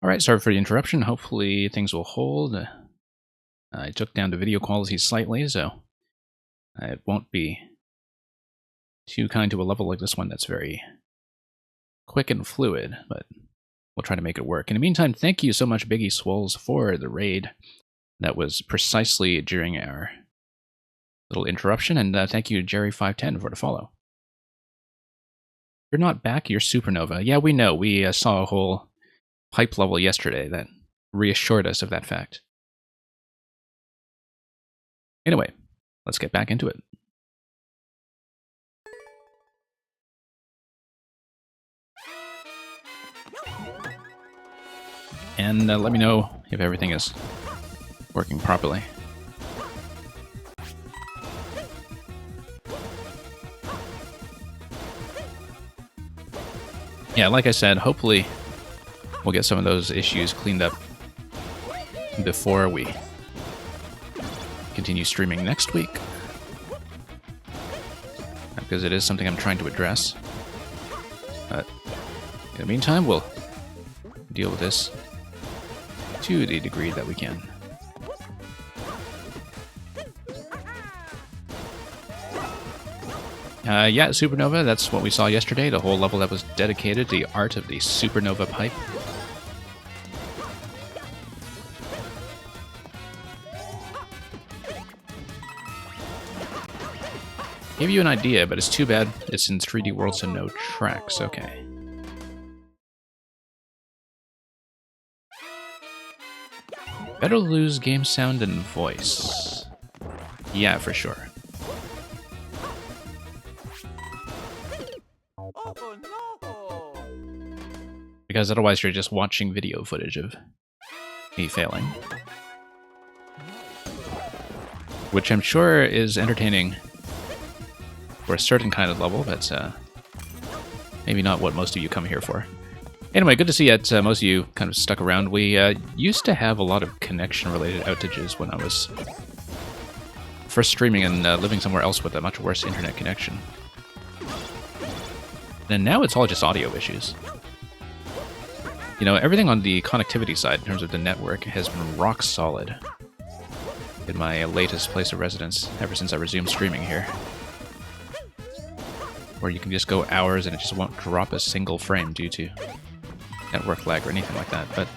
All right, sorry for the interruption. Hopefully things will hold. I took down the video quality slightly, so it won't be too kind to a level like this one that's very quick and fluid, but we'll try to make it work. In the meantime, thank you so much, Biggie Swoles, for the raid. That was precisely during our little interruption, and thank you, Jerry510, for the follow. You're not back, you're Supernova. Yeah, we know. We saw a whole pipe level yesterday that reassured us of that fact. Anyway, let's get back into it. And let me know if everything is working properly. Yeah, like I said, hopefully we'll get some of those issues cleaned up before we continue streaming next week, because it is something I'm trying to address. But in the meantime, we'll deal with this to the degree that we can. Yeah, Supernova, that's what we saw yesterday, the whole level that was dedicated to the art of the Supernova pipe. Give you an idea, but it's too bad it's in 3D World, so no tracks. Okay. Better lose game sound and voice. Yeah, for sure. Because otherwise you're just watching video footage of me failing. Which I'm sure is entertaining for a certain kind of level, but maybe not what most of you come here for. Anyway, good to see that most of you kind of stuck around. We used to have a lot of connection-related outages when I was first streaming and living somewhere else with a much worse internet connection. And now it's all just audio issues. You know, everything on the connectivity side in terms of the network has been rock solid in my latest place of residence ever since I resumed streaming here. Where you can just go hours and it just won't drop a single frame due to network lag or anything like that. But,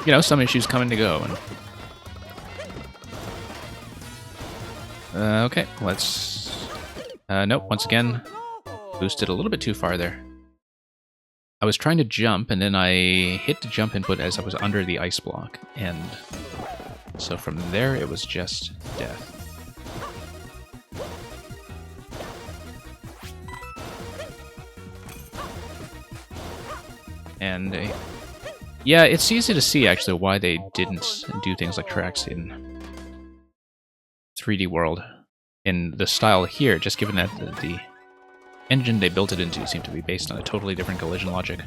you know, some issues come and go. And okay, let's... nope, once again, boosted a little bit too far there. I was trying to jump, and then I hit the jump input as I was under the ice block, and so from there it was just death. And yeah, it's easy to see actually why they didn't do things like tracks in 3D World in the style here, just given that the engine they built it into seemed to be based on a totally different collision logic,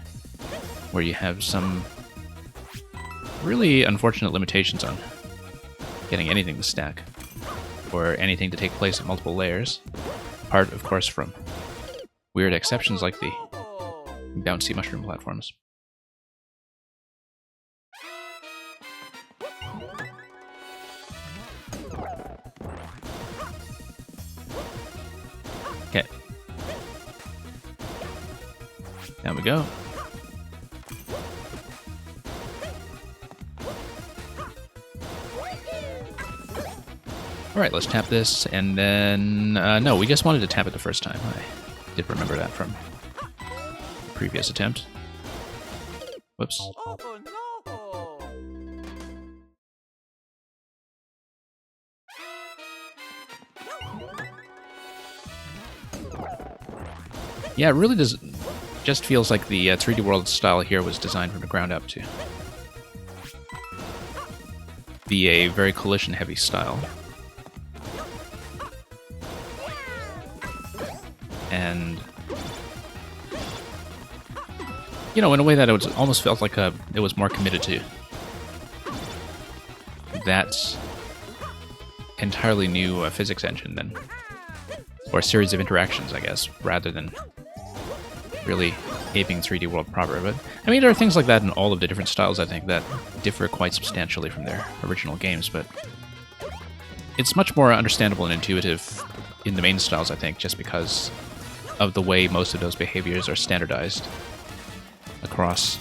where you have some really unfortunate limitations on getting anything to stack, or anything to take place at multiple layers, apart, of course, from weird exceptions like the bouncy mushroom platforms. Okay. There we go. Alright, let's tap this, and then... no, we just wanted to tap it the first time. I did remember that from the previous attempt. Whoops. Yeah, it really does... just feels like the 3D World style here was designed from the ground up to be a very collision-heavy style. And, you know, in a way that it was, almost felt like it was more committed to that entirely new physics engine than, or a series of interactions, I guess, rather than really aping 3D World proper, but I mean, there are things like that in all of the different styles, I think, that differ quite substantially from their original games, but it's much more understandable and intuitive in the main styles, I think, just because of the way most of those behaviors are standardized across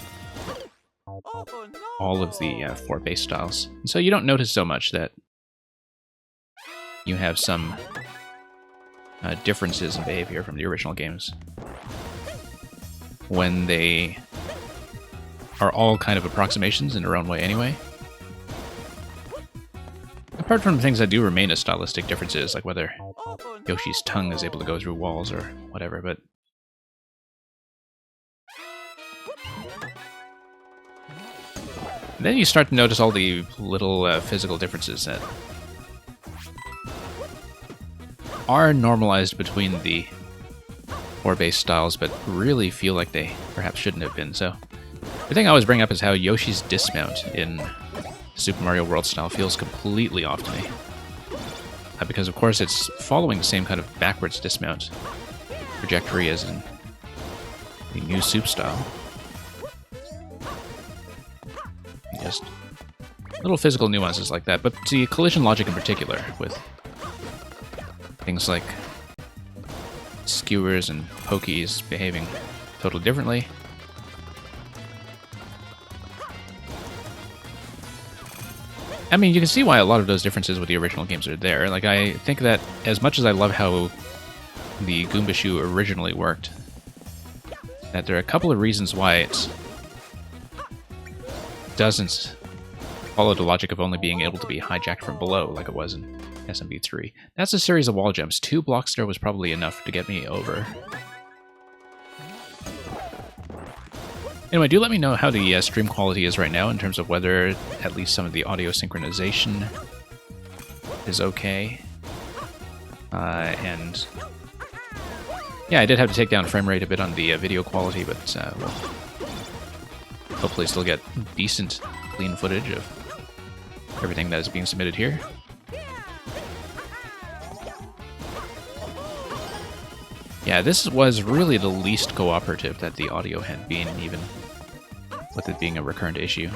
all of the 4 base styles. And so you don't notice so much that you have some differences in behavior from the original games when they are all kind of approximations in their own way anyway. Apart from things that do remain as stylistic differences, like whether Yoshi's tongue is able to go through walls or whatever, but then you start to notice all the little physical differences that are normalized between the 4 base styles, but really feel like they perhaps shouldn't have been. So the thing I always bring up is how Yoshi's dismount in Super Mario World style feels completely off to me. Because, of course, it's following the same kind of backwards dismount trajectory as in the new Soup style. Just little physical nuances like that, but the collision logic in particular, with things like skewers and pokies behaving totally differently. I mean, you can see why a lot of those differences with the original games are there. Like, I think that as much as I love how the Goomba Shoe originally worked, that there are a couple of reasons why it doesn't follow the logic of only being able to be hijacked from below like it was in SMB3. That's a series of wall jumps. 2 blocks there was probably enough to get me over. Anyway, do let me know how the stream quality is right now in terms of whether at least some of the audio synchronization is okay. And yeah, I did have to take down frame rate a bit on the video quality, but we'll hopefully still get decent, clean footage of everything that is being submitted here. Yeah, this was really the least cooperative that the audio had been, even with it being a recurrent issue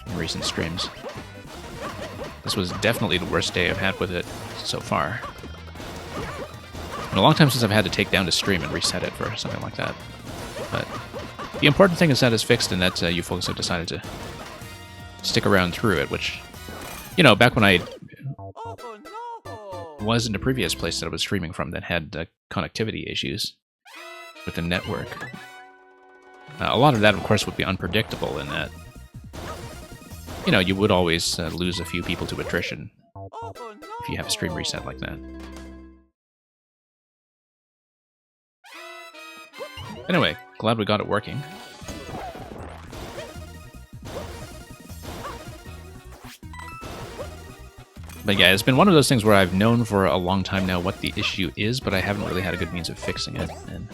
in recent streams. This was definitely the worst day I've had with it so far. In a long time since I've had to take down the stream and reset it for something like that. But the important thing is that it's fixed and that you folks have decided to stick around through it, which, you know, back when I was in the previous place that I was streaming from that had connectivity issues with the network. A lot of that, of course, would be unpredictable in that, you know, you would always lose a few people to attrition if you have a stream reset like that. Anyway, glad we got it working. But yeah, it's been one of those things where I've known for a long time now what the issue is, but I haven't really had a good means of fixing it, and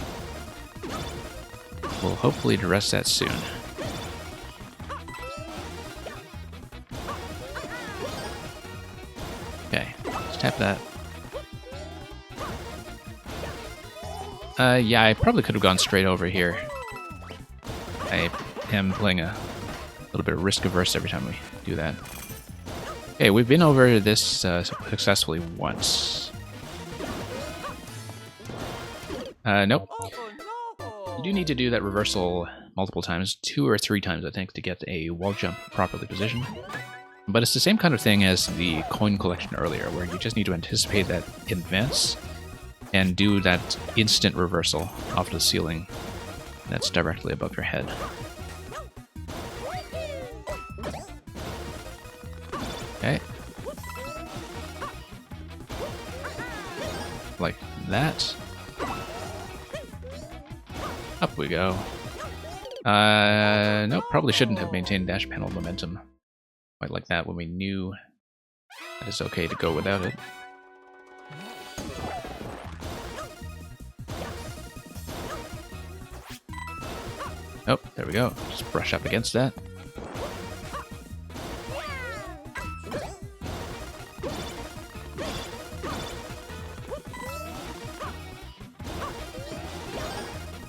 we'll hopefully address that soon. Okay, let's tap that. Yeah, I probably could have gone straight over here. I am playing a little bit risk-averse every time we do that. Okay, we've been over this successfully once. Nope. You do need to do that reversal multiple times, 2 or 3 times, I think, to get a wall jump properly positioned. But it's the same kind of thing as the coin collection earlier, where you just need to anticipate that in advance and do that instant reversal off the ceiling that's directly above your head. Okay. Like that. Up we go. Nope, probably shouldn't have maintained dash panel momentum quite like that when we knew that it's okay to go without it. Oh, there we go. Just brush up against that.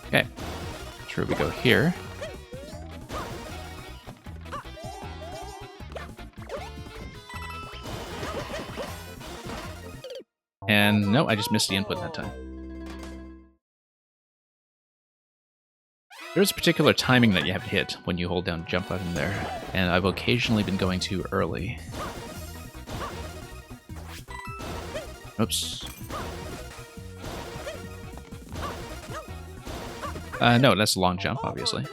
Okay. through we go here. And no, I just missed the input that time. There's a particular timing that you have to hit when you hold down the jump button there, and I've occasionally been going too early. Oops. No, that's a long jump, obviously.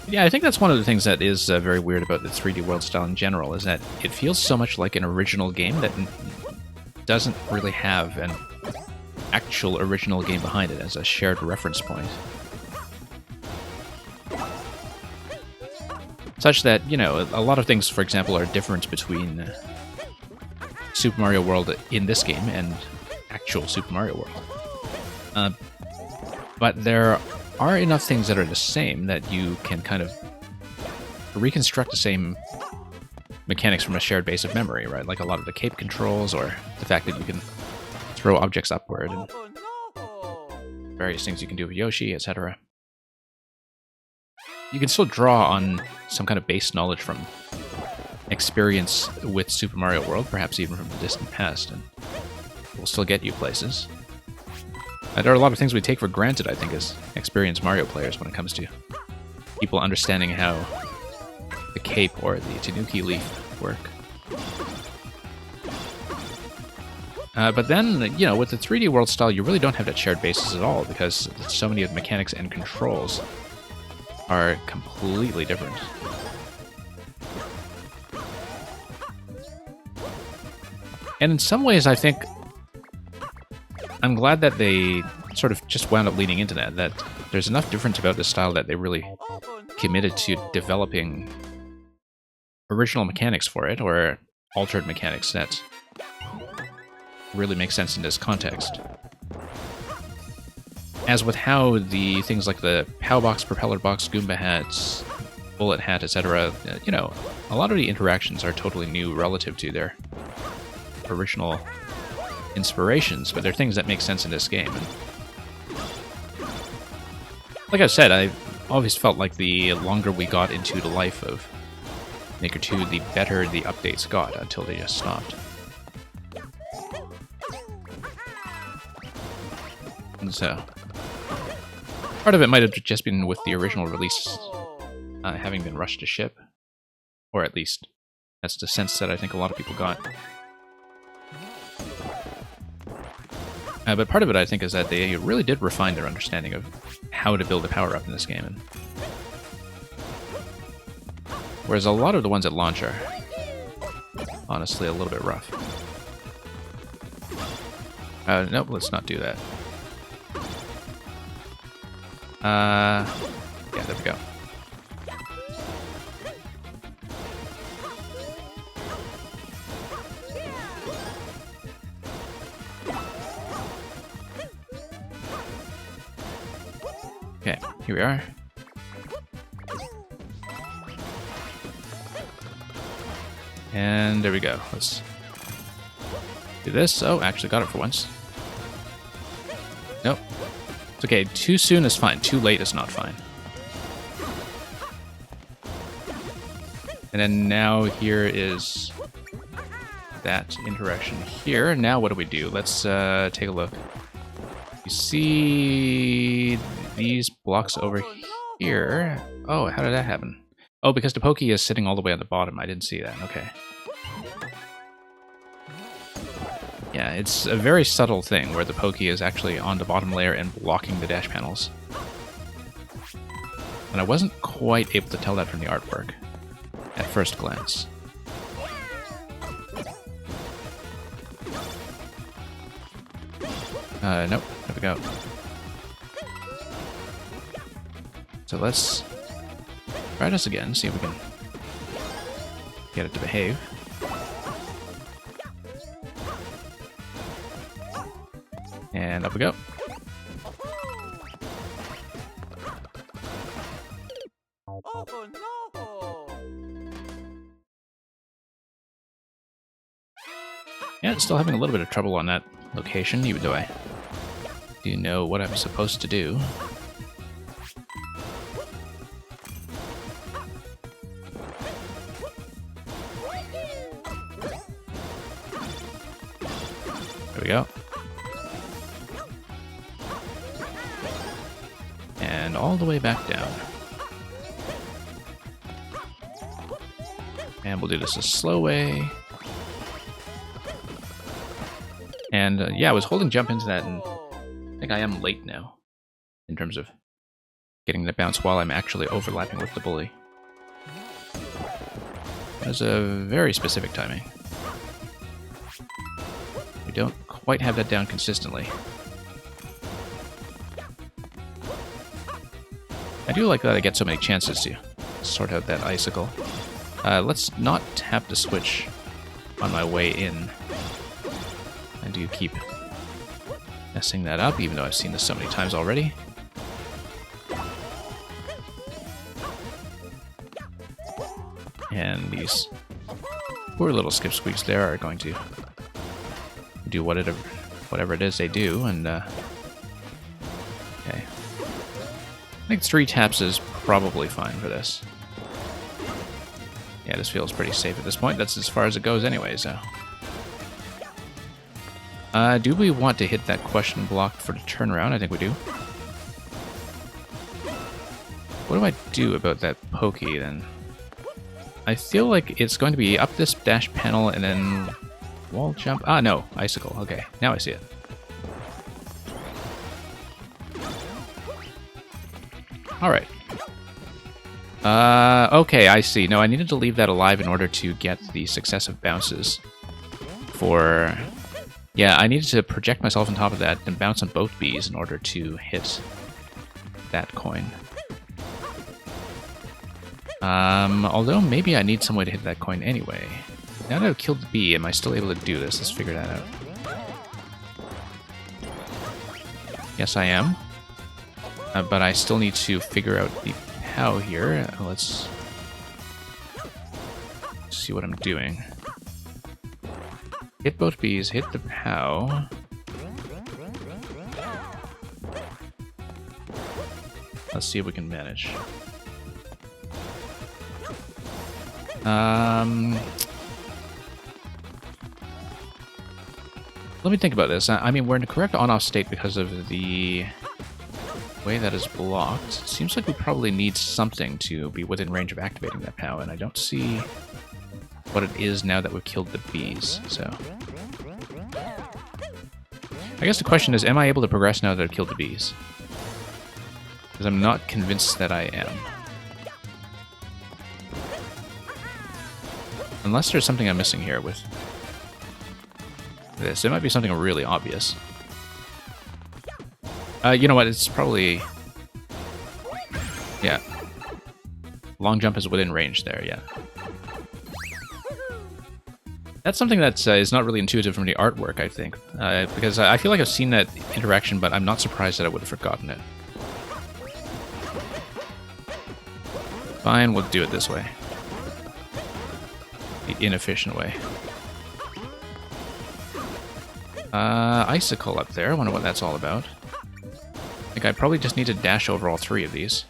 Yeah, I think that's one of the things that is very weird about the 3D World style in general, is that it feels so much like an original game that doesn't really have an actual original game behind it as a shared reference point. Such that, you know, a lot of things, for example, are different between Super Mario World in this game and actual Super Mario World. But there are enough things that are the same that you can kind of reconstruct the same mechanics from a shared base of memory, right? Like a lot of the cape controls, or the fact that you can throw objects upward, and various things you can do with Yoshi, etc. You can still draw on some kind of base knowledge from experience with Super Mario World, perhaps even from the distant past, and it will still get you places. There are a lot of things we take for granted, I think, as experienced Mario players when it comes to people understanding how the cape or the Tanuki leaf work. But then, you know, with the 3D World style, you really don't have that shared basis at all, because so many of the mechanics and controls are completely different. And in some ways, I think I'm glad that they sort of just wound up leaning into that there's enough difference about this style that they really committed to developing original mechanics for it, or altered mechanics that really make sense in this context. As with how the things like the POW box, propeller box, Goomba hats, bullet hat, etc., you know, a lot of the interactions are totally new relative to their original inspirations, but they're things that make sense in this game. And like I said, I always felt like the longer we got into the life of Maker 2, the better the updates got, until they just stopped. And so, part of it might have just been with the original release having been rushed to ship, or at least that's the sense that I think a lot of people got. But part of it, I think, is that they really did refine their understanding of how to build a power-up in this game. And whereas a lot of the ones at launch are honestly a little bit rough. Nope, let's not do that. Yeah, there we go. Okay, here we are. And there we go. Let's do this. Oh, actually got it for once. Nope. It's okay. Too soon is fine. Too late is not fine. And then now here is that interaction here. Now what do we do? Let's take a look. You see these blocks over here. Oh, how did that happen? Oh, because the Pokey is sitting all the way at the bottom. I didn't see that. Okay. Yeah, it's a very subtle thing where the Pokey is actually on the bottom layer and blocking the dash panels. And I wasn't quite able to tell that from the artwork at first glance. Nope. There we go. So let's try this again, see if we can get it to behave. And up we go. Yeah, still having a little bit of trouble on that location, even though I do know what I'm supposed to do. There we go. And all the way back down. And we'll do this a slow way. And yeah, I was holding jump into that, and I think I am late now in terms of getting the bounce while I'm actually overlapping with the bully. That's a very specific timing. We don't quite have that down consistently. I do like that I get so many chances to sort out that icicle. Let's not tap the switch on my way in. I do keep messing that up, even though I've seen this so many times already. And these poor little skip squeaks there are going to do whatever it is they do, and okay. I think 3 taps is probably fine for this. Yeah, this feels pretty safe at this point. That's as far as it goes anyway, so... do we want to hit that question block for the turnaround? I think we do. What do I do about that pokey, then? I feel like it's going to be up this dash panel and then wall jump. Ah, no. Icicle. Okay, now I see it. Alright. Okay, I see. No, I needed to leave that alive in order to get the successive bounces for... Yeah, I needed to project myself on top of that and bounce on both bees in order to hit that coin. Although maybe I need some way to hit that coin anyway. Now that I've killed the bee, am I still able to do this? Let's figure that out. Yes, I am. But I still need to figure out the POW here. Let's see what I'm doing. Hit both bees, hit the POW. Let's see if we can manage. Let me think about this. I mean, we're in the correct on-off state because of the way that is blocked. It seems like we probably need something to be within range of activating that POW, and I don't see what it is now that we've killed the bees, so... I guess the question is, am I able to progress now that I've killed the bees? Because I'm not convinced that I am. Unless there's something I'm missing here with this. It might be something really obvious. You know what, it's probably... Yeah. Long jump is within range there, yeah. That's something that is not really intuitive from the artwork, I think. Because I feel like I've seen that interaction, but I'm not surprised that I would have forgotten it. Fine, we'll do it this way. The inefficient way. Icicle up there. I wonder what that's all about. I think I probably just need to dash over all 3 of these.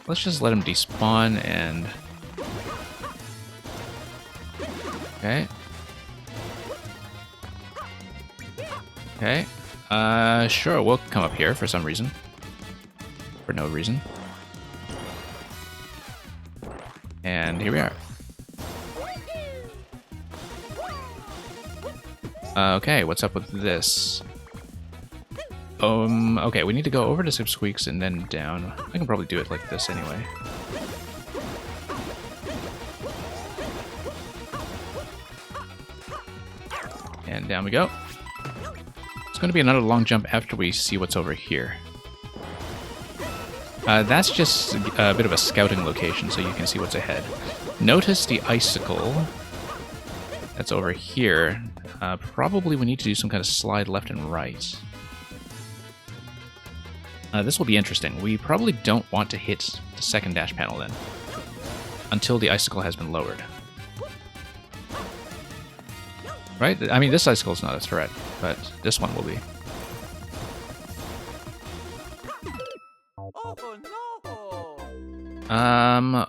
Let's just let him despawn and... Okay. Okay. Sure, we'll come up here for some reason. For no reason. And here we are. Okay, what's up with this? Okay, we need to go over to Skip Squeaks and then down. I can probably do it like this anyway. And down we go. It's going to be another long jump after we see what's over here. That's just a bit of a scouting location so you can see what's ahead. Notice the icicle that's over here. Probably we need to do some kind of slide left and right. This will be interesting. We probably don't want to hit the second dash panel then, until the icicle has been lowered. Right? I mean, this icicle is not a threat, but this one will be.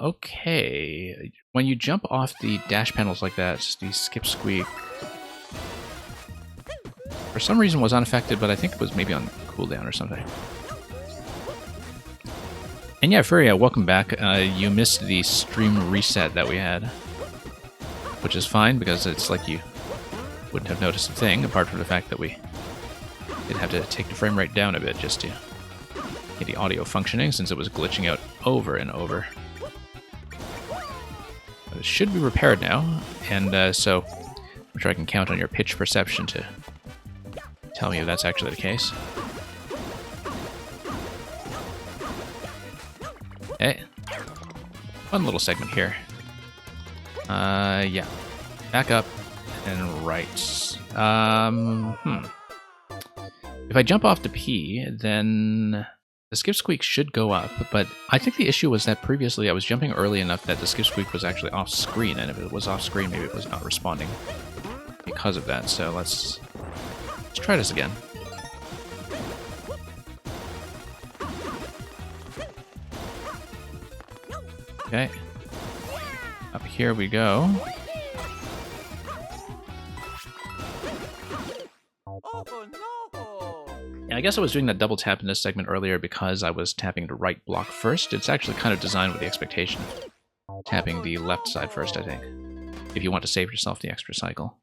Okay. When you jump off the dash panels like that, the skip squeak for some reason was unaffected, but I think it was maybe on cooldown or something. And yeah, Furia, welcome back. You missed the stream reset that we had, which is fine because it's like you wouldn't have noticed a thing, apart from the fact that we did have to take the frame rate down a bit just to get the audio functioning, since it was glitching out over and over. But it should be repaired now, and so I'm sure I can count on your pitch perception to tell me if that's actually the case. Hey, fun little segment here. Yeah, back up and right. If I jump off the P, then the skip squeak should go up, but I think the issue was that previously I was jumping early enough that the skip squeak was actually off screen, and if it was off screen, maybe it was not responding because of that. So let's try this again. Okay, up here we go. Yeah, I guess I was doing that double tap in this segment earlier because I was tapping the right block first. It's actually kind of designed with the expectation of tapping the left side first, I think, if you want to save yourself the extra cycle.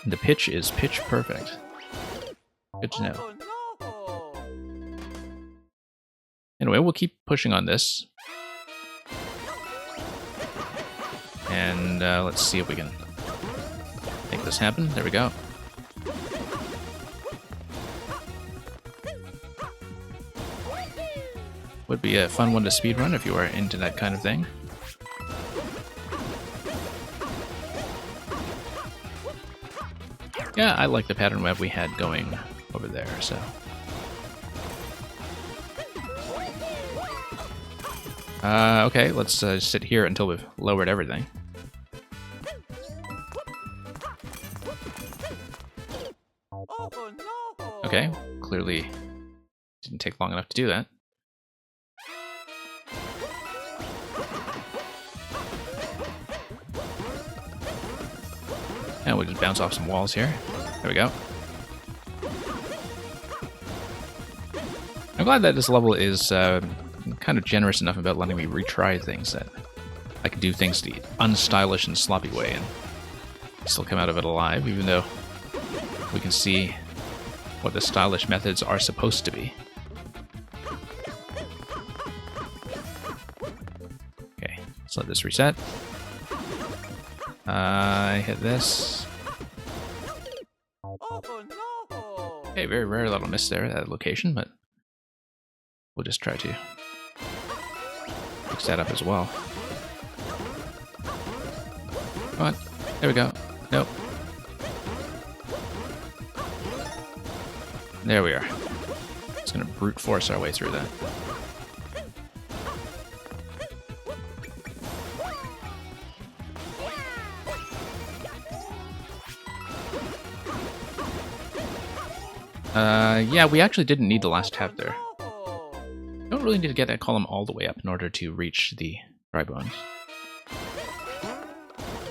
The pitch is pitch perfect. Good to know. Anyway, we'll keep pushing on this. And let's see if we can make this happen. There we go. Would be a fun one to speedrun if you are into that kind of thing. Yeah, I like the pattern web we had going over there, so. Okay, let's sit here until we've lowered everything. Okay, clearly didn't take long enough to do that. And we'll just bounce off some walls here. There we go. I'm glad that this level is kind of generous enough about letting me retry things, that I can do things the unstylish and sloppy way and still come out of it alive, even though we can see what the stylish methods are supposed to be. Okay, let's let this reset. I hit this. Okay, very rare little miss there at that location, but we'll just try to fix that up as well. Come on, there we go. Nope. There we are. Just gonna brute force our way through that. Yeah, we actually didn't need the last tap there. Don't really need to get that column all the way up in order to reach the dry bones.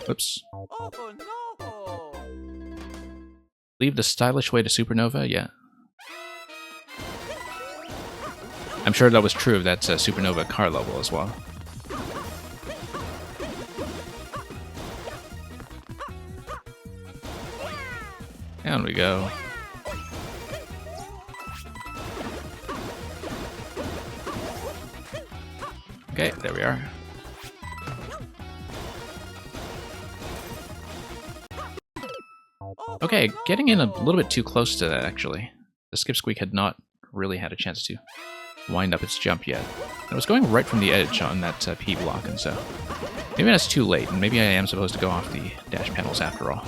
Whoops. Leave the stylish way to Supernova? Yeah. I'm sure that was true of that Supernova car level as well. Down we go. Okay, there we are. Okay, getting in a little bit too close to that, actually. The skip squeak had not really had a chance to wind up its jump yet. It was going right from the edge on that P block, and so maybe that's too late, and maybe I am supposed to go off the dash panels after all.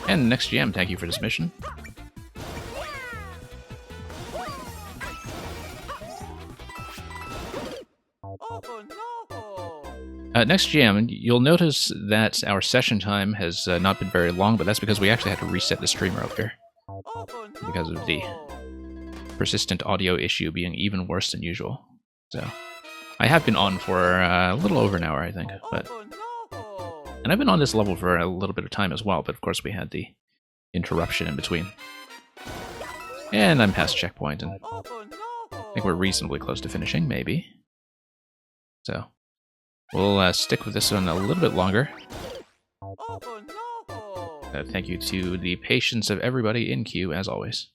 And next GM, thank you for this mission. Next GM, you'll notice that our session time has not been very long, but that's because we actually had to reset the stream earlier because of the persistent audio issue being even worse than usual. So I have been on for a little over an hour, I think, and I've been on this level for a little bit of time as well, but of course we had the interruption in between. And I'm past checkpoint, and I think we're reasonably close to finishing, maybe. So we'll stick with this one a little bit longer. Thank you to the patience of everybody in queue, as always.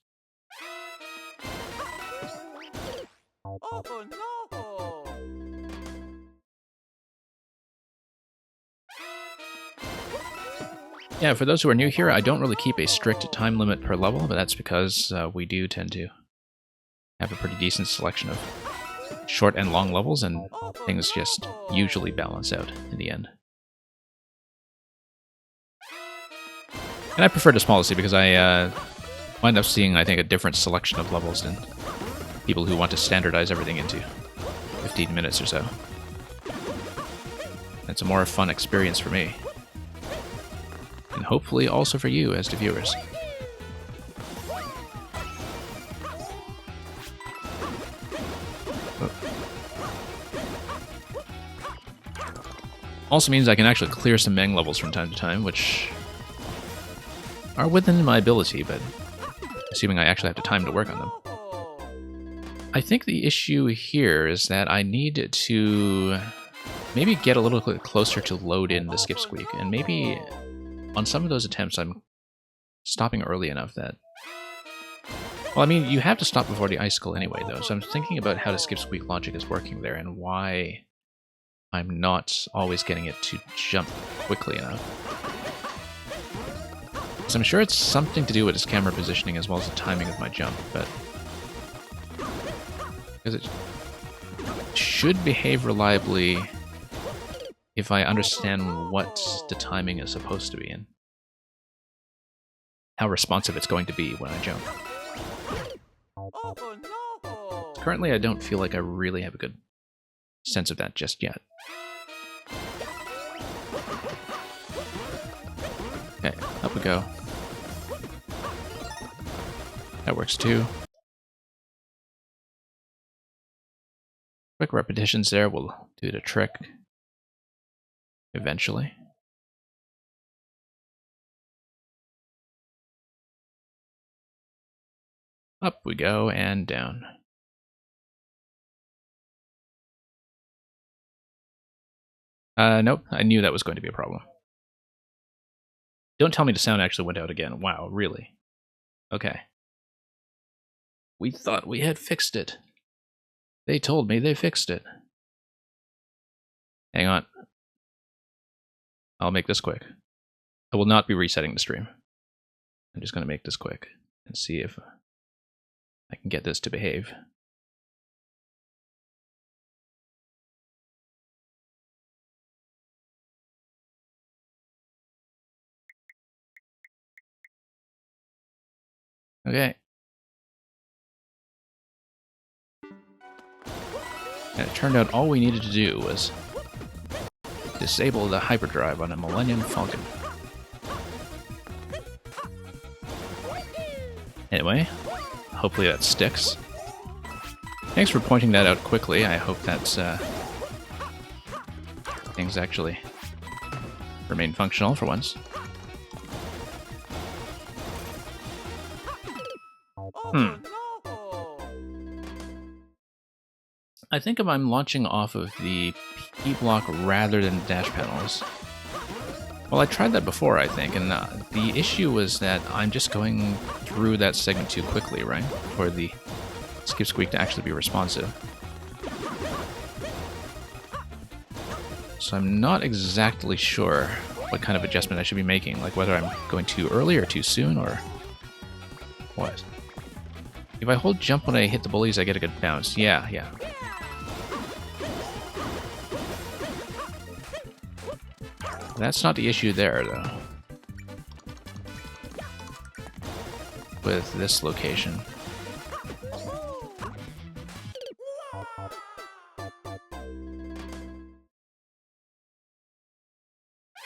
Yeah, for those who are new here, I don't really keep a strict time limit per level, but that's because we do tend to have a pretty decent selection of short and long levels, and things just usually balance out in the end. And I prefer the smallest because I wind up seeing, I think, a different selection of levels than people who want to standardize everything into 15 minutes or so. It's a more fun experience for me. And hopefully also for you as the viewers. Also means I can actually clear some Meng levels from time to time, which are within my ability, but assuming I actually have the time to work on them. I think the issue here is that I need to maybe get a little bit closer to load in the skip squeak, and maybe on some of those attempts I'm stopping early enough that... Well, I mean, you have to stop before the icicle anyway, though, so I'm thinking about how the skip squeak logic is working there, and why I'm not always getting it to jump quickly enough. So I'm sure it's something to do with its camera positioning as well as the timing of my jump, but... because it should behave reliably if I understand what the timing is supposed to be and how responsive it's going to be when I jump. Currently, I don't feel like I really have a good sense of that just yet. Okay, up we go. That works too. Quick repetitions there will do the trick eventually. Up we go and down. Nope, I knew that was going to be a problem. Don't tell me the sound actually went out again. Wow, really? Okay. We thought we had fixed it. They told me they fixed it. Hang on. I'll make this quick. I will not be resetting the stream. I'm just going to make this quick and see if I can get this to behave. Okay. And it turned out all we needed to do was disable the hyperdrive on a Millennium Falcon. Anyway, hopefully that sticks. Thanks for pointing that out quickly. I hope that's things actually remain functional for once. I think if I'm launching off of the P block rather than dash panels. Well, I tried that before, I think, and the issue was that I'm just going through that segment too quickly, right? For the skip squeak to actually be responsive. So I'm not exactly sure what kind of adjustment I should be making, like whether I'm going too early or too soon, or what. If I hold jump when I hit the bullies, I get a good bounce. Yeah. That's not the issue there, though. With this location.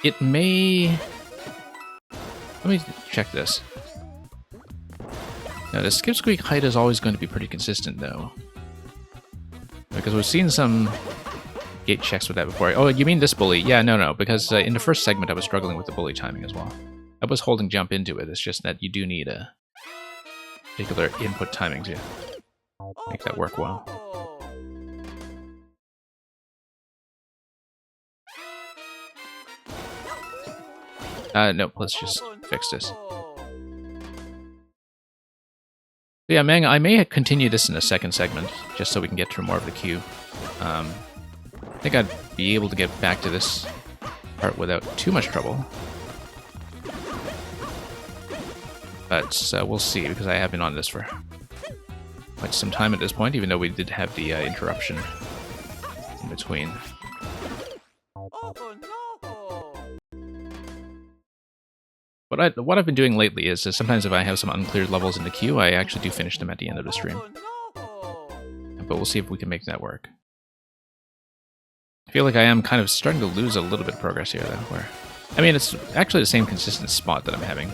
It may... Let me check this. Now, the skip squeak height is always going to be pretty consistent, though. Because we've seen some gate checks with that before. Oh, you mean this bully? Yeah, no, because in the first segment I was struggling with the bully timing as well. I was holding jump into it, it's just that you do need a particular input timing to make that work well. Nope, let's just fix this. Yeah, Mang, I may continue this in a second segment, just so we can get through more of the queue. I think I'd be able to get back to this part without too much trouble. But we'll see, because I have been on this for quite some time at this point, even though we did have the interruption in between. What I've been doing lately is sometimes if I have some uncleared levels in the queue, I actually do finish them at the end of the stream. But we'll see if we can make that work. I feel like I am kind of starting to lose a little bit of progress here, though. Where, I mean, it's actually the same consistent spot that I'm having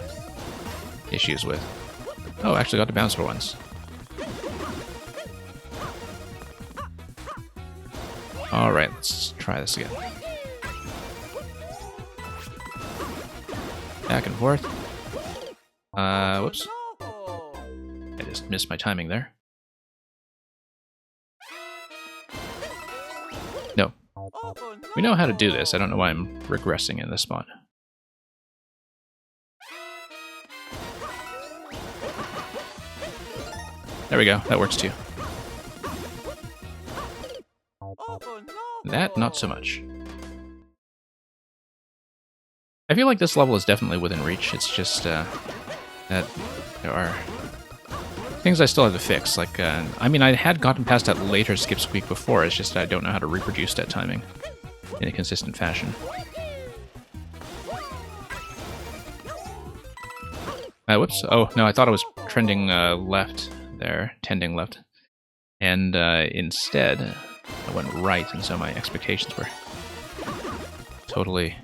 issues with. Oh, actually got to bounce for once. Alright, let's try this again. Back and forth. Whoops. I just missed my timing there. No. We know how to do this. I don't know why I'm regressing in this spot. There we go. That works too. That, not so much. I feel like this level is definitely within reach. It's just that there are things I still have to fix. Like, I mean, I had gotten past that later skip squeak before. It's just that I don't know how to reproduce that timing in a consistent fashion. Whoops. Oh, no, I thought I was trending left there, tending left. And instead, I went right, and so my expectations were totally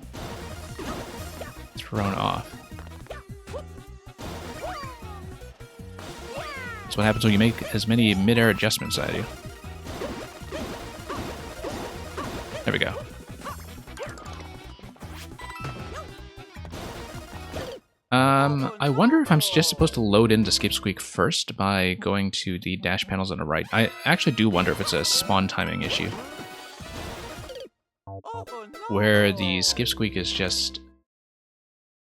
thrown off. That's what happens when you make as many mid-air adjustments as I do. There we go. I wonder if I'm just supposed to load into Skip Squeak first by going to the dash panels on the right. I actually do wonder if it's a spawn timing issue, where the Skip Squeak is just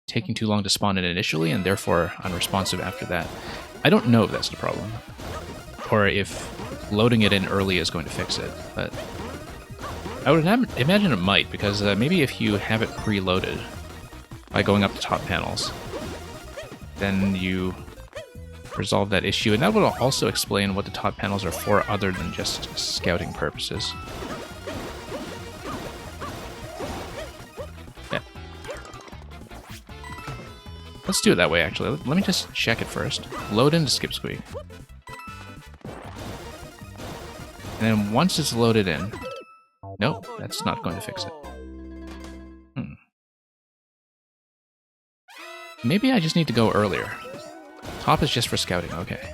taking too long to spawn in initially and therefore unresponsive after that. I don't know if that's the problem, or if loading it in early is going to fix it, but I would imagine it might, because maybe if you have it preloaded by going up the top panels, then you resolve that issue, and that would also explain what the top panels are for other than just scouting purposes. Yeah. Let's do it that way, actually. Let me just check it first. Load into Skip Squeak. And then once it's loaded in... Nope, that's not going to fix it. Maybe I just need to go earlier. Top is just for scouting, okay.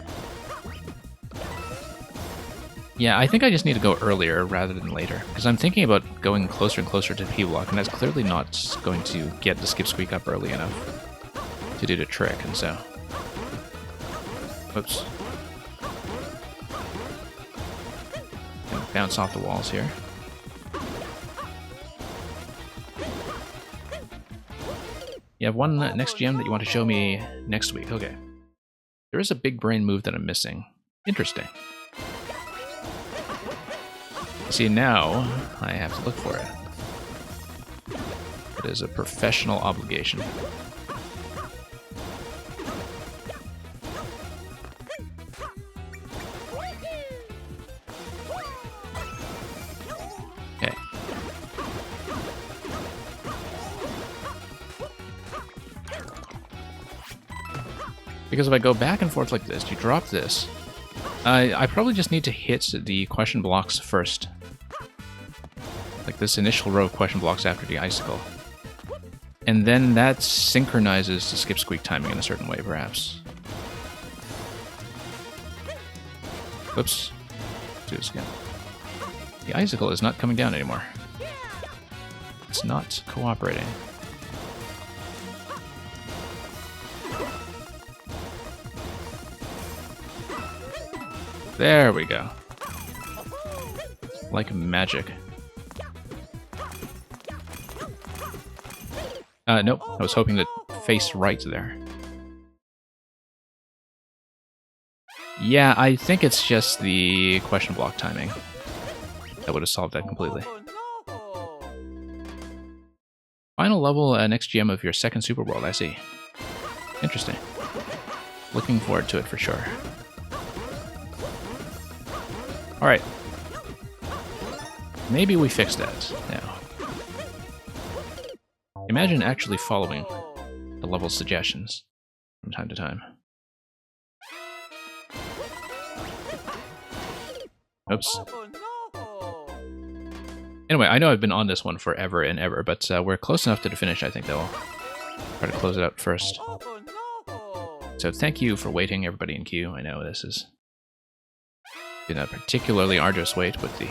Yeah, I think I just need to go earlier rather than later, because I'm thinking about going closer and closer to the P-block, and that's clearly not going to get the Skip Squeak up early enough to do the trick, and so... Oops. Gonna bounce off the walls here. You have one next gem that you want to show me next week. Okay. There is a big brain move that I'm missing. Interesting. See, now I have to look for it. It is a professional obligation. Okay. Because if I go back and forth like this, you drop this. I probably just need to hit the question blocks first. Like this initial row of question blocks after the icicle. And then that synchronizes the skip squeak timing in a certain way, perhaps. Oops. Let's do this again. The icicle is not coming down anymore. It's not cooperating. There we go. Like magic. Nope. I was hoping to face right there. Yeah, I think it's just the question block timing. That would have solved that completely. Final level, next GM of your second Super World, I see. Interesting. Looking forward to it for sure. Alright. Maybe we fix that now. Imagine actually following the level suggestions from time to time. Oops. Anyway, I know I've been on this one forever and ever, but we're close enough to the finish, I think, that we'll try to close it out first. So thank you for waiting, everybody in queue. I know this has been a particularly arduous wait with the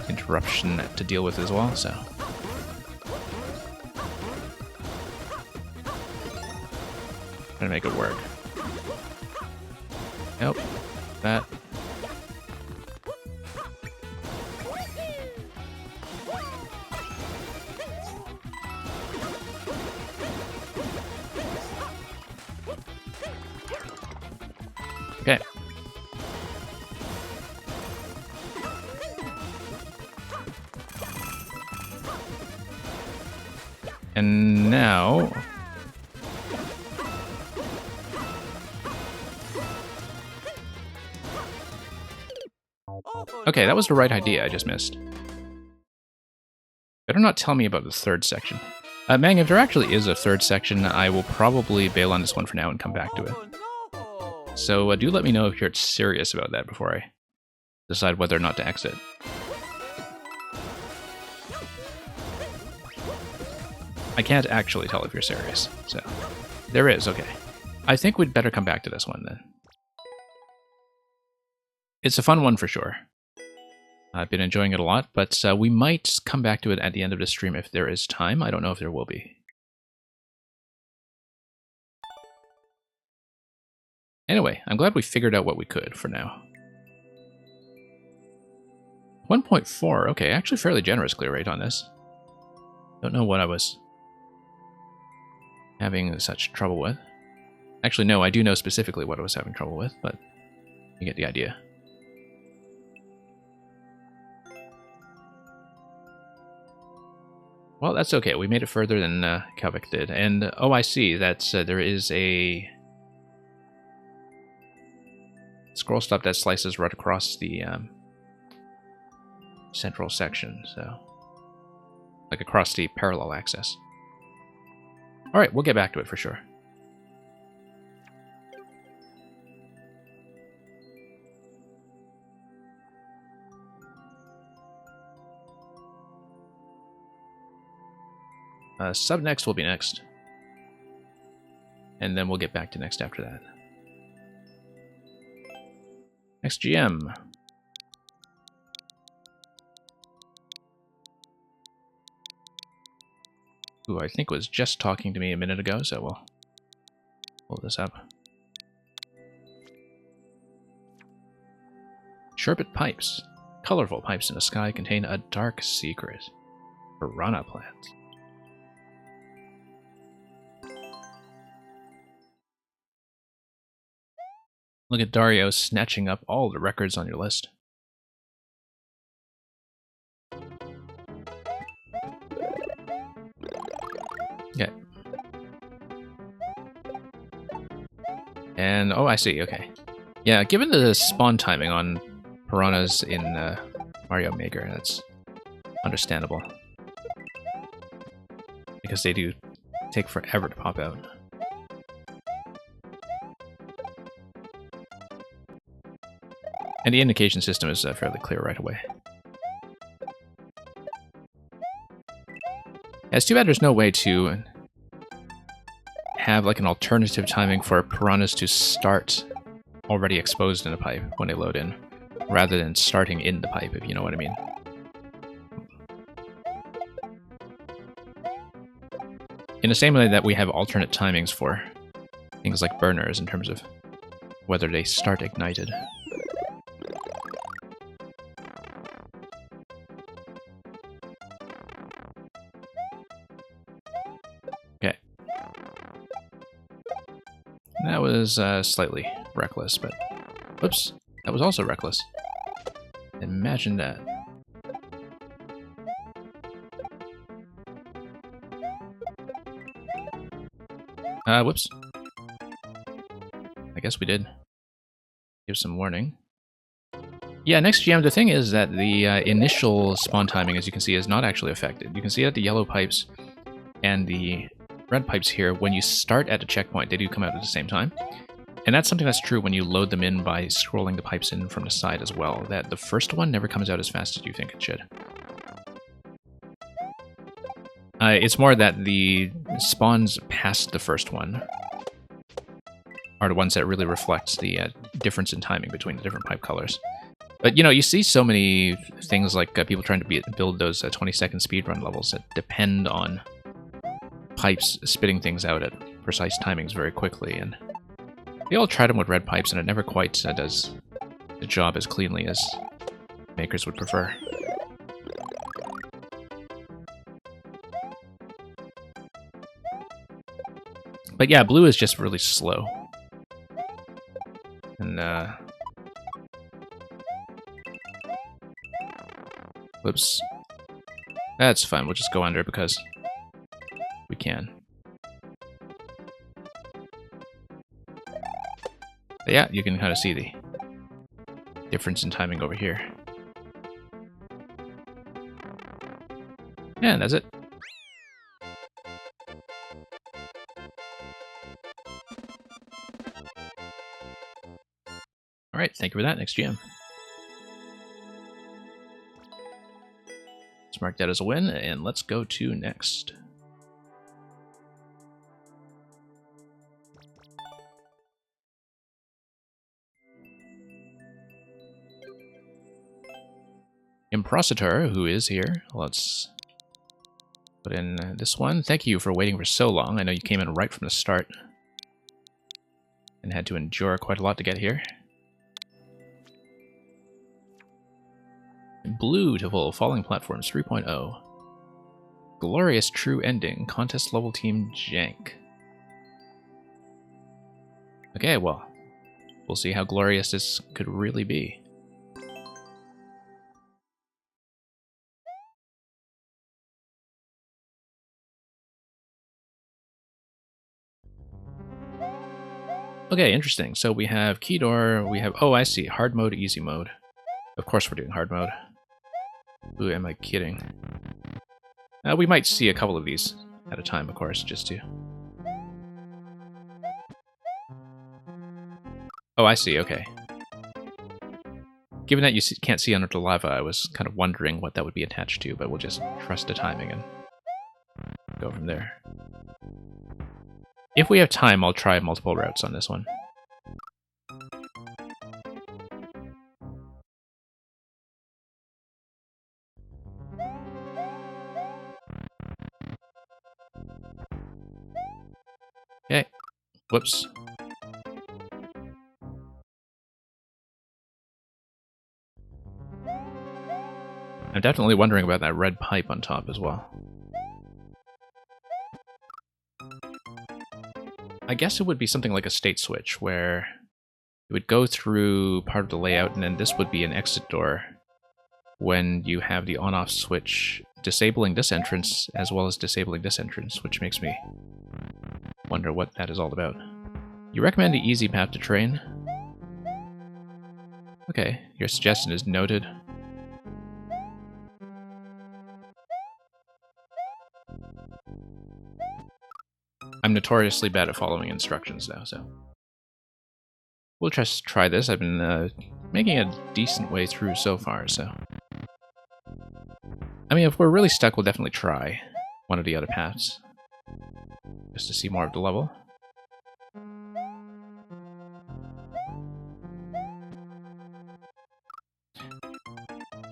interruption to deal with as well, so... Trying to make it work. Nope. That. Okay. And now... Okay, that was the right idea I just missed. Better not tell me about the third section. Mang, if there actually is a third section, I will probably bail on this one for now and come back to it. So do let me know if you're serious about that before I decide whether or not to exit. I can't actually tell if you're serious, so... There is, okay. I think we'd better come back to this one, then. It's a fun one for sure. I've been enjoying it a lot, but we might come back to it at the end of the stream if there is time. I don't know if there will be. Anyway, I'm glad we figured out what we could for now. 1.4, okay, actually fairly generous clear rate on this. Don't know what I was having such trouble with. Actually, no, I do know specifically what I was having trouble with, but you get the idea. Well, that's okay. We made it further than Kalvik did. And, oh, I see. That's there is a scroll stop that slices right across the central section, so... Like across the parallel axis. Alright, we'll get back to it for sure. Sub next will be next. And then we'll get back to next after that. Next GM. Who I think was just talking to me a minute ago, so we'll pull this up. Sherbet pipes. Colorful pipes in the sky contain a dark secret. Piranha plants. Look at Dario snatching up all the records on your list. Okay. And, oh, I see, okay. Yeah, given the spawn timing on piranhas in Mario Maker, that's understandable. Because they do take forever to pop out. And the indication system is fairly clear right away. It's too bad there's no way to have like an alternative timing for piranhas to start already exposed in a pipe when they load in, rather than starting in the pipe, if you know what I mean. In the same way that we have alternate timings for things like burners in terms of whether they start ignited. Okay. That was slightly reckless, but... Oops, that was also reckless. Imagine that. Whoops. I guess we did give some warning. Yeah, next GM, the thing is that the initial spawn timing, as you can see, is not actually affected. You can see that the yellow pipes and the red pipes here, when you start at a checkpoint, they do come out at the same time. And that's something that's true when you load them in by scrolling the pipes in from the side as well, that the first one never comes out as fast as you think it should. It's more that the spawns past the first one are the ones that really reflect the difference in timing between the different pipe colors. But, you know, you see so many things like people trying to build those 20-second speedrun levels that depend on pipes spitting things out at precise timings very quickly, and they all tried them with red pipes, and it never quite does the job as cleanly as makers would prefer. But yeah, blue is just really slow. And, whoops. That's fine, we'll just go under because we can. But yeah, you can kind of see the difference in timing over here. Yeah, that's it. Alright, thank you for that. Next GM. Let's mark that as a win, and let's go to next. Improcitor, who is here. Let's put in this one. Thank you for waiting for so long. I know you came in right from the start and had to endure quite a lot to get here. Blue to full, Falling Platforms 3.0. Glorious True Ending, Contest Level Team Jank. Okay, well, we'll see how glorious this could really be. Okay, interesting. So we have Keydor, we have... Oh, I see. Hard mode, easy mode. Of course we're doing hard mode. Who am I kidding? We might see a couple of these at a time, of course, just to... Oh, I see, okay. Given that you can't see under the lava, I was kind of wondering what that would be attached to, but we'll just trust the timing and go from there. If we have time, I'll try multiple routes on this one. Okay. Whoops. I'm definitely wondering about that red pipe on top as well. I guess it would be something like a state switch, where it would go through part of the layout, and then this would be an exit door when you have the on-off switch disabling this entrance as well as disabling this entrance, which makes me wonder what that is all about. You recommend the easy path to train? Okay, your suggestion is noted. I'm notoriously bad at following instructions though, so we'll just try this. I've been making a decent way through so far, so... I mean, if we're really stuck, we'll definitely try. one of the other paths, just to see more of the level.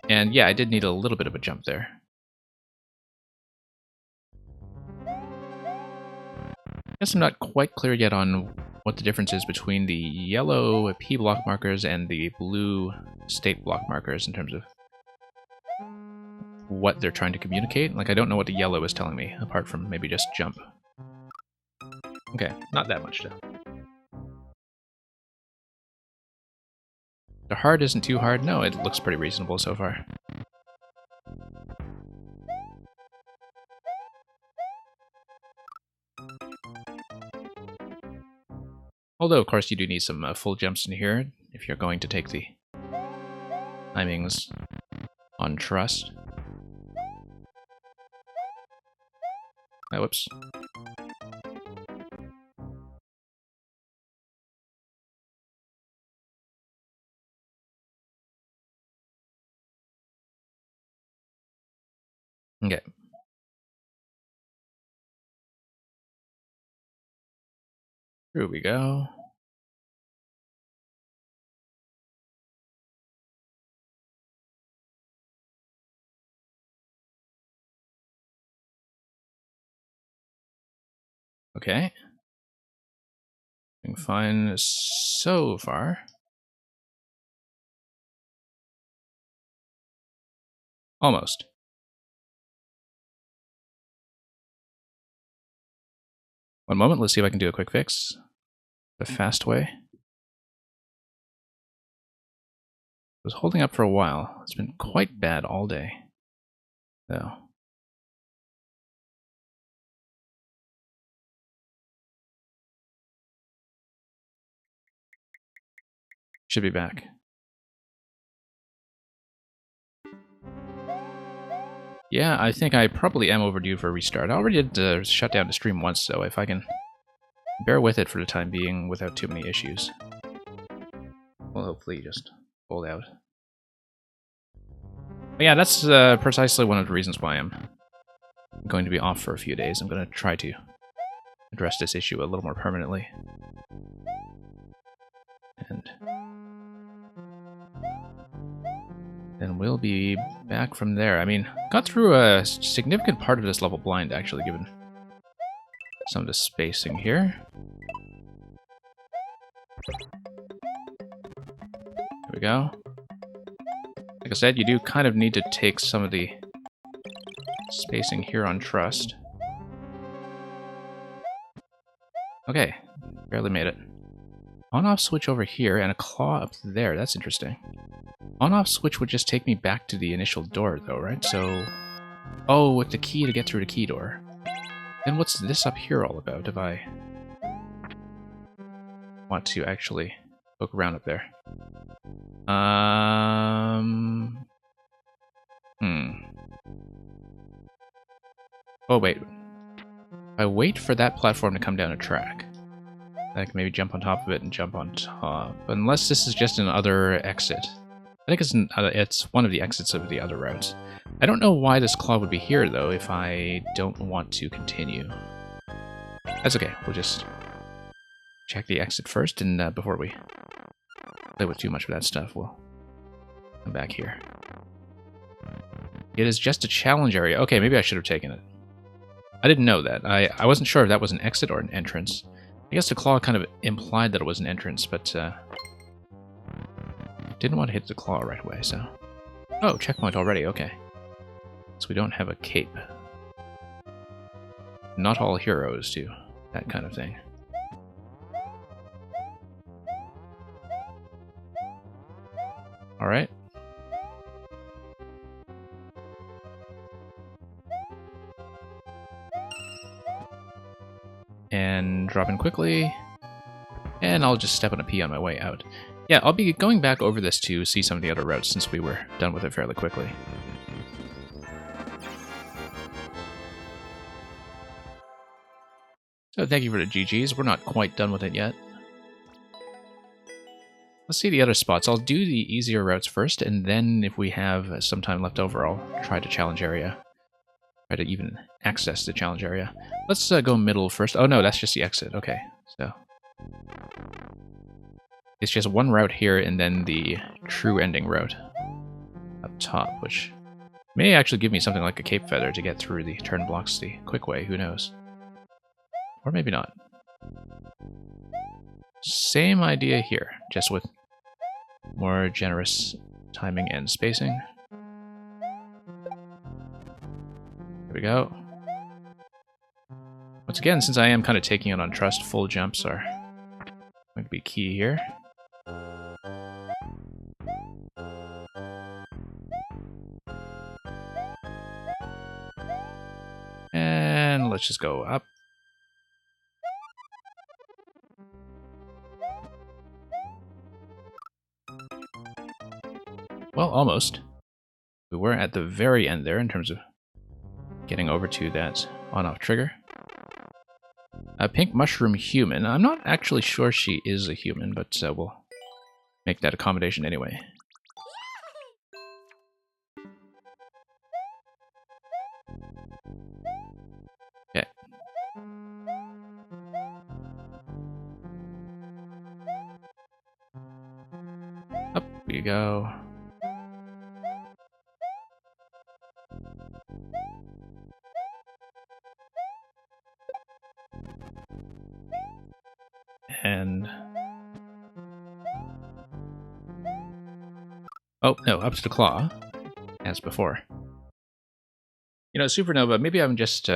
And yeah, I did need a little bit of a jump there. I guess I'm not quite clear yet on what the difference is between the yellow P block markers and the blue state block markers in terms of what they're trying to communicate. Like, I don't know what the yellow is telling me, apart from maybe just jump. Okay, not that much though. The hard isn't too hard. No, it looks pretty reasonable so far. Although, of course, you do need some full jumps in here if you're going to take the timings on trust. Oh, whoops. Okay. Here we go. Okay. Doing fine so far. Almost. One moment, let's see if I can do a quick fix. The fast way. It was holding up for a while. It's been quite bad all day, though. Should be back. Yeah, I think I probably am overdue for a restart. I already did shut down the stream once, so if I can bear with it for the time being without too many issues, we'll hopefully just hold out. But yeah, that's precisely one of the reasons why I'm going to be off for a few days. I'm going to try to address this issue a little more permanently. And then we'll be back from there. I mean, got through a significant part of this level blind, actually, given some of the spacing here. There we go. Like I said, you do kind of need to take some of the spacing here on trust. Okay, barely made it. On-off switch over here and a claw up there. That's interesting. On-off switch would just take me back to the initial door, though, right? So... Oh, with the key to get through the key door. Then what's this up here all about if I want to actually poke around up there? Oh, wait. If I wait for that platform to come down a track, I can maybe jump on top of it and jump on top. Unless this is just another exit. I think it's one of the exits of the other routes. I don't know why this claw would be here, though, if I don't want to continue. That's okay. We'll just check the exit first, and before we play with too much of that stuff, we'll come back here. It is just a challenge area. Okay, maybe I should have taken it. I didn't know that. I wasn't sure if that was an exit or an entrance. I guess the claw kind of implied that it was an entrance, but didn't want to hit the claw right away, so... Oh, checkpoint already, okay. So we don't have a cape. Not all heroes do that kind of thing. Alright. And drop in quickly. And I'll just step on a P on my way out. Yeah, I'll be going back over this to see some of the other routes since we were done with it fairly quickly. So thank you for the GGs. We're not quite done with it yet. Let's see the other spots. I'll do the easier routes first, and then if we have some time left over, I'll try to challenge area try to even access the challenge area. Let's go middle first. Oh no, that's just the exit. Okay, so it's just one route here and then the true ending route up top, which may actually give me something like a cape feather to get through the turn blocks the quick way, who knows. Or maybe not. Same idea here, just with more generous timing and spacing. There we go. Once again, since I am kind of taking it on trust, full jumps are going to be key here. And let's just go up. Well, almost. We were at the very end there in terms of getting over to that on-off trigger. A pink mushroom human. I'm not actually sure she is a human, but we'll make that accommodation anyway. Okay. Up we go. And oh no, up to the claw, as before. You know, Supernova, maybe I'm just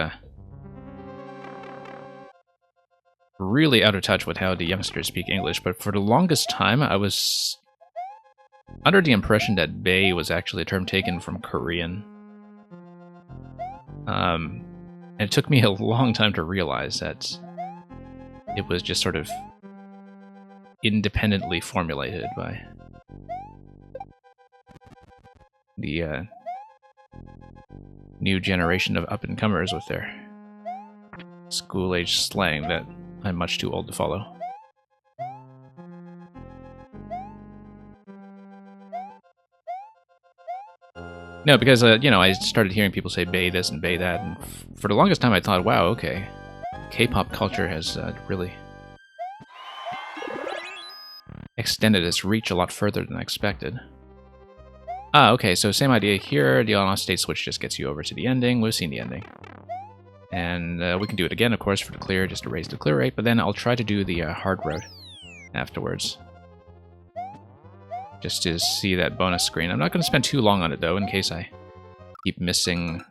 really out of touch with how the youngsters speak English, but for the longest time I was under the impression that bae was actually a term taken from Korean. And it took me a long time to realize that it was just sort of independently formulated by the new generation of up-and-comers with their school-age slang that I'm much too old to follow. No, because, you know, I started hearing people say bae this and bae that, and for the longest time I thought, wow, okay, K-pop culture has really extended its reach a lot further than I expected. Ah, okay, so same idea here. The on-off state switch just gets you over to the ending. We've seen the ending. And we can do it again, of course, for the clear, just to raise the clear rate, but then I'll try to do the hard road afterwards. Just to see that bonus screen. I'm not going to spend too long on it, though, in case I keep missing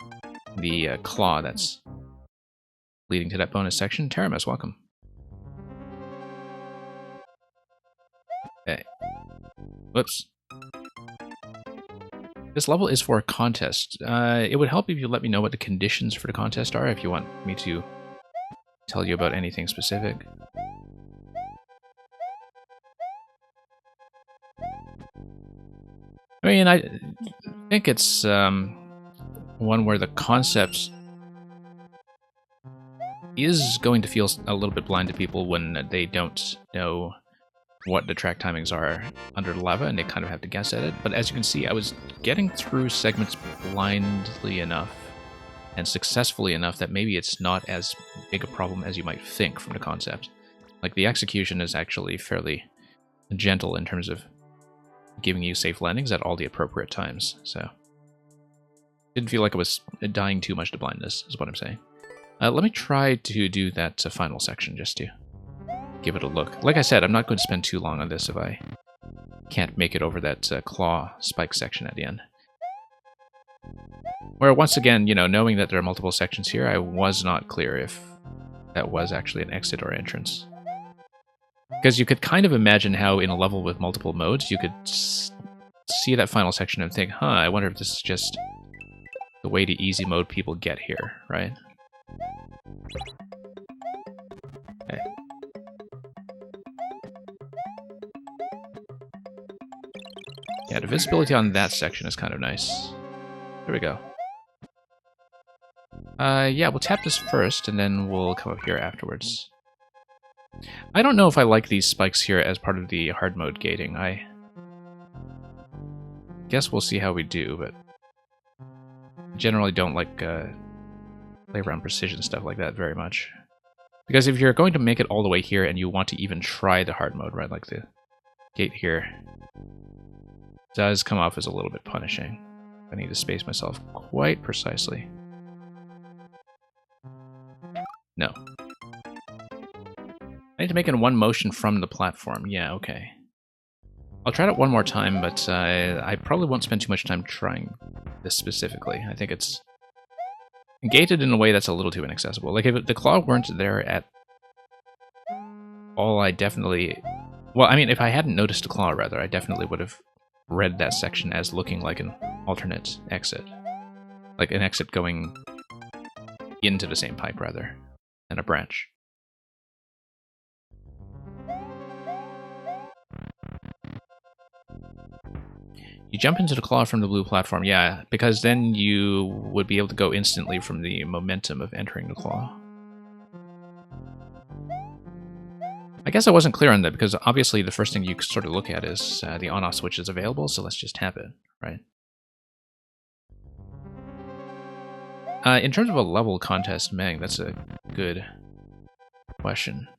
the claw that's leading to that bonus section. Teramis, welcome. Okay. Whoops. This level is for a contest. It would help if you let me know what the conditions for the contest are, if you want me to tell you about anything specific. I mean, I think it's one where the concept is going to feel a little bit blind to people when they don't know what the track timings are under the lava, and they kind of have to guess at it. But as you can see, I was getting through segments blindly enough and successfully enough that maybe it's not as big a problem as you might think from the concept. Like, the execution is actually fairly gentle in terms of giving you safe landings at all the appropriate times, so didn't feel like I was dying too much to blindness, is what I'm saying. Let me try to do that final section just to give it a look. Like I said, I'm not going to spend too long on this if I can't make it over that claw spike section at the end. Where, once again, you know, knowing that there are multiple sections here, I was not clear if that was actually an exit or entrance. Because you could kind of imagine how, in a level with multiple modes, you could see that final section and think, huh, I wonder if this is just the way to easy mode people get here, right? Okay. Yeah, the visibility on that section is kind of nice. There we go. Yeah, we'll tap this first, and then we'll come up here afterwards. I don't know if I like these spikes here as part of the hard mode gating. I guess we'll see how we do, but generally don't like play around precision stuff like that very much. Because if you're going to make it all the way here and you want to even try the hard mode, right, like the gate here, does come off as a little bit punishing. I need to space myself quite precisely. No. I need to make it in one motion from the platform. Yeah, okay. I'll try it one more time, but I probably won't spend too much time trying this specifically. I think it's gated in a way that's a little too inaccessible. Like, if the claw weren't there at all, I definitely... Well, I mean, if I hadn't noticed the claw, rather, I definitely would have read that section as looking like an alternate exit. Like an exit going into the same pipe, rather, than a branch. You jump into the claw from the blue platform, yeah, because then you would be able to go instantly from the momentum of entering the claw. I guess I wasn't clear on that, because obviously the first thing you sort of look at is the on-off switch is available, so let's just tap it, right? In terms of a level contest, Meng, that's a good question.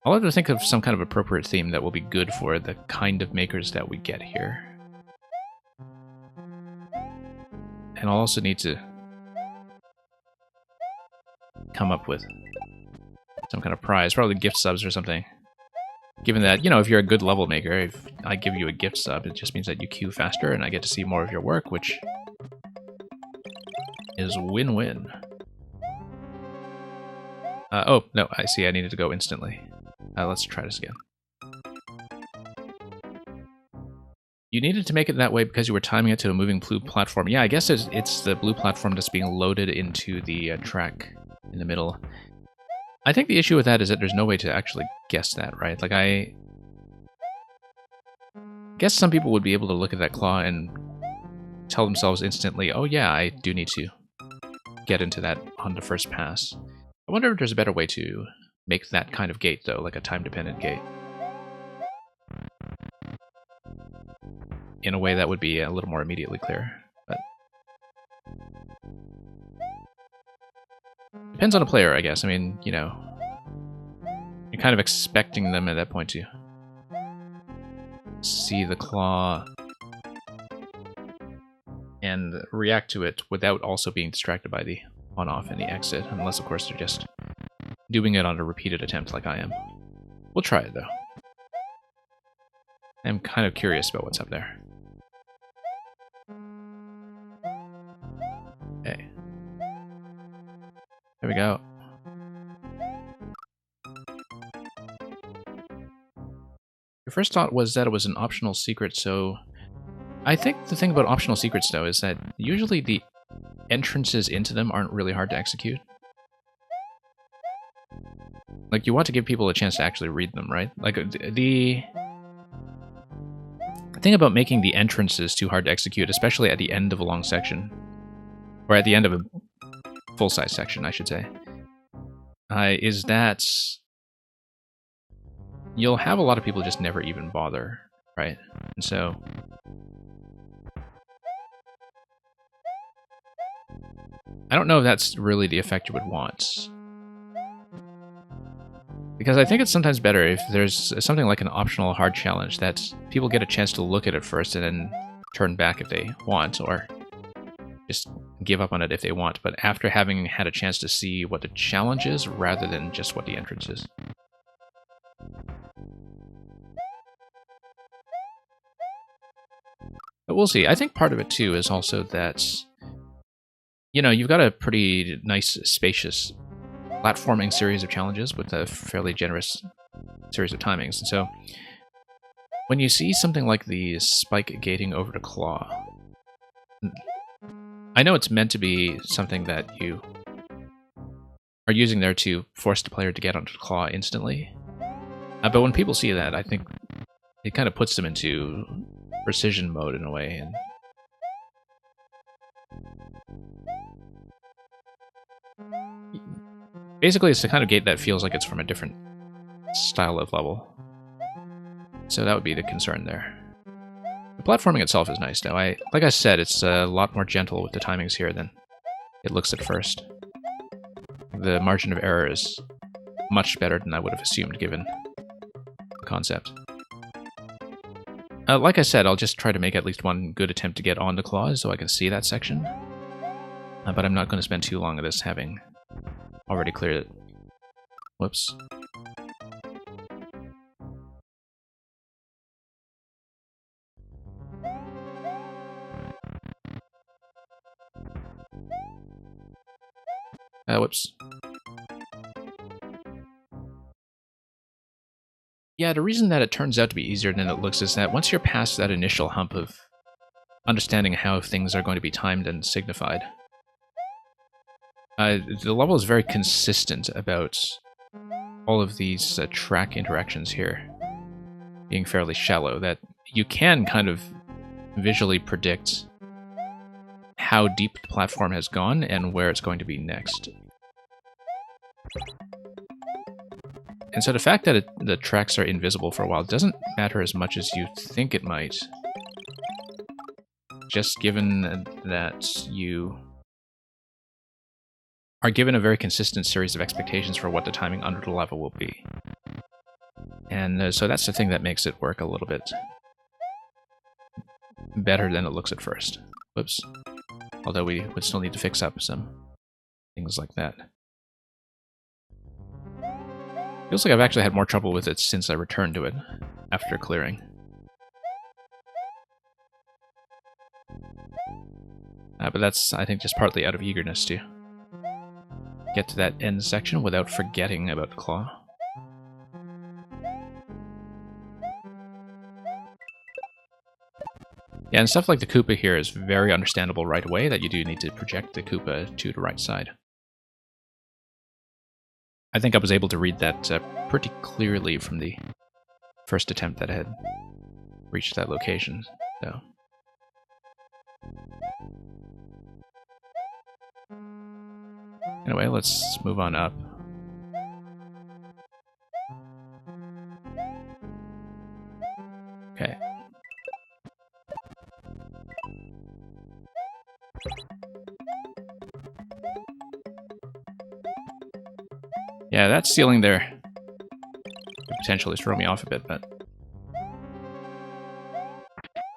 I'll have to think of some kind of appropriate theme that will be good for the kind of makers that we get here. And I'll also need to come up with some kind of prize, probably gift subs or something. Given that, you know, if you're a good level maker, if I give you a gift sub, it just means that you queue faster and I get to see more of your work, which is win-win. Oh, no, I see I needed to go instantly. Let's try this again. You needed to make it that way because you were timing it to a moving blue platform. Yeah, I guess it's the blue platform that's being loaded into the track in the middle. I think the issue with that is that there's no way to actually guess that, right? Like, I guess some people would be able to look at that claw and tell themselves instantly, oh yeah, I do need to get into that on the first pass. I wonder if there's a better way to make that kind of gate, though, like a time-dependent gate. In a way that would be a little more immediately clear. But depends on the player, I guess. I mean, you know, you're kind of expecting them at that point to see the claw and react to it without also being distracted by the on-off and the exit, unless, of course, they're just doing it on a repeated attempt like I am. We'll try it, though. I'm kind of curious about what's up there. Okay. There we go. Your first thought was that it was an optional secret, so... I think the thing about optional secrets, though, is that usually the entrances into them aren't really hard to execute. Like, you want to give people a chance to actually read them, right? Like, the thing about making the entrances too hard to execute, especially at the end of a long section, or at the end of a full-size section, I should say, is that you'll have a lot of people just never even bother, right? And so I don't know if that's really the effect you would want. Because I think it's sometimes better if there's something like an optional hard challenge that people get a chance to look at it first and then turn back if they want, or just give up on it if they want, but after having had a chance to see what the challenge is rather than just what the entrance is. But we'll see. I think part of it too is also that, you know, you've got a pretty nice, spacious platforming series of challenges with a fairly generous series of timings. And so when you see something like the spike gating over the claw, I know it's meant to be something that you are using there to force the player to get onto the claw instantly. But when people see that, I think it kind of puts them into precision mode in a way. And basically, it's the kind of gate that feels like it's from a different style of level. So that would be the concern there. The platforming itself is nice, though. Like I said, it's a lot more gentle with the timings here than it looks at first. The margin of error is much better than I would have assumed, given the concept. Like I said, I'll just try to make at least one good attempt to get on the claws so I can see that section. But I'm not going to spend too long on this, having already cleared it. Whoops. Whoops. Yeah, the reason that it turns out to be easier than it looks is that once you're past that initial hump of understanding how things are going to be timed and signified, the level is very consistent about all of these track interactions here being fairly shallow, that you can kind of visually predict how deep the platform has gone and where it's going to be next. And so the fact that the tracks are invisible for a while doesn't matter as much as you think it might. Just given that you are given a very consistent series of expectations for what the timing under the level will be. And so that's the thing that makes it work a little bit better than it looks at first. Whoops. Although we would still need to fix up some things like that. Feels like I've actually had more trouble with it since I returned to it after clearing. But that's, I think, just partly out of eagerness to get to that end section without forgetting about the claw. Yeah, and stuff like the Koopa here is very understandable right away, that you do need to project the Koopa to the right side. I think I was able to read that pretty clearly from the first attempt that I had reached that location, so... Anyway, let's move on up. Okay. Yeah, that ceiling there could potentially throw me off a bit, but...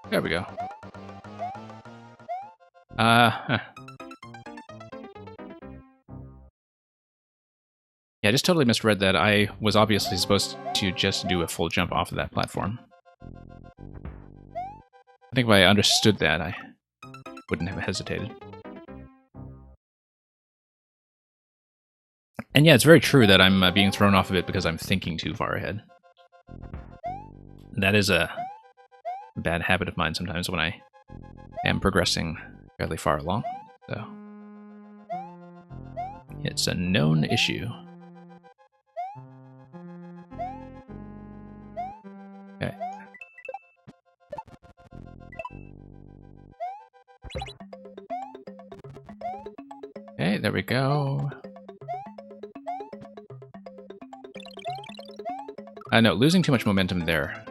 There we go. Yeah, I just totally misread that. I was obviously supposed to just do a full jump off of that platform. I think if I understood that, I wouldn't have hesitated. And yeah, it's very true that I'm being thrown off of it because I'm thinking too far ahead. That is a bad habit of mine sometimes when I am progressing fairly far along. So it's a known issue. Okay. Okay, there we go. No, losing too much momentum there,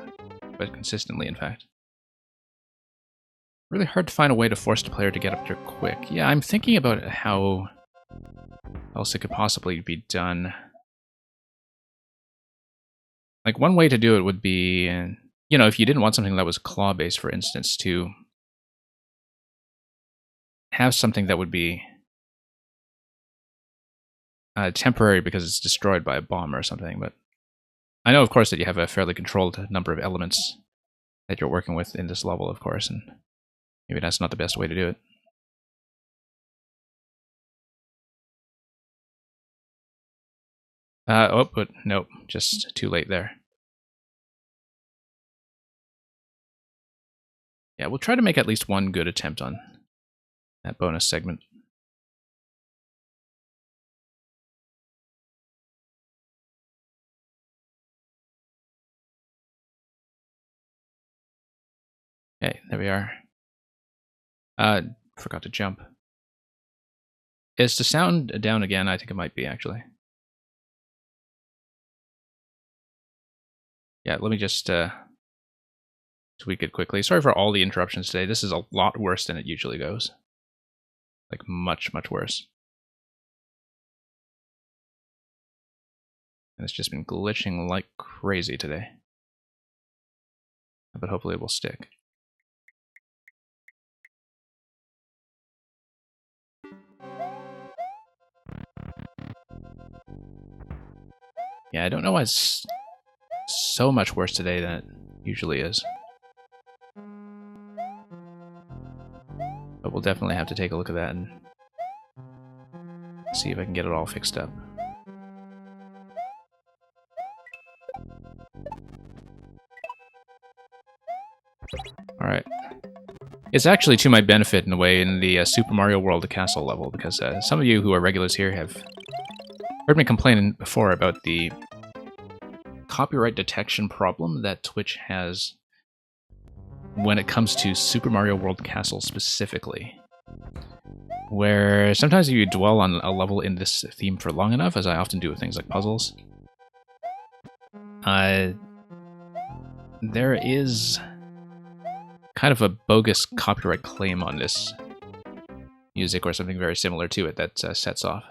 but consistently, in fact. Really hard to find a way to force the player to get up there quick. Yeah, I'm thinking about how else it could possibly be done. Like, one way to do it would be, you know, if you didn't want something that was claw-based, for instance, to have something that would be temporary because it's destroyed by a bomb or something, but I know, of course, that you have a fairly controlled number of elements that you're working with in this level, of course, and maybe that's not the best way to do it. Oh, but nope, just too late there. Yeah, we'll try to make at least one good attempt on that bonus segment. Okay, there we are. Forgot to jump. Is the sound down again? I think it might be, actually. Yeah, let me just tweak it quickly. Sorry for all the interruptions today. This is a lot worse than it usually goes. Like, much, much worse. And it's just been glitching like crazy today. But hopefully it will stick. Yeah, I don't know why it's so much worse today than it usually is. But we'll definitely have to take a look at that and see if I can get it all fixed up. Alright. It's actually to my benefit, in a way, in the Super Mario World Castle level, because some of you who are regulars here have heard me complain before about the copyright detection problem that Twitch has when it comes to Super Mario World Castle specifically. Where sometimes if you dwell on a level in this theme for long enough, as I often do with things like puzzles, there is kind of a bogus copyright claim on this music or something very similar to it that sets off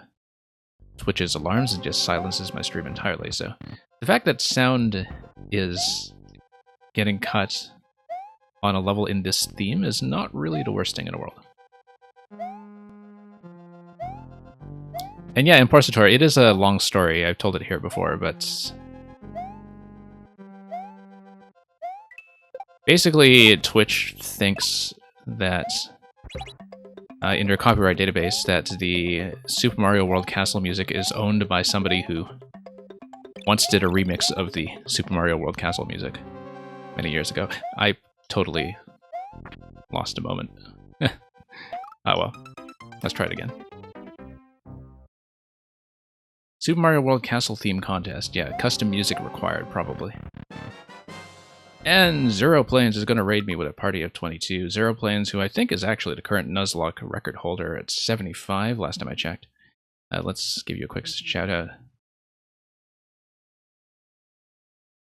Twitch's alarms and just silences my stream entirely. So the fact that sound is getting cut on a level in this theme is not really the worst thing in the world. And yeah, Imparsator, it is a long story. I've told it here before, but basically Twitch thinks that in their copyright database that the Super Mario World Castle music is owned by somebody who once did a remix of the Super Mario World Castle music many years ago. I totally lost a moment. Oh well. Let's try it again. Super Mario World Castle theme contest. Yeah, custom music required, probably. And Zero Planes is going to raid me with a party of 22. Zero Planes, who I think is actually the current Nuzlocke record holder at 75, last time I checked. Let's give you a quick shout out.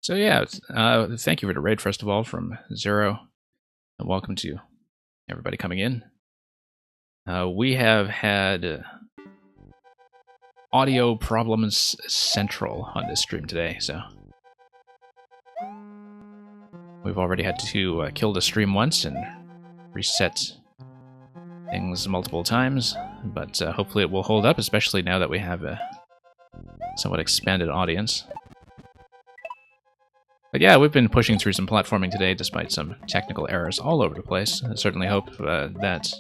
So yeah, thank you for the raid, first of all, from Zero. And welcome to everybody coming in. We have had audio problems central on this stream today, so we've already had to kill the stream once and reset things multiple times, but hopefully it will hold up, especially now that we have a somewhat expanded audience. But yeah, we've been pushing through some platforming today despite some technical errors all over the place. I certainly hope that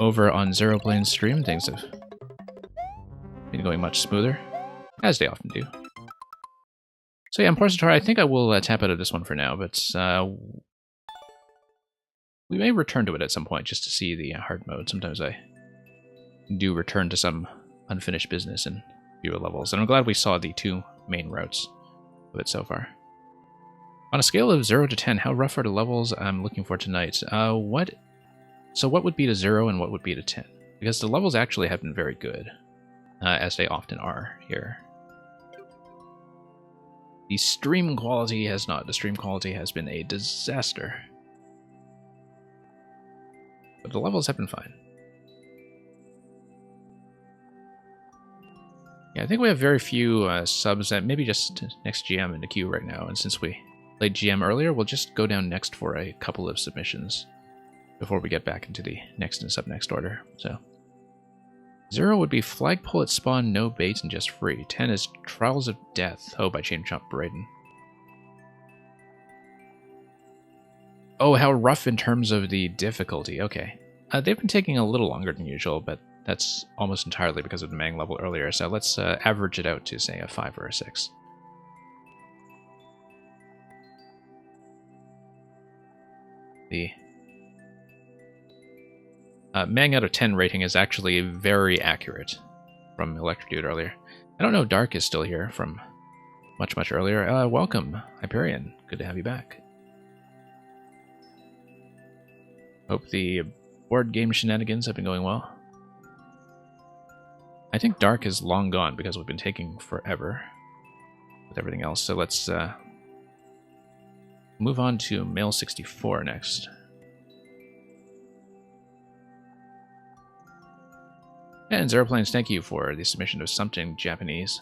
over on Zero Plane's stream things have been going much smoother, as they often do. So yeah, Imparsator, I think I will tap out of this one for now, but we may return to it at some point just to see the hard mode. Sometimes I do return to some unfinished business in fewer levels, and I'm glad we saw the two main routes of it so far. On a scale of 0 to 10, how rough are the levels I'm looking for tonight? So what would be to 0 and what would be to 10? Because the levels actually have been very good, as they often are here. The stream quality has not. The stream quality has been a disaster. But the levels have been fine. Yeah, I think we have very few subs, and maybe just next GM in the queue right now. And since we played GM earlier, we'll just go down next for a couple of submissions before we get back into the next and sub-next order. So 0 would be Flagpole at Spawn, no bait and just free. 10 is Trials of Death. Oh, by Chain Chomp Braden. Oh, how rough in terms of the difficulty. Okay. They've been taking a little longer than usual, but that's almost entirely because of the Mang level earlier. So let's average it out to, say, a 5 or a 6. The Mang out of 10 rating is actually very accurate from Electrodude earlier. I don't know if Dark is still here from much, much earlier. Welcome, Hyperion. Good to have you back. Hope the board game shenanigans have been going well. I think Dark is long gone because we've been taking forever with everything else. So let's Move on to Male 64 next. And Zeroplanes, thank you for the submission of something Japanese.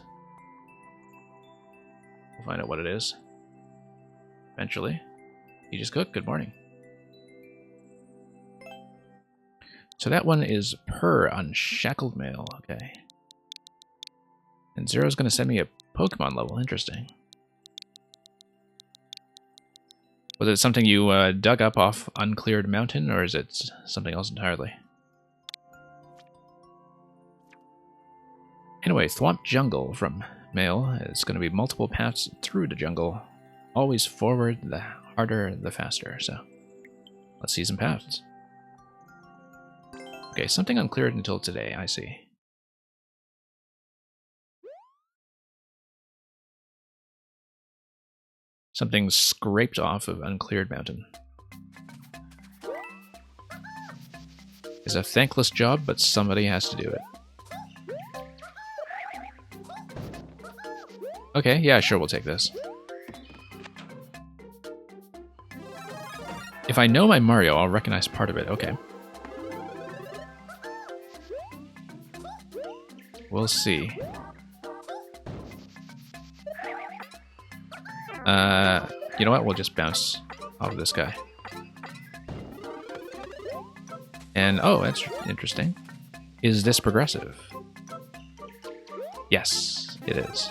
We'll find out what it is eventually. You just cooked? Good morning. So that one is Per Unshackled Mail. Okay. And Zero's going to send me a Pokemon level. Interesting. Was it something you dug up off Uncleared Mountain, or is it something else entirely? Anyway, Thwomp Jungle from Mail. It's going to be multiple paths through the jungle. Always forward, the harder, the faster. So, let's see some paths. Okay, something uncleared until today, I see. Something scraped off of Uncleared Mountain. It's a thankless job, but somebody has to do it. Okay, yeah, sure, we'll take this. If I know my Mario, I'll recognize part of it. Okay. We'll see. You know what? We'll just bounce off of this guy. And, oh, that's interesting. Is this progressive? Yes, it is.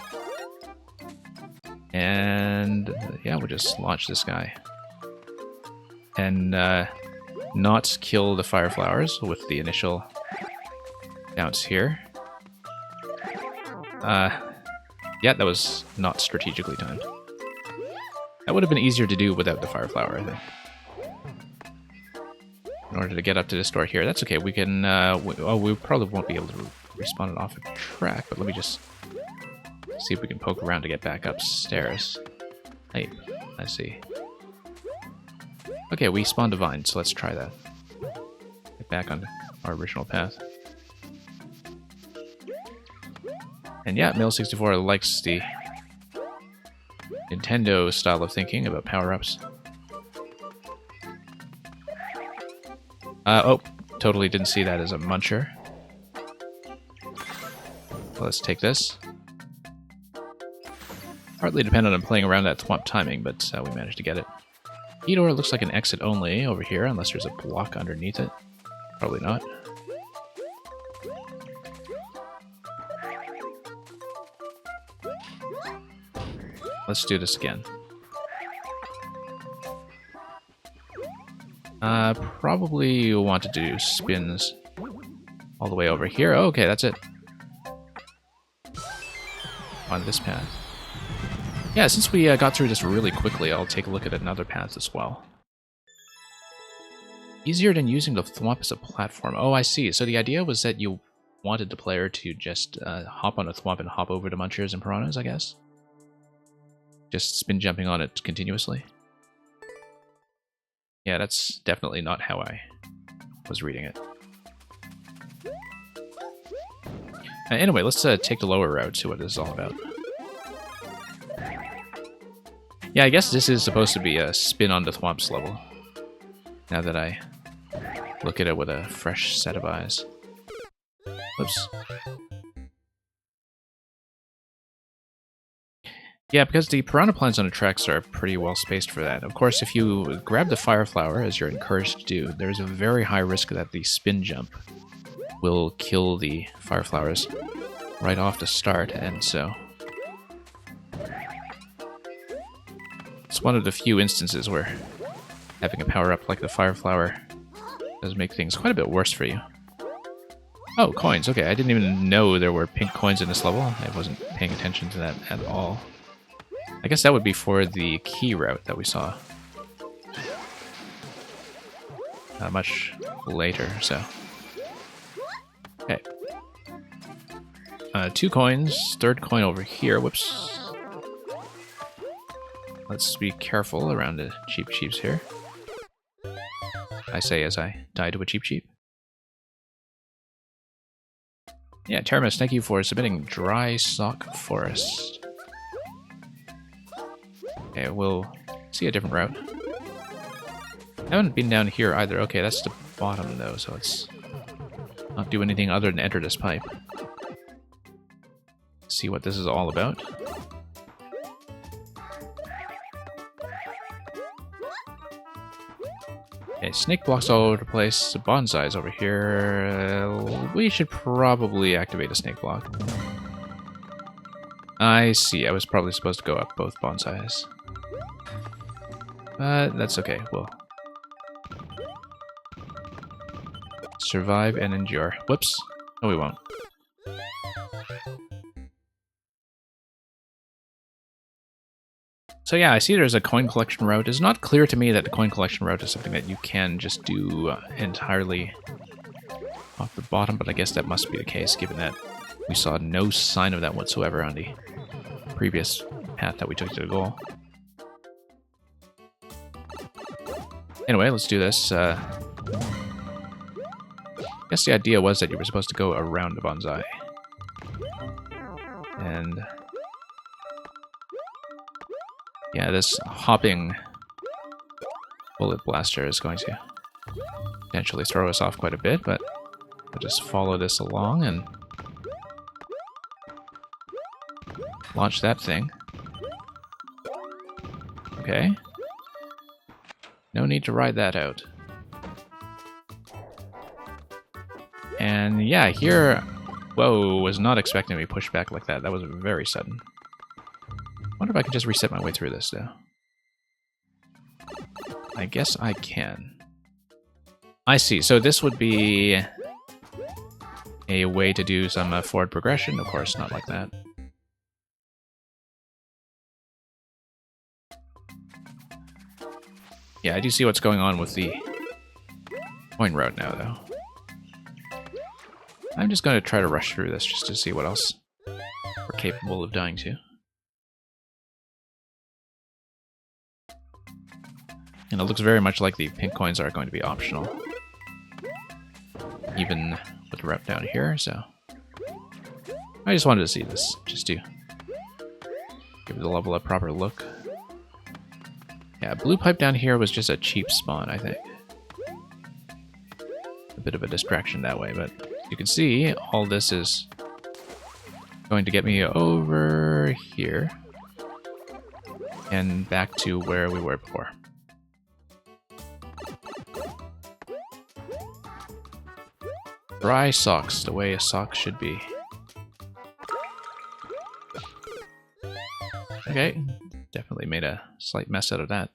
And, yeah, we'll just launch this guy. And, not kill the Fire Flowers with the initial bounce here. Yeah, that was not strategically timed. That would have been easier to do without the Fire Flower, I think. In order to get up to this door here. That's okay, we can, we probably won't be able to respawn it off a track, but let me just see if we can poke around to get back upstairs. Hey, I see. Okay, we spawned a vine, so let's try that. Get back on our original path. And yeah, Male64 likes the Nintendo style of thinking about power-ups. Oh, totally didn't see that as a muncher. Let's take this. Partly dependent on playing around that Thwomp timing, but we managed to get it. E-door looks like an exit only over here, unless there's a block underneath it. Probably not. Let's do this again. Probably you'll want to do spins all the way over here. Oh, okay, that's it. On this path. Yeah, since we got through this really quickly, I'll take a look at another path as well. Easier than using the Thwomp as a platform. Oh, I see. So the idea was that you wanted the player to just hop on a Thwomp and hop over to Munchers and Piranhas, I guess? Just spin jumping on it continuously? Yeah, that's definitely not how I was reading it. Anyway, let's take the lower route, see what this is all about. Yeah, I guess this is supposed to be a spin on the Thwomp's level. Now that I look at it with a fresh set of eyes. Whoops. Yeah, because the Piranha Plants on the tracks are pretty well spaced for that. Of course, if you grab the Fire Flower, as you're encouraged to do, there's a very high risk that the spin jump will kill the Fire Flowers right off the start, and so it's one of the few instances where having a power-up like the Fire Flower does make things quite a bit worse for you. Oh, coins. Okay, I didn't even know there were pink coins in this level. I wasn't paying attention to that at all. I guess that would be for the key route that we saw. Much later, so. Okay. 2 coins, third coin over here. Whoops. Let's be careful around the Cheep Cheeps here. I say as I die to a Cheep Cheep. Yeah, Terramus, thank you for submitting Dry Sock Forest. Okay, we'll see a different route. I haven't been down here either. Okay, that's the bottom though, so let's not do anything other than enter this pipe. See what this is all about. Okay, snake blocks all over the place. The bonsai's over here. We should probably activate a snake block. I see. I was probably supposed to go up both bonsais. But that's okay. We'll survive and endure. Whoops. No, we won't. So yeah, I see there's a coin collection route. It's not clear to me that the coin collection route is something that you can just do entirely off the bottom, but I guess that must be the case, given that we saw no sign of that whatsoever on the previous path that we took to the goal. Anyway, let's do this. I guess the idea was that you were supposed to go around the bonsai. And yeah, this hopping bullet blaster is going to potentially throw us off quite a bit, but we'll just follow this along and launch that thing. Okay. No need to ride that out. And yeah, here... Whoa, was not expecting to be pushed back like that. That was very sudden. Wonder if I can just reset my way through this, though. I guess I can. I see. So this would be a way to do some forward progression. Of course, not like that. Yeah, I do see what's going on with the coin route now, though. I'm just going to try to rush through this just to see what else we're capable of dying to. And it looks very much like the pink coins are going to be optional. Even with the route down here, so... I just wanted to see this, just to give the level a proper look. Yeah, blue pipe down here was just a cheap spawn, I think. A bit of a distraction that way, but you can see all this is going to get me over here and back to where we were before. Dry socks, the way a sock should be. Okay, definitely made a slight mess out of that.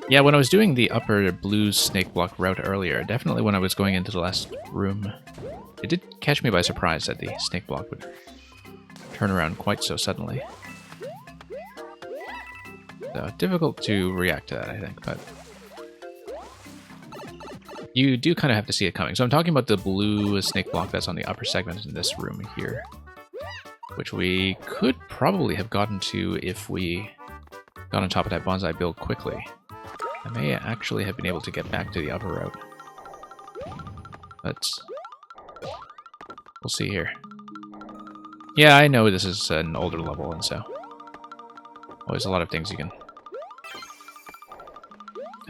Yeah, when I was doing the upper blue snake block route earlier, definitely when I was going into the last room, it did catch me by surprise that the snake block would turn around quite so suddenly. So, difficult to react to that, I think, but you do kind of have to see it coming. So I'm talking about the blue snake block that's on the upper segment in this room here, which we could probably have gotten to if we got on top of that bonsai build quickly. I may actually have been able to get back to the upper route, but we'll see here. Yeah, I know this is an older level, and so always a lot of things you can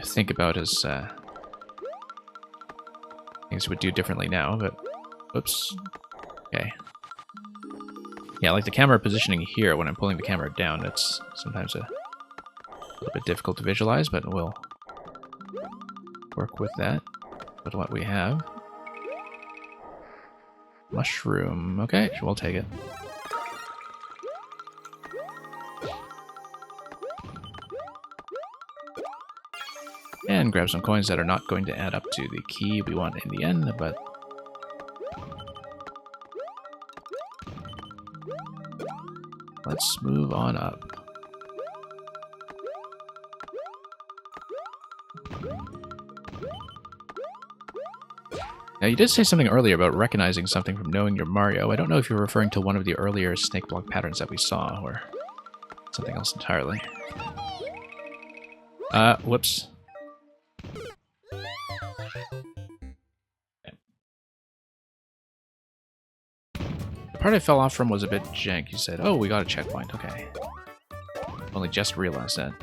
think about as things would do differently now, but whoops. Okay. Yeah, like the camera positioning here when I'm pulling the camera down, it's sometimes a little bit difficult to visualize, but we'll work with that, with what we have. Mushroom. Okay, we'll take it. And grab some coins that are not going to add up to the key we want in the end, but let's move on up. Now, you did say something earlier about recognizing something from knowing your Mario. I don't know if you're referring to one of the earlier snake block patterns that we saw, or something else entirely. Whoops. The part I fell off from was a bit jank. You said, oh, we got a checkpoint. Okay. Only just realized that.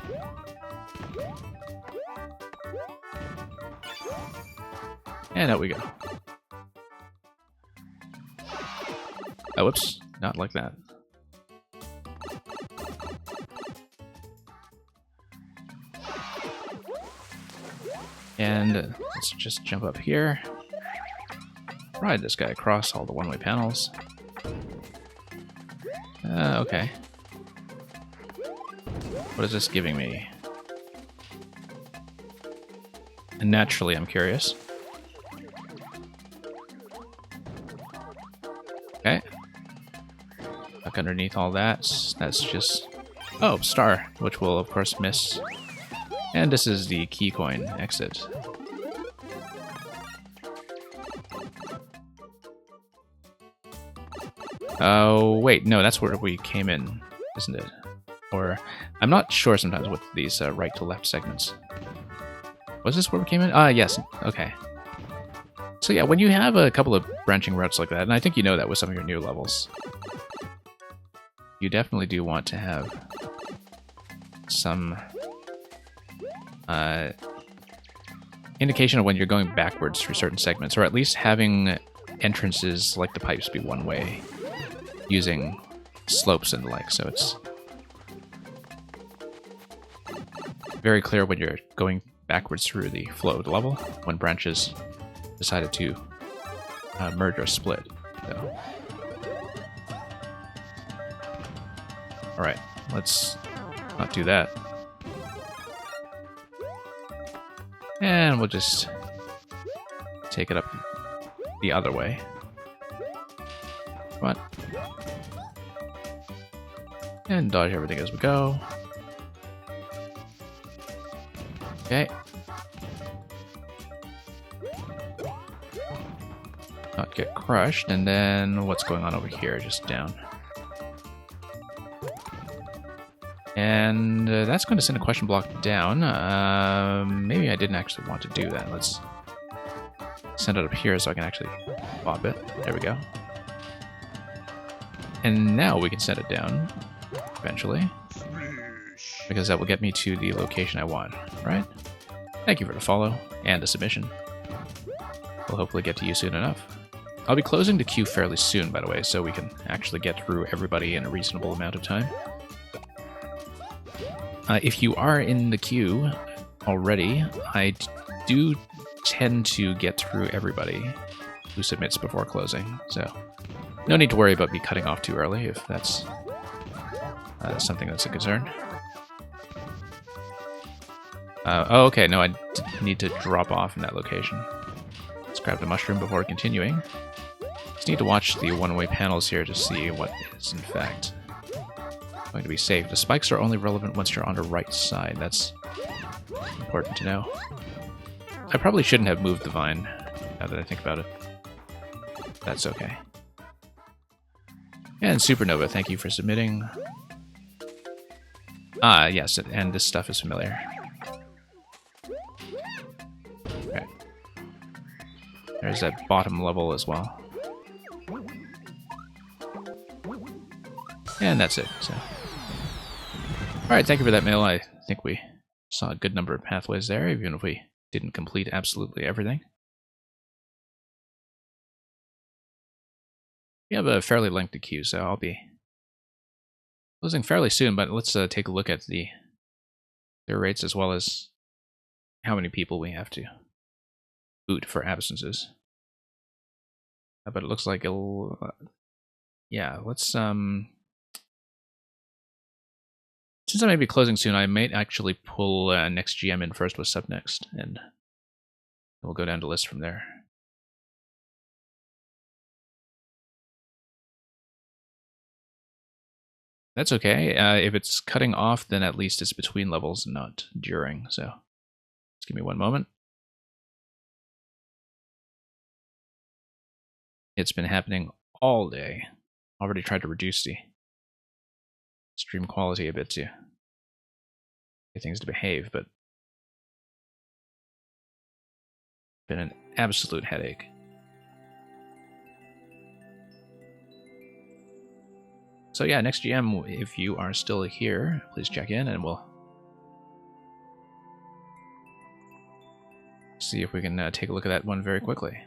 And out we go. Oh, whoops. Not like that. And let's just jump up here. Ride this guy across all the one-way panels. Okay. What is this giving me? And naturally, I'm curious. Okay. Look underneath all that. That's just... Oh, star, which we'll, of course, miss. And this is the key coin exit. Oh, wait, no, that's where we came in, isn't it? Or, I'm not sure sometimes with these right to left segments. Was this where we came in? Yes, okay. So yeah, when you have a couple of branching routes like that, and I think you know that with some of your new levels, you definitely do want to have some indication of when you're going backwards through certain segments, or at least having entrances like the pipes be one way, using slopes and the like, so it's very clear when you're going backwards through the flowed level, when branches decided to merge or split. So. Alright, let's not do that. And we'll just take it up the other way. Come on. And dodge everything as we go. Okay. Not get crushed, and then what's going on over here? Just down. And that's going to send a question block down. Maybe I didn't actually want to do that. Let's send it up here so I can actually pop it. There we go. And now we can send it down, eventually. Because that will get me to the location I want, right? Thank you for the follow and the submission. We'll hopefully get to you soon enough. I'll be closing the queue fairly soon, by the way, so we can actually get through everybody in a reasonable amount of time. If you are in the queue already, I do tend to get through everybody who submits before closing, so no need to worry about me cutting off too early if that's something that's a concern. Oh, okay, no, I need to drop off in that location. Let's grab the mushroom before continuing. Just need to watch the one-way panels here to see what is, in fact, going to be safe. The spikes are only relevant once you're on the right side. That's important to know. I probably shouldn't have moved the vine, now that I think about it. That's okay. And Supernova, thank you for submitting. Yes, and this stuff is familiar. Okay. There's that bottom level as well. And that's it, so. Alright, thank you for that mail. I think we saw a good number of pathways there, even if we didn't complete absolutely everything. We have a fairly lengthy queue, so I'll be closing fairly soon, but let's take a look at their rates as well as how many people we have to boot for absences. But it looks like it'll... yeah, let's... Since I may be closing soon, I might actually pull next GM in first with Subnext, and we'll go down the list from there. That's okay. If it's cutting off, then at least it's between levels, not during. So just give me one moment. It's been happening all day. Already tried to reduce the stream quality a bit to get things to behave, but been an absolute headache. So yeah, next GM, if you are still here, please check in and we'll see if we can take a look at that one very quickly.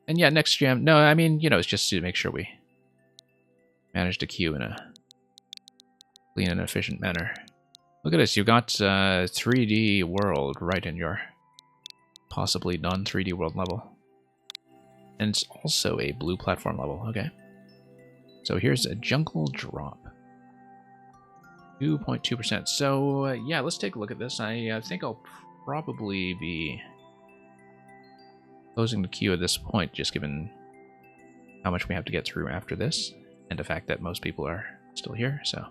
And yeah, next GM, no, I mean, you know, it's just to make sure we manage to queue in a clean and efficient manner. Look at this, you've got 3D world right in your possibly non-3D world level. And it's also a blue platform level, okay. So here's a jungle drop. 2.2%. So yeah, let's take a look at this. I think I'll probably be closing the queue at this point, just given how much we have to get through after this, and the fact that most people are still here, so.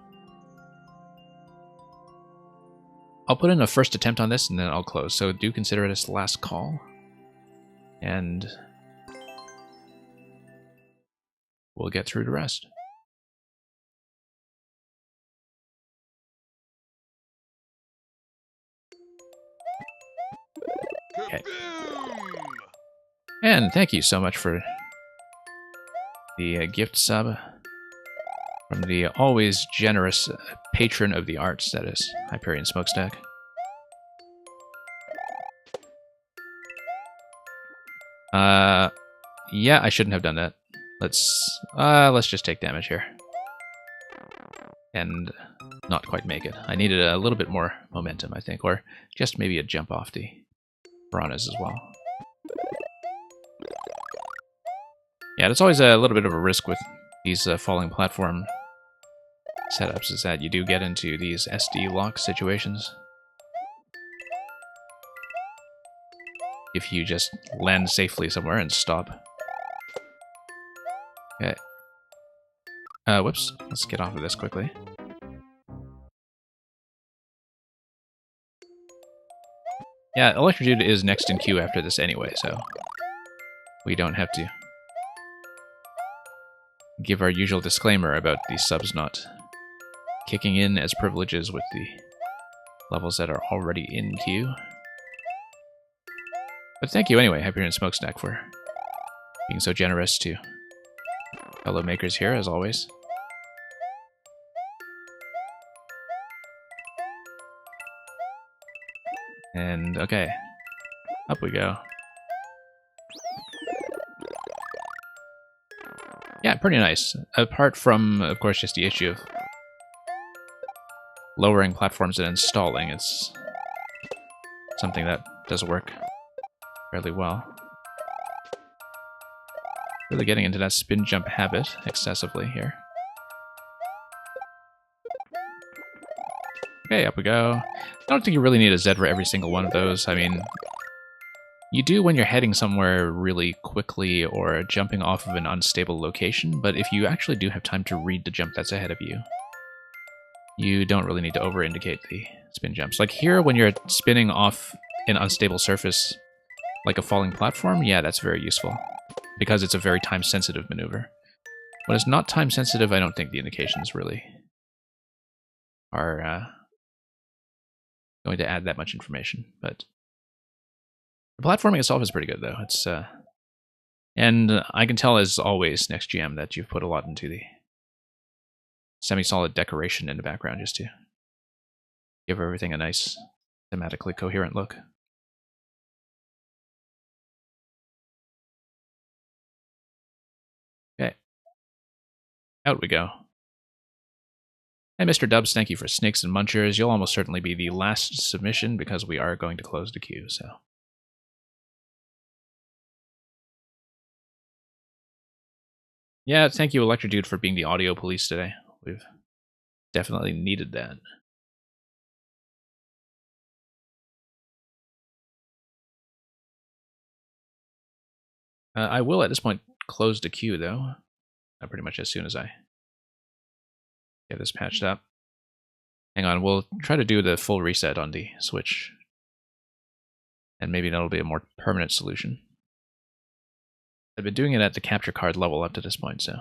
I'll put in a first attempt on this, and then I'll close, so do consider it as the last call. And we'll get through the rest. Okay. And thank you so much for the gift sub from the always generous patron of the arts, that is Hyperion Smokestack. Yeah, I shouldn't have done that. Let's just take damage here. And not quite make it. I needed a little bit more momentum, I think, or just maybe a jump off the piranhas as well. Yeah, that's always a little bit of a risk with these falling platform setups, is that you do get into these SD lock situations. If you just land safely somewhere and stop. Okay. Whoops. Let's get off of this quickly. Yeah, Electrodude is next in queue after this anyway, so we don't have to give our usual disclaimer about these subs not kicking in as privileges with the levels that are already in queue. But thank you anyway, Hyperion Smokestack, for being so generous to fellow makers here, as always. And, okay. Up we go. Yeah, pretty nice. Apart from, of course, just the issue of lowering platforms and installing, it's something that does work fairly well. Really getting into that spin jump habit excessively here. Okay, up we go. I don't think you really need a Z for every single one of those. I mean, you do when you're heading somewhere really quickly or jumping off of an unstable location, but if you actually do have time to read the jump that's ahead of you, you don't really need to over-indicate the spin jumps. Like here, when you're spinning off an unstable surface, like a falling platform, yeah, that's very useful, because it's a very time-sensitive maneuver. When it's not time-sensitive, I don't think the indications really are going to add that much information, but the platforming itself is pretty good, though. It's and I can tell, as always, next GM, that you've put a lot into the semi-solid decoration in the background, just to give everything a nice, thematically coherent look. Okay. Out we go. And Mr. Dubs, thank you for Snakes and Munchers. You'll almost certainly be the last submission, because we are going to close the queue, so. Yeah, thank you, Electrodude, for being the audio police today. We've definitely needed that. I will, at this point, close the queue, though. Pretty much as soon as I get this patched up. Hang on, we'll try to do the full reset on the Switch. And maybe that'll be a more permanent solution. I've been doing it at the capture card level up to this point, so.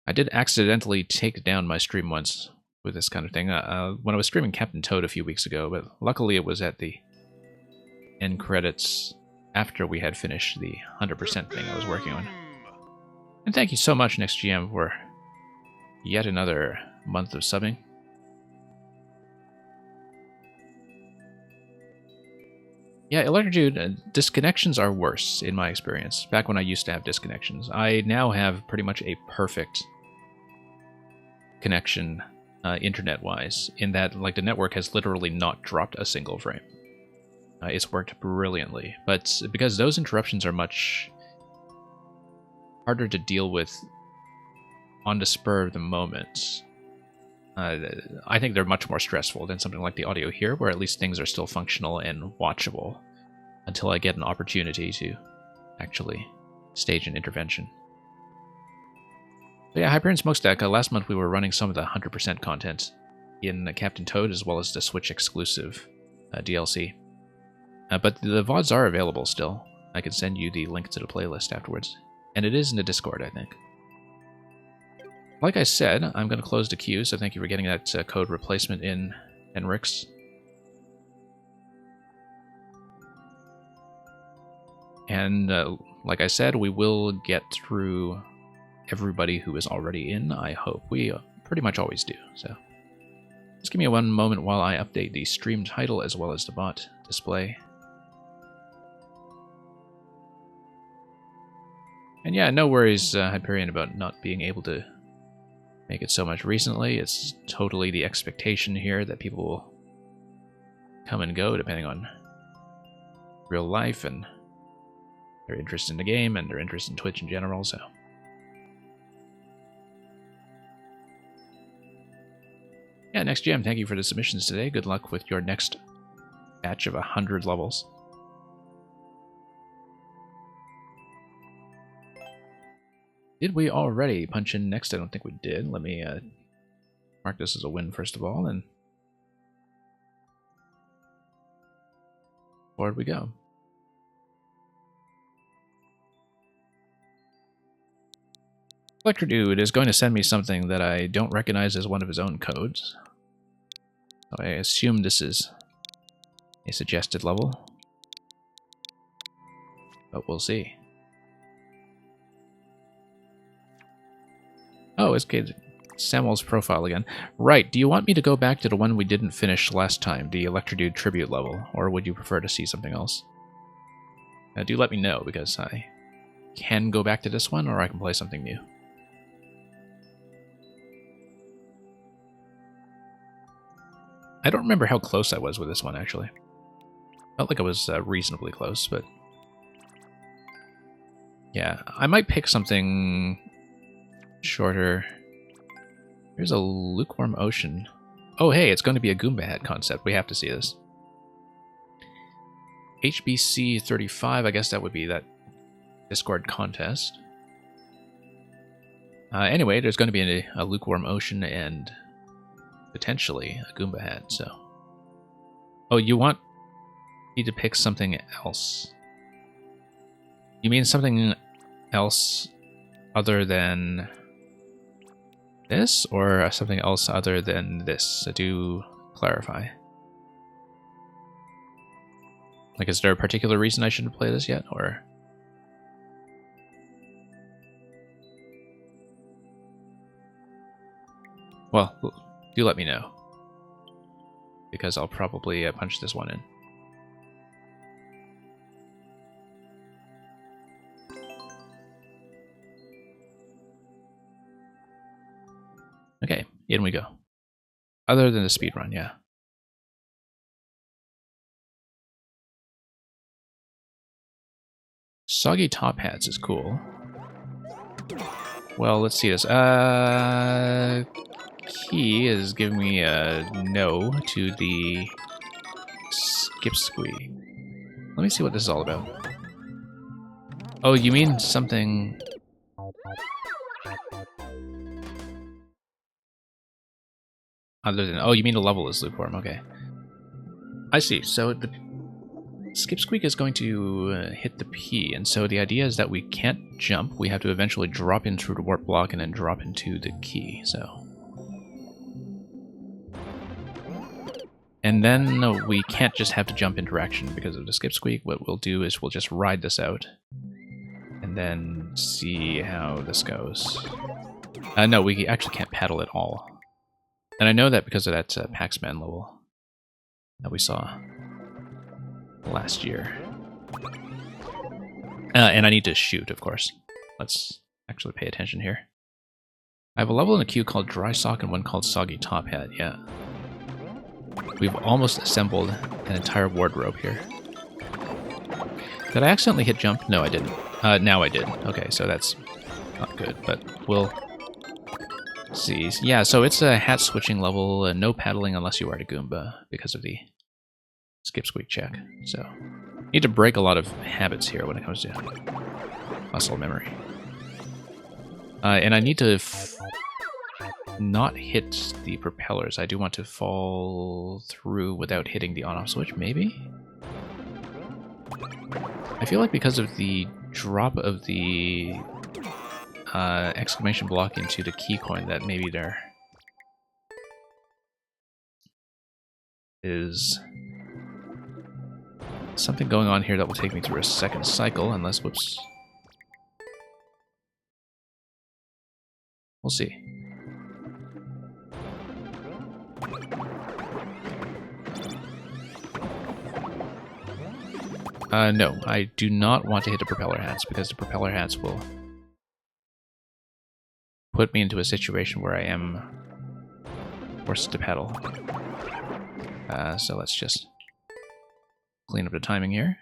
I did accidentally take down my stream once with this kind of thing when I was streaming Captain Toad a few weeks ago, but luckily it was at the end credits after we had finished the 100% thing I was working on. And thank you so much, NextGM, for yet another month of subbing. Yeah, Electrodude, disconnections are worse, in my experience. Back when I used to have disconnections. I now have pretty much a perfect connection, internet-wise, in that like the network has literally not dropped a single frame. It's worked brilliantly, but because those interruptions are much harder to deal with on the spur of the moment, I think they're much more stressful than something like the audio here, where at least things are still functional and watchable until I get an opportunity to actually stage an intervention. So yeah, Hyperion Smokestack, last month we were running some of the 100% content in Captain Toad as well as the Switch exclusive DLC. But the VODs are available still. I can send you the link to the playlist afterwards. And it is in the Discord, I think. Like I said, I'm going to close the queue, so thank you for getting that code replacement in, Henrix. And like I said, we will get through everybody who is already in, I hope. We pretty much always do, so. Just give me one moment while I update the stream title as well as the bot display. And yeah, no worries, Hyperion, about not being able to make it so much recently. It's totally the expectation here that people will come and go depending on real life and their interest in the game and their interest in Twitch in general, so. Yeah, NextGM, thank you for the submissions today. Good luck with your next batch of 100 levels. Did we already punch in next? I don't think we did. Let me mark this as a win first of all, and forward we go. Electrodude is going to send me something that I don't recognize as one of his own codes. So I assume this is a suggested level, but we'll see. Oh, it's Samuel's profile again. Right, do you want me to go back to the one we didn't finish last time, the Electrodude tribute level, or would you prefer to see something else? Do let me know, because I can go back to this one, or I can play something new. I don't remember how close I was with this one, actually. Felt like I was reasonably close, but... yeah, I might pick something shorter. Here's a lukewarm ocean. Oh, hey, it's going to be a Goomba Hat concept. We have to see this. HBC 35, I guess that would be that Discord contest. Anyway, there's going to be a lukewarm ocean and potentially a Goomba Hat, so... oh, you want me to pick something else? You mean something else other than this, or something else other than this? So do clarify. Like, is there a particular reason I shouldn't play this yet, or... well, do let me know, because I'll probably punch this one in. Okay, in we go. Other than the speedrun, yeah. Soggy Top Hats is cool. Well, let's see this. Key is giving me a no to the Skip Squee. Let me see what this is all about. Oh, you mean something... other than... oh, you mean the level is lukewarm, okay. I see. So Skip Squeak is going to hit the P, and so the idea is that we can't jump. We have to eventually drop in through the warp block and then drop into the key, so... And then we can't just have to jump interaction because of the Skip Squeak. What we'll do is we'll just ride this out and then see how this goes. No, we actually can't paddle at all. And I know that because of that Paxman level that we saw last year. And I need to shoot, of course. Let's actually pay attention here. I have a level in the queue called Dry Sock and one called Soggy Top Hat, yeah. We've almost assembled an entire wardrobe here. Did I accidentally hit jump? No, I didn't. Now I did. Okay, so that's not good, but we'll see. Yeah, so it's a hat switching level, no paddling unless you are a Goomba because of the Skip Squeak check. So, need to break a lot of habits here when it comes to muscle memory. And I need to not hit the propellers. I do want to fall through without hitting the on-off switch, maybe? I feel like because of the drop of the exclamation block into the key coin that maybe there is something going on here that will take me through a second cycle, unless, whoops. We'll see. No, I do not want to hit the propeller hats, because the propeller hats will put me into a situation where I am forced to pedal. So let's just clean up the timing here.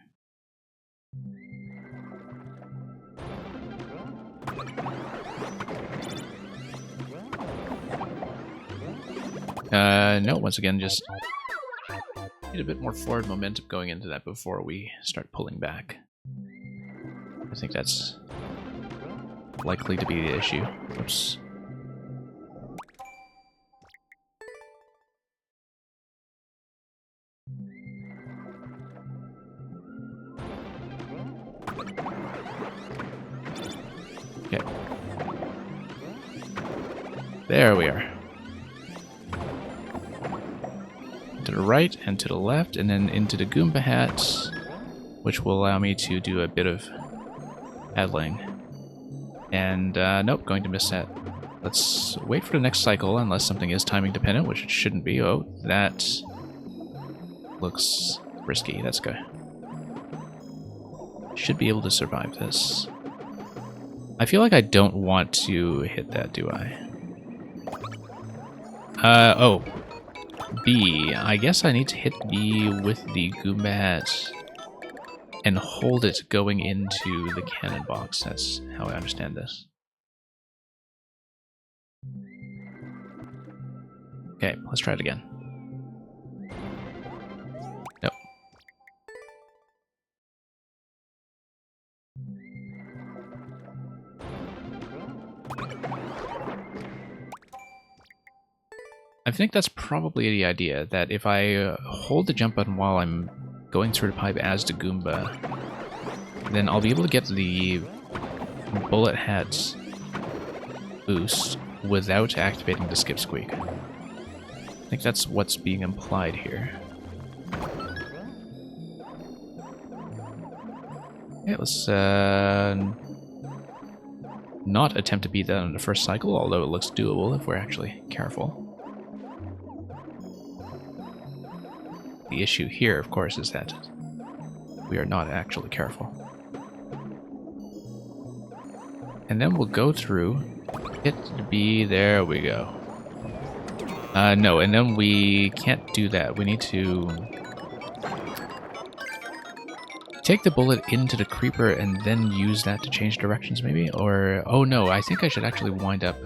No, once again, just need a bit more forward momentum going into that before we start pulling back. I think that's likely to be the issue. Oops. Okay. There we are. To the right and to the left, and then into the Goomba hat, which will allow me to do a bit of paddling. And, nope, going to miss that. Let's wait for the next cycle, unless something is timing dependent, which it shouldn't be. Oh, that looks risky. That's good. Should be able to survive this. I feel like I don't want to hit that, do I? Oh. B. I guess I need to hit B with the Goomba hat and hold it going into the cannon box. That's how I understand this. Okay, let's try it again. Nope. I think that's probably the idea, that if I hold the jump button while I'm going through the pipe as the Goomba, then I'll be able to get the bullet hat boost without activating the Skip Squeak. I think that's what's being implied here. Okay, let's not attempt to beat that on the first cycle, although it looks doable if we're actually careful. The issue here, of course, is that we are not actually careful. And then we'll go through, hit B, there we go. No, and then we can't do that. We need to take the bullet into the creeper and then use that to change directions, maybe? Or, oh no, I think I should actually wind up,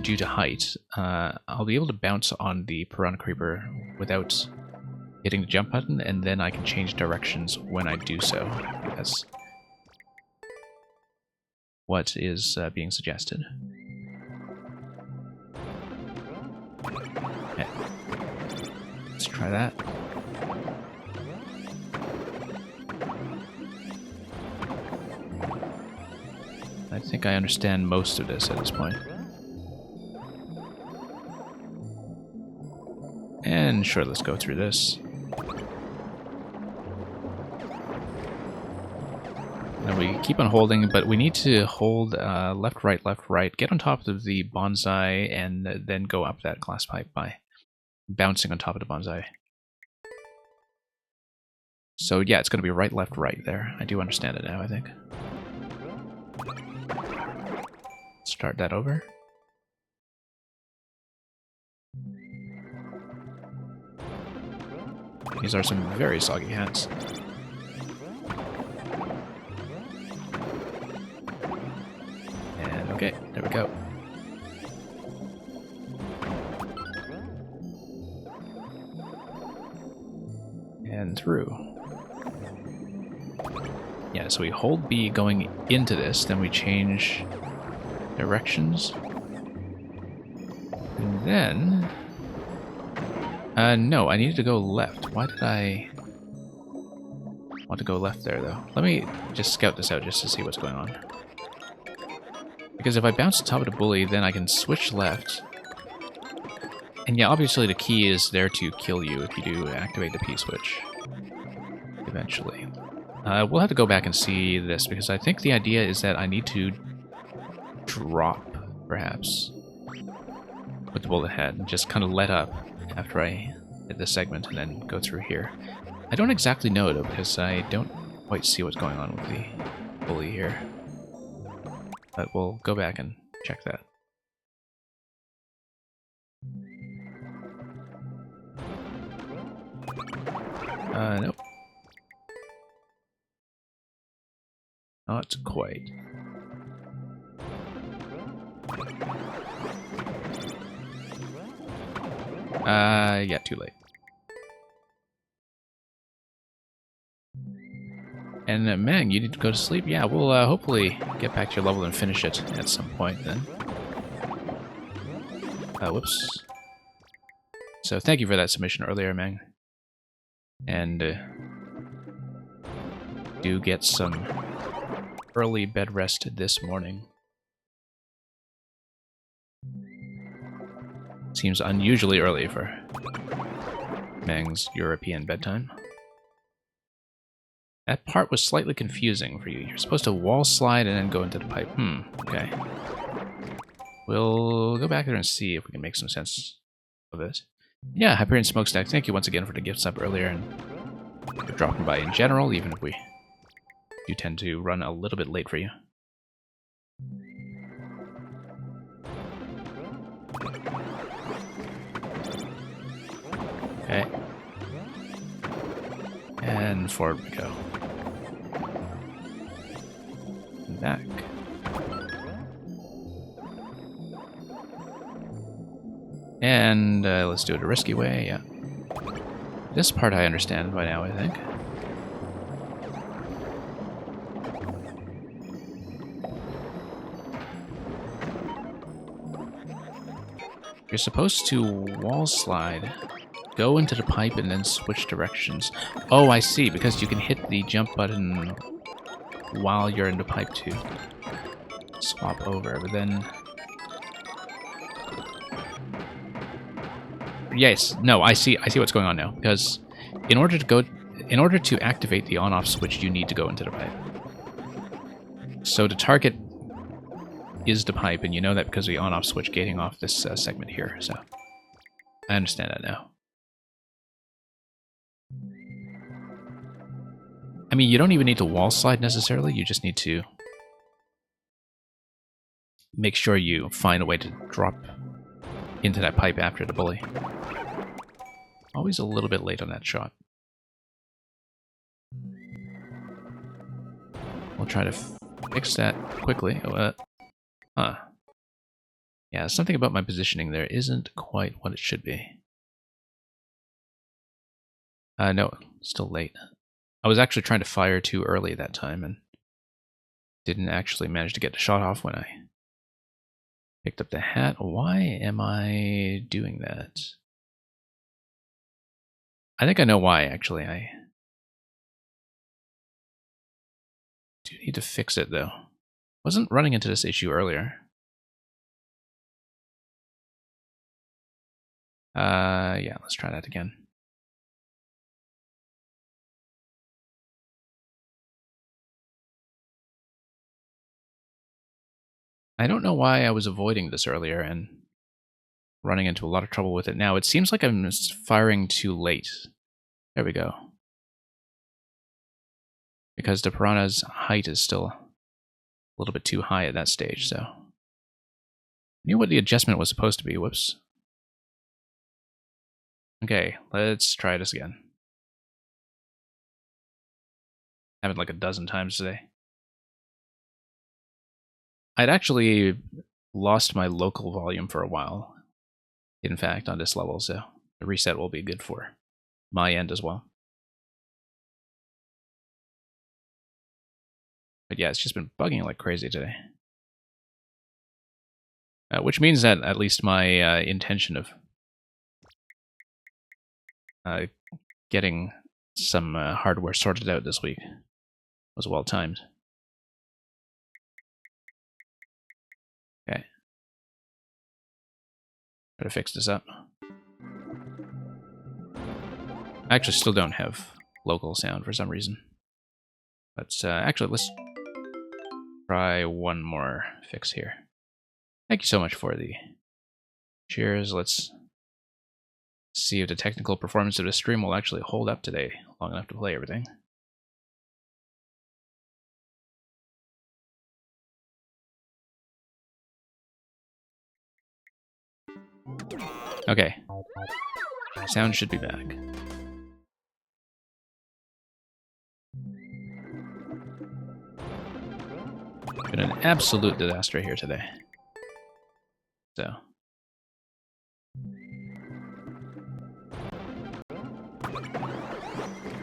due to height, I'll be able to bounce on the Piranha Creeper without hitting the jump button, and then I can change directions when I do so. That's what is being suggested. Okay. Let's try that. think I understand most of this at this point. And sure, let's go through this. And we keep on holding, but we need to hold left, right, get on top of the bonsai, and then go up that glass pipe by bouncing on top of the bonsai. So yeah, it's going to be right, left, right there. I do understand it now, I think. Start that over. These are some very soggy hats. And okay, there we go. And through. Yeah, so we hold B going into this, then we change directions. And then... no, I needed to go left. Why did I want to go left there, though? Let me just scout this out just to see what's going on. Because if I bounce on top of the bully, then I can switch left. And yeah, obviously the key is there to kill you if you do activate the P-switch. Eventually. We'll have to go back and see this, because I think the idea is that I need to drop, perhaps, with the bullet head, and just kind of let up after I hit this segment and then go through here. I don't exactly know, though, because I don't quite see what's going on with the bully here. But we'll go back and check that. Nope. Not quite. Yeah, too late. And Mang, you need to go to sleep? Yeah, we'll hopefully get back to your level and finish it at some point then. Whoops. So thank you for that submission earlier, Mang. And do get some early bed rest this morning. Seems unusually early for Mang's European bedtime. That part was slightly confusing for you. You're supposed to wall slide and then go into the pipe. Okay. We'll go back there and see if we can make some sense of it. Yeah, Hyperion Smokestack, thank you once again for the gift sub earlier and for dropping by in general, even if we do tend to run a little bit late for you. Okay. And forward we go. And back. And let's do it a risky way, yeah. This part I understand by now, I think. You're supposed to wall slide, go into the pipe, and then switch directions. Oh, I see, because you can hit the jump button while you're in the pipe to swap over, but then... Yes, no, I see what's going on now, because in order to activate the on-off switch, you need to go into the pipe. So the target is the pipe, and you know that because of the on-off switch gating off this segment here, so I understand that now. I mean, you don't even need to wall slide necessarily, you just need to make sure you find a way to drop into that pipe after the bully. Always a little bit late on that shot. We'll try to fix that quickly. Yeah, something about my positioning there isn't quite what it should be. No, still late. I was actually trying to fire too early that time and didn't actually manage to get the shot off when I picked up the hat. Why am I doing that? I think I know why, actually. I do need to fix it, though. Wasn't running into this issue earlier. Yeah, let's try that again. I don't know why I was avoiding this earlier and running into a lot of trouble with it now. It seems like I'm firing too late. There we go. Because the Piranha's height is still a little bit too high at that stage, so. I knew what the adjustment was supposed to be. Whoops. Okay, let's try this again. Happened like a dozen times today. I'd actually lost my local volume for a while, in fact, on this level, so the reset will be good for my end as well. But yeah, it's just been bugging like crazy today. Which means that at least my intention of getting some hardware sorted out this week was well timed. Okay. Try to fix this up. I actually still don't have local sound for some reason. But actually, let's try one more fix here. Thank you so much for the cheers. Let's see if the technical performance of the stream will actually hold up today long enough to play everything. Okay. Sound should be back. Been an absolute disaster here today. So.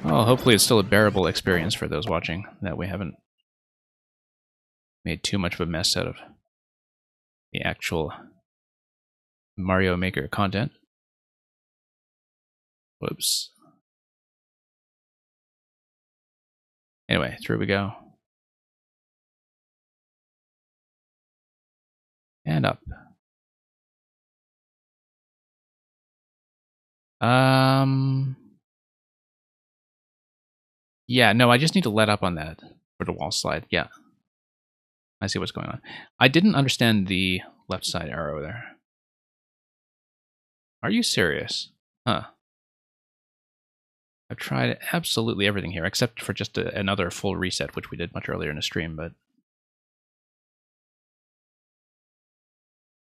Well, hopefully it's still a bearable experience for those watching, that we haven't made too much of a mess out of the actual Mario Maker content. Whoops. Anyway, through we go. And up. Yeah, no, I just need to let up on that for the wall slide. Yeah. I see what's going on. I didn't understand the left side arrow there. Are you serious? Huh. I've tried absolutely everything here, except for just another full reset, which we did much earlier in the stream, but...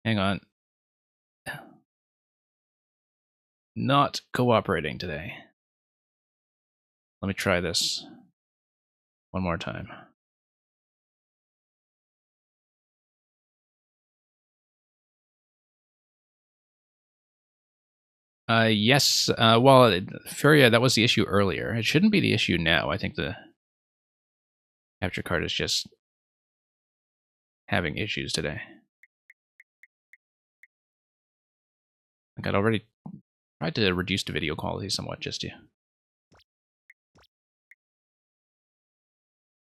Hang on. Not cooperating today. Let me try this one more time. Yes. Well, Furia, that was the issue earlier. It shouldn't be the issue now. I think the capture card is just having issues today. Like I'd already tried to reduce the video quality somewhat just to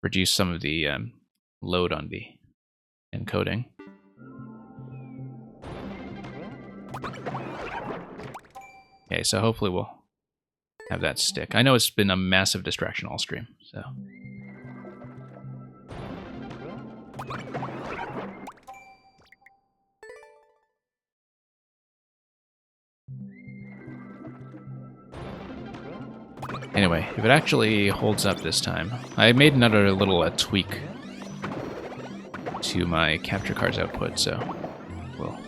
reduce some of the load on the encoding. Okay, so hopefully we'll have that stick. I know it's been a massive distraction all stream, so... Anyway, if it actually holds up this time... I made another little tweak to my capture card's output, so we'll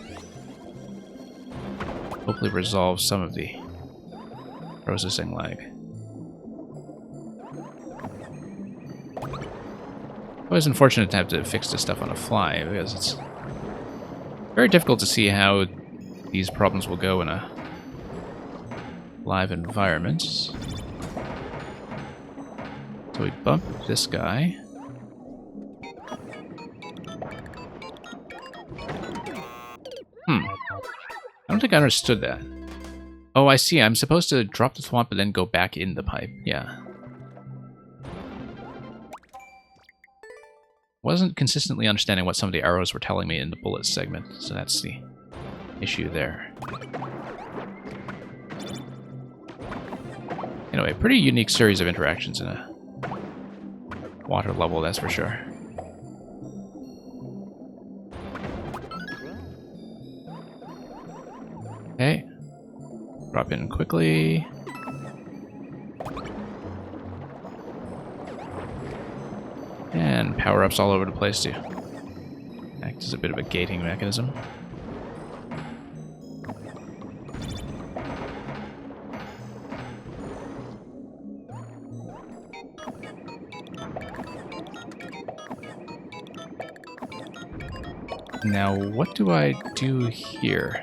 hopefully resolve some of the processing lag. It was unfortunate to have to fix this stuff on the fly, because it's very difficult to see how these problems will go in a live environment. So we bump this guy. I don't think I understood that. Oh, I see. I'm supposed to drop the swamp and then go back in the pipe. Yeah. wasn't consistently understanding what some of the arrows were telling me in the bullet segment, so that's the issue there. Anyway, pretty unique series of interactions in a water level, that's for sure. Okay. Drop in quickly. And power-ups all over the place too. Act as a bit of a gating mechanism. Now, what do I do here?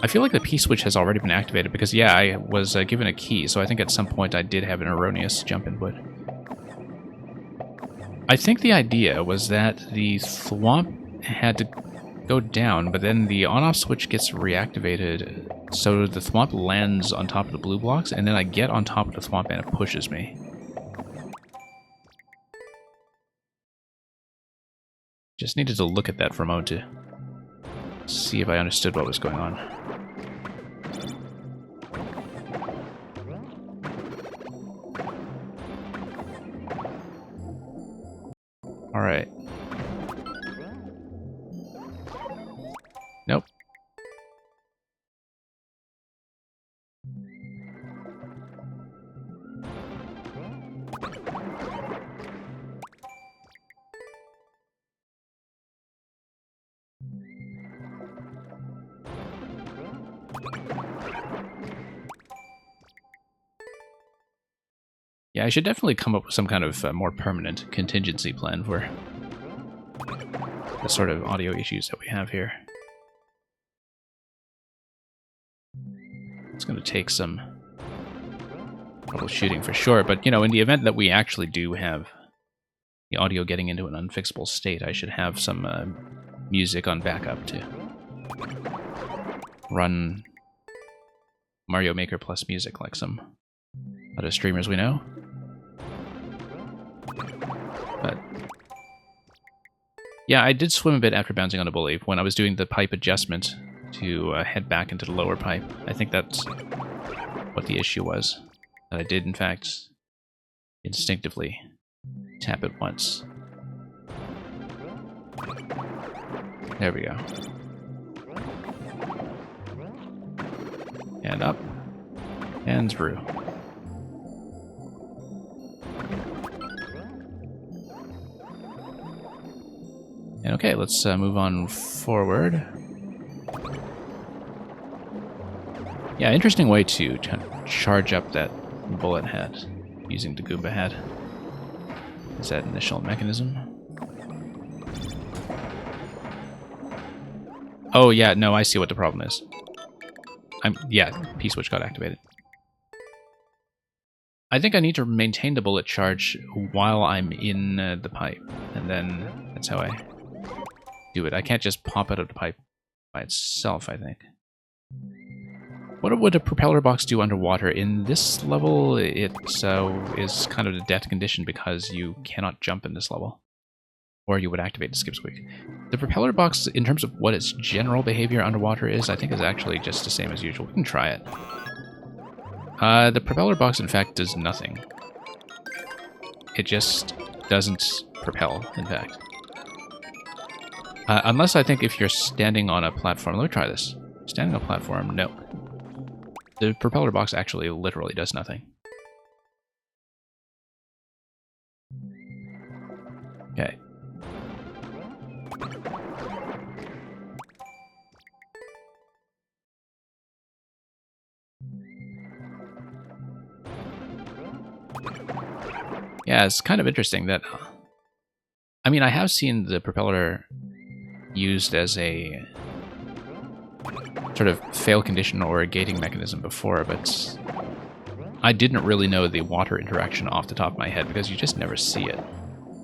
I feel like the P-switch has already been activated because, yeah, I was given a key, so I think at some point I did have an erroneous jump input. I think the idea was that the thwomp had to go down, but then the on-off switch gets reactivated, so the thwomp lands on top of the blue blocks, and then I get on top of the thwomp and it pushes me. Just needed to look at that for a moment to see if I understood what was going on. Alright. Nope. Yeah, I should definitely come up with some kind of more permanent contingency plan for the sort of audio issues that we have here. It's going to take some troubleshooting for sure, but, you know, in the event that we actually do have the audio getting into an unfixable state, I should have some music on backup to run Mario Maker Plus music like some other streamers we know. But yeah, I did swim a bit after bouncing on a bully when I was doing the pipe adjustment to head back into the lower pipe. I think that's what the issue was. That I did, in fact, instinctively tap it once. There we go. And up. And through. And okay, let's move on forward. Yeah, interesting way to charge up that bullet head using the Goomba head. Is that initial mechanism? Oh yeah, no, I see what the problem is. Yeah, P-switch got activated. I think I need to maintain the bullet charge while I'm in the pipe, and then that's how I do it. I can't just pop out of the pipe by itself, I think. What would a propeller box do underwater? In this level, it is kind of a death condition because you cannot jump in this level. Or you would activate the skip squeak. The propeller box, in terms of what its general behavior underwater is, I think is actually just the same as usual. We can try it. The propeller box, in fact, does nothing. It just doesn't propel, in fact. Unless I think if you're standing on a platform... Let me try this. Standing on a platform, no. The propeller box actually literally does nothing. Okay. Yeah, it's kind of interesting that... I mean, I have seen the propeller used as a sort of fail condition or a gating mechanism before, but I didn't really know the water interaction off the top of my head because you just never see it.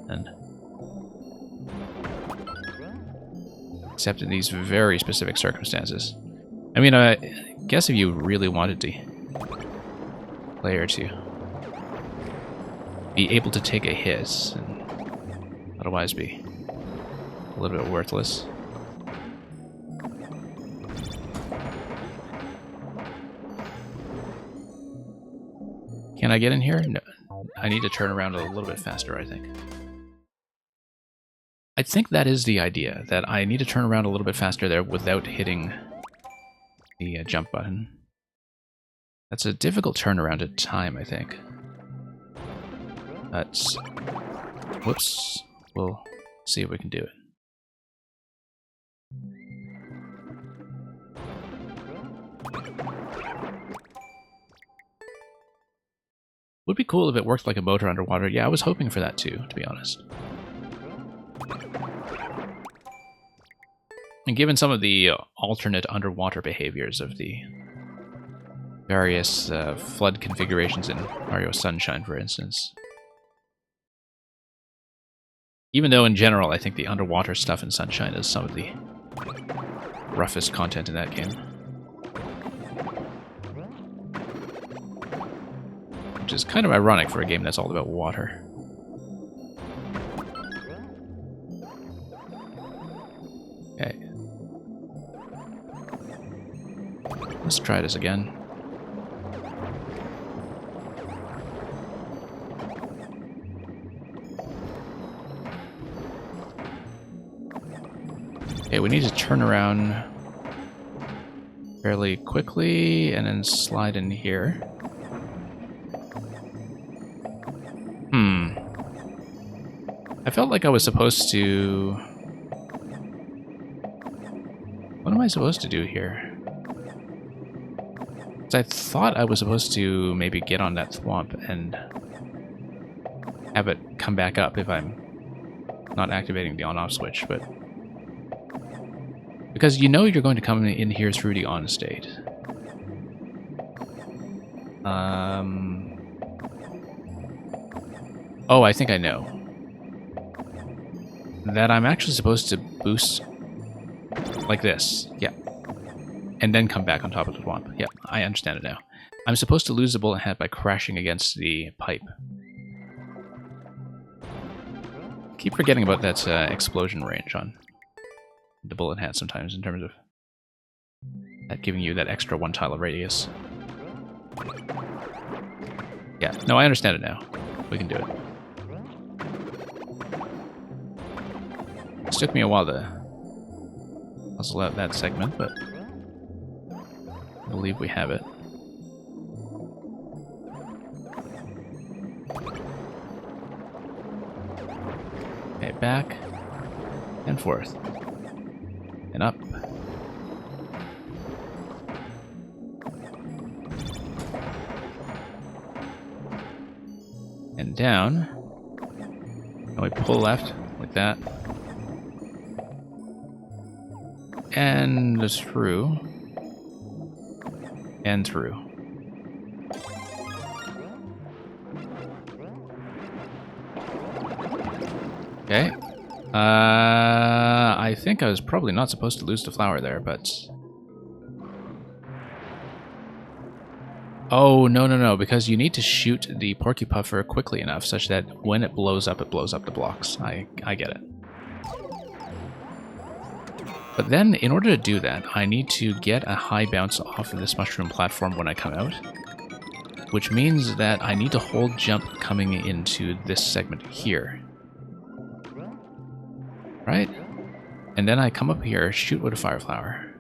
And except in these very specific circumstances. I mean, I guess if you really wanted the player to be able to take a hit and otherwise be a little bit worthless. Can I get in here? No. I need to turn around a little bit faster, I think. I think that is the idea, that I need to turn around a little bit faster there without hitting the jump button. That's a difficult turnaround at time, I think. That's... Whoops. We'll see if we can do it. Would be cool if it worked like a motor underwater. Yeah, I was hoping for that too, to be honest. And given some of the alternate underwater behaviors of the various flood configurations in Mario Sunshine, for instance. Even though in general I think the underwater stuff in Sunshine is some of the roughest content in that game. Which is kind of ironic for a game that's all about water. Okay. Let's try this again. Okay, we need to turn around fairly quickly and then slide in here. I felt like I was supposed to... What am I supposed to do here? 'Cause I thought I was supposed to maybe get on that thwomp and have it come back up if I'm not activating the on-off switch, but... Because you know you're going to come in here through the on state. Oh, I think I know. That I'm actually supposed to boost like this. Yeah. And then come back on top of the swamp. Yeah, I understand it now. I'm supposed to lose the bullet hat by crashing against the pipe. Keep forgetting about that explosion range on the bullet hat sometimes in terms of that giving you that extra 1 tile of radius. Yeah, no, I understand it now. We can do it. It took me a while to puzzle out that segment, but I believe we have it. Okay, back and forth. And up. And down. And we pull left, like that. And through. And through. Okay. I think I was probably not supposed to lose the flower there, but... Oh, no, because you need to shoot the Porcupuffer quickly enough such that when it blows up the blocks. I get it. But then, in order to do that, I need to get a high bounce off of this mushroom platform when I come out. Which means that I need to hold jump coming into this segment here. Right? And then I come up here, shoot with a fire flower.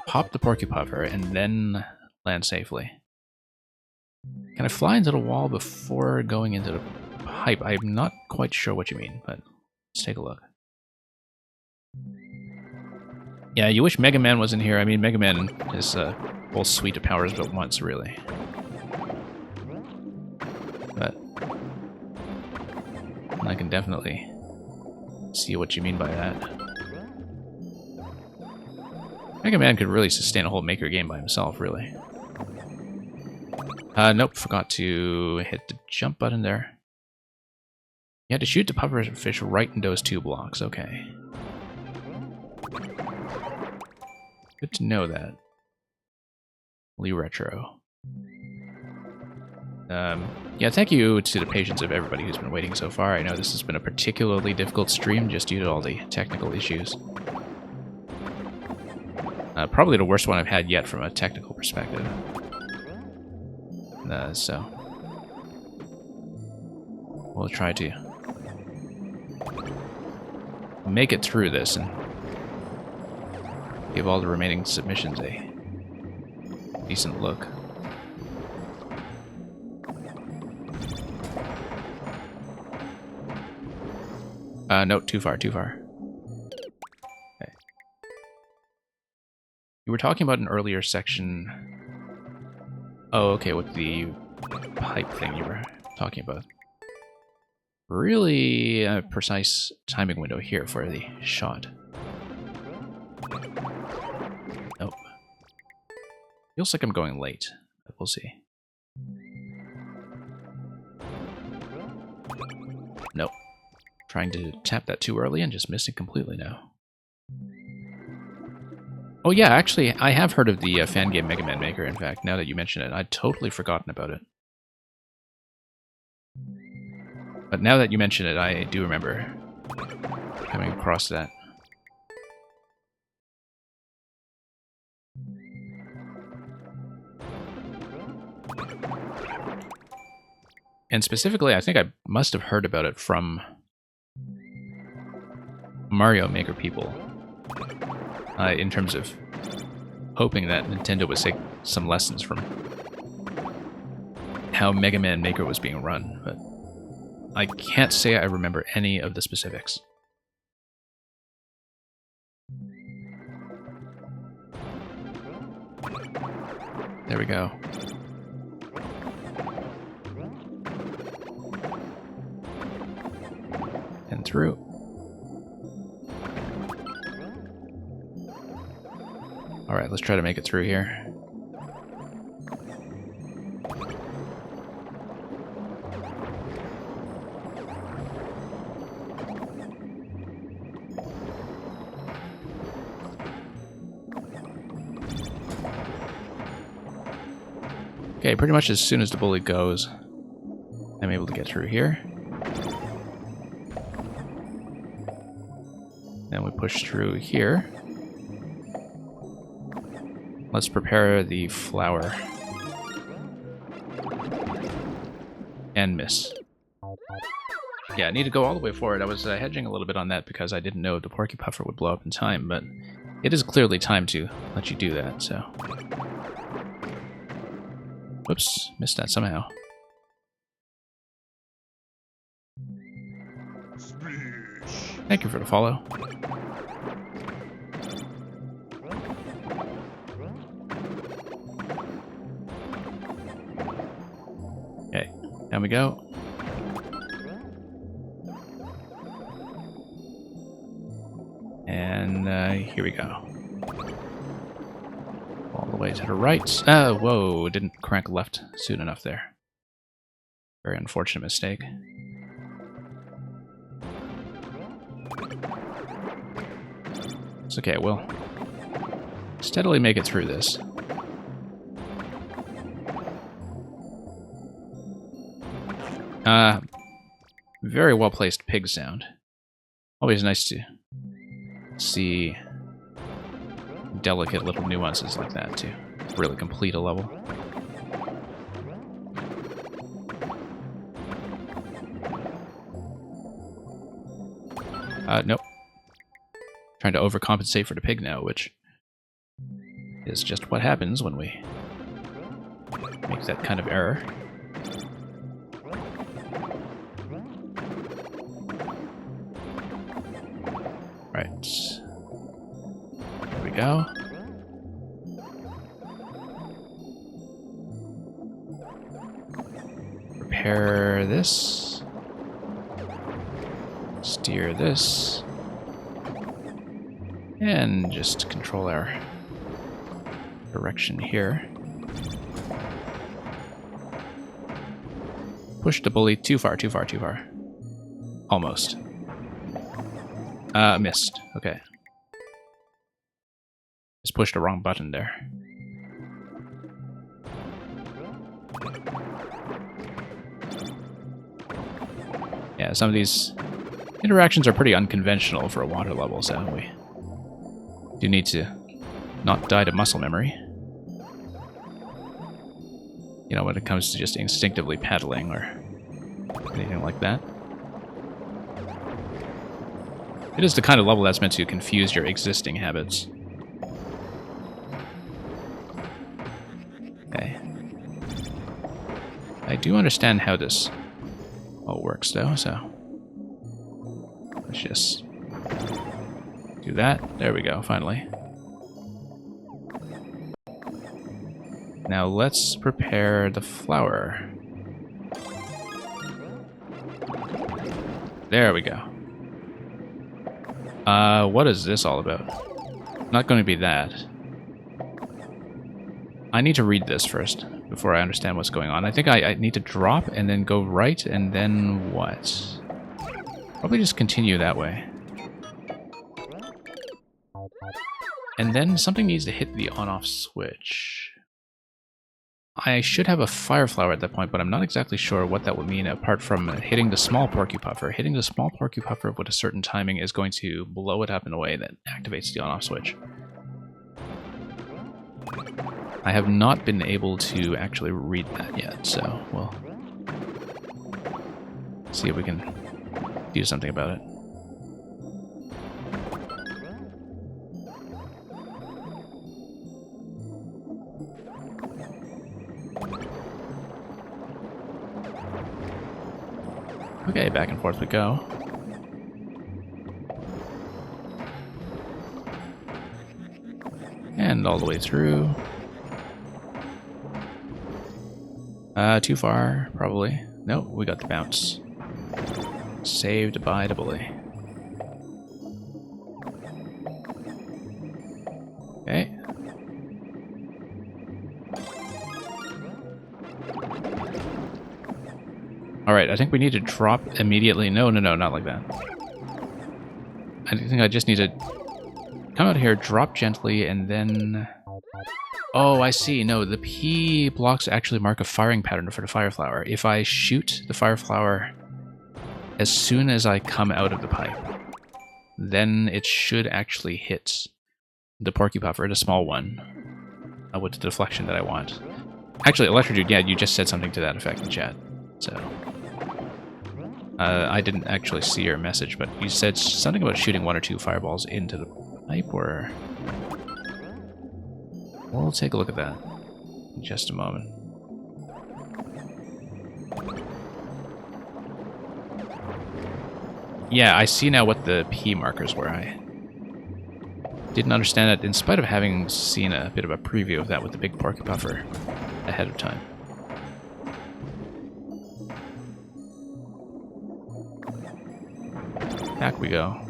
Pop the Porcupuffer, and then land safely. Can I fly into the wall before going into the pipe? I'm not quite sure what you mean, but let's take a look. Yeah, you wish Mega Man was in here. I mean, Mega Man is a whole suite of powers but once, really. But I can definitely see what you mean by that. Mega Man could really sustain a whole Maker game by himself, really. Nope, forgot to hit the jump button there. You had to shoot the pufferfish right in those 2 blocks, okay. Good to know that. Lee Retro. Yeah, thank you to the patience of everybody who's been waiting so far. I know this has been a particularly difficult stream just due to all the technical issues. Probably the worst one I've had yet from a technical perspective. So we'll try to make it through this and give all the remaining submissions a decent look. No, too far, too far. Okay. You were talking about an earlier section. Oh, okay, with the pipe thing you were talking about. Really precise timing window here for the shot. Nope. Feels like I'm going late, but we'll see. Nope. Trying to tap that too early and just missing completely now. Oh yeah, actually, I have heard of the Fangame Mega Man Maker, in fact, now that you mention it. I'd totally forgotten about it. But now that you mention it, I do remember coming across that. And specifically, I think I must have heard about it from Mario Maker people, in terms of hoping that Nintendo would take some lessons from how Mega Man Maker was being run, but I can't say I remember any of the specifics. There we go. And through. Alright, let's try to make it through here. Okay, pretty much as soon as the bullet goes, I'm able to get through here. Then we push through here. Let's prepare the flower. And miss. Yeah, I need to go all the way forward. I was hedging a little bit on that because I didn't know if the Porky Puffer would blow up in time, but it is clearly time to let you do that, so... Whoops, missed that somehow. Thank you for the follow. Okay, down we go. And here we go. All the way to the right. Whoa, didn't crank left soon enough there. Very unfortunate mistake. It's okay, we'll steadily make it through this. Very well placed pig sound. Always nice to see delicate little nuances like that to really complete a level. Nope. Trying to overcompensate for the pig now, which is just what happens when we make that kind of error. Right. There we go. Repair this. Steer this. And just control our direction here. Push the bully too far, too far, too far. Almost. Missed. Okay. Just pushed the wrong button there. Yeah, some of these interactions are pretty unconventional for a water level, so we do need to not die to muscle memory. You know, when it comes to just instinctively paddling or anything like that. It is the kind of level that's meant to confuse your existing habits. Okay. I do understand how this all works, though, so let's just do that. There we go, finally. Now let's prepare the flower. There we go. What is this all about? Not going to be that. I need to read this first before I understand what's going on. I think I need to drop and then go right and then what? Probably just continue that way. And then something needs to hit the on-off switch. I should have a fire flower at that point, but I'm not exactly sure what that would mean apart from hitting the small Porcupuffer. Hitting the small Porcupuffer with a certain timing is going to blow it up in a way that activates the on-off switch. I have not been able to actually read that yet, so we'll see if we can do something about it. Okay, back and forth we go. And all the way through. Too far, probably. Nope, we got the bounce. Saved by the bully. Okay. Alright, I think we need to drop immediately. No, not like that. I think I just need to come out here, drop gently, and then... Oh, I see. No, the P blocks actually mark a firing pattern for the fire flower. If I shoot the fire flower as soon as I come out of the pipe, then it should actually hit the Porcupuffer, the small one, with the deflection that I want. Actually, Electrodude, yeah, you just said something to that effect in chat, so... I didn't actually see your message, but you said something about shooting 1 or 2 fireballs into the pipe, or... We'll take a look at that in just a moment. Yeah, I see now what the P markers were. I didn't understand it in spite of having seen a bit of a preview of that with the big Porcupuffer ahead of time. Back we go.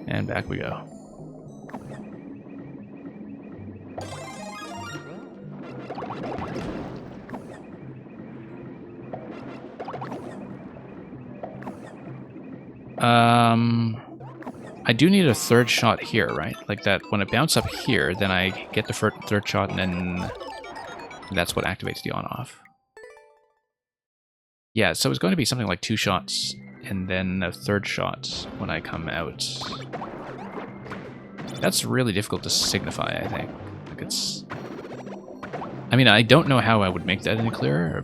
And back we go. I do need a third shot here, right? Like that, when it bounces up here, then I get the third shot, and then that's what activates the on-off. Yeah, so it's going to be something like 2 shots, and then a third shot when I come out. That's really difficult to signify, I think. Like it's... I mean, I don't know how I would make that any clearer,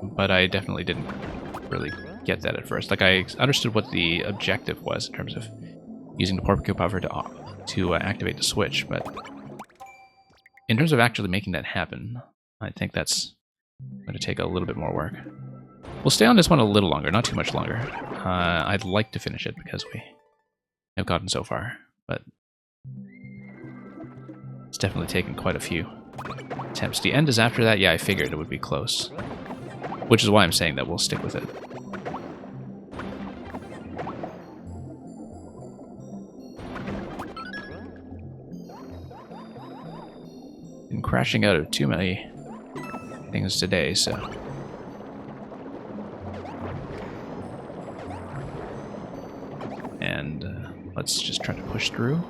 but I definitely didn't really get that at first. Like, I understood what the objective was in terms of using the Porcupuffer to activate the switch, but in terms of actually making that happen, I think that's going to take a little bit more work. We'll stay on this one a little longer, not too much longer. I'd like to finish it because we have gotten so far, but it's definitely taken quite a few attempts. The end is after that. Yeah, I figured it would be close, which is why I'm saying that we'll stick with it. Been crashing out of too many things today, so... And let's just try to push through.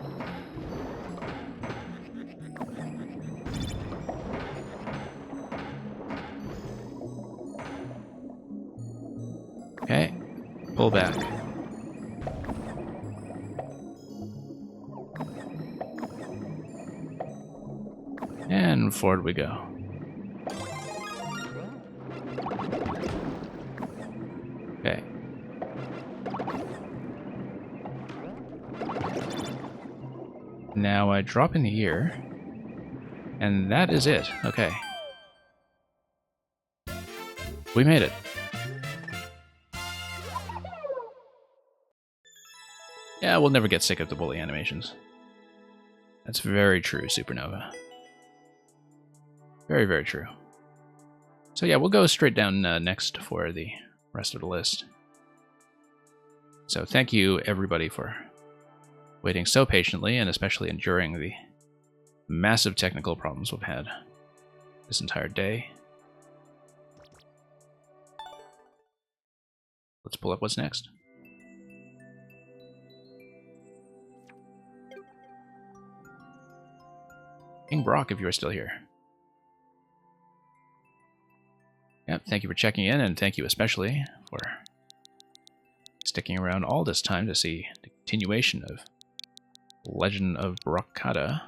Pull back. And forward we go. Okay. Now I drop in here, and that is it. Okay. We made it. Yeah, we'll never get sick of the bully animations. That's very true, Supernova. Very, very true. So yeah, we'll go straight down next for the rest of the list. So thank you, everybody, for waiting so patiently, and especially enduring the massive technical problems we've had this entire day. Let's pull up what's next. King Brock, if you're still here. Yep, thank you for checking in, and thank you especially for sticking around all this time to see the continuation of Legend of Brockada.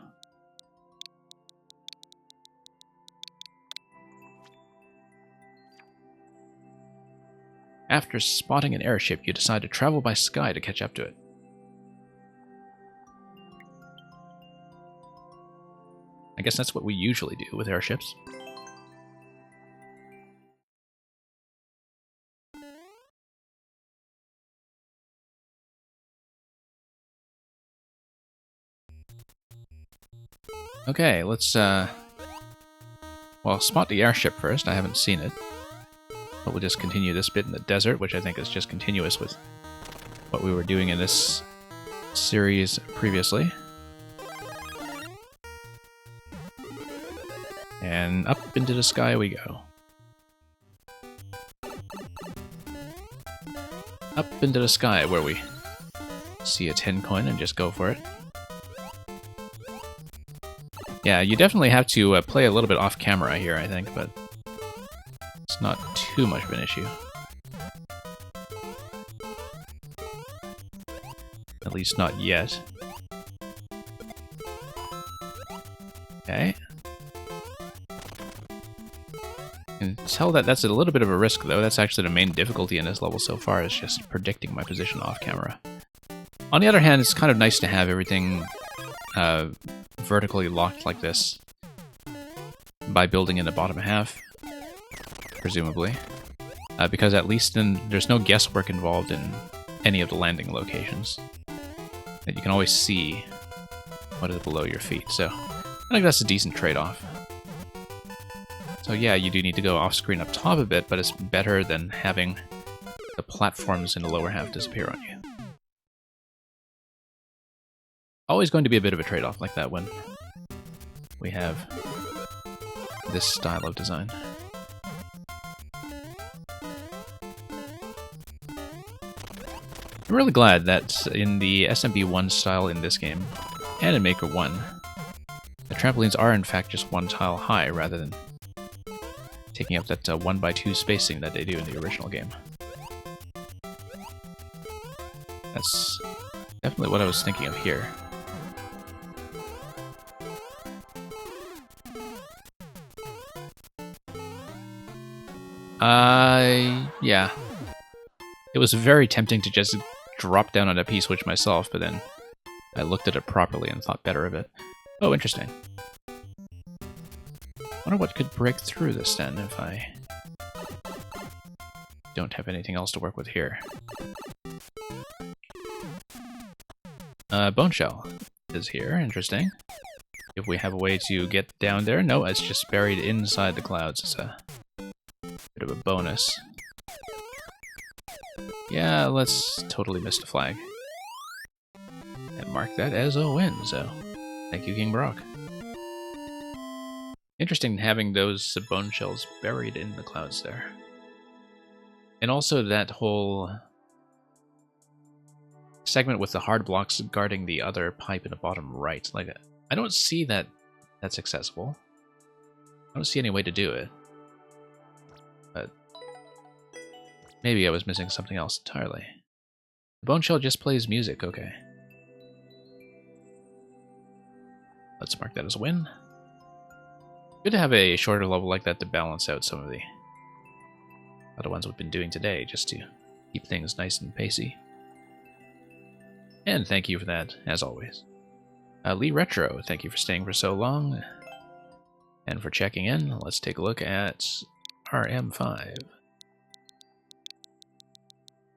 After spotting an airship, you decide to travel by sky to catch up to it. I guess that's what we usually do with airships. Okay, let's, well, spot the airship first. I haven't seen it. But we'll just continue this bit in the desert, which I think is just continuous with what we were doing in this series previously. And up into the sky we go. Up into the sky where we see a 10 coin and just go for it. Yeah, you definitely have to play a little bit off camera here, I think, but it's not too much of an issue. At least not yet. Okay. You can tell that that's a little bit of a risk, though. That's actually the main difficulty in this level so far, is just predicting my position off camera. On the other hand, it's kind of nice to have everything vertically locked like this by building in the bottom half, presumably, because at least then there's no guesswork involved in any of the landing locations. That you can always see what is below your feet, so I think that's a decent trade-off. So yeah, you do need to go off-screen up top a bit, but it's better than having the platforms in the lower half disappear on you. Always going to be a bit of a trade-off like that when we have this style of design. I'm really glad that in the SMB1 style in this game, and in Maker 1, the trampolines are in fact just one tile high rather than taking up that 1x2 spacing that they do in the original game. That's definitely what I was thinking of here. Yeah. It was very tempting to just drop down on a P-switch myself, but then I looked at it properly and thought better of it. Oh, interesting. Wonder what could break through this then if I don't have anything else to work with here. Bone shell is here, interesting. If we have a way to get down there, no, it's just buried inside the clouds. It's a bit of a bonus. Yeah, let's totally miss the flag. And mark that as a win, so thank you, King Brock. Interesting having those bone shells buried in the clouds there. And also that whole segment with the hard blocks guarding the other pipe in the bottom right. Like, I don't see that that's accessible. I don't see any way to do it. But maybe I was missing something else entirely. The bone shell just plays music, okay. Let's mark that as a win. Good to have a shorter level like that to balance out some of the other ones we've been doing today, just to keep things nice and pacey. And thank you for that, as always. Lee Retro, thank you for staying for so long. And for checking in, let's take a look at RM5.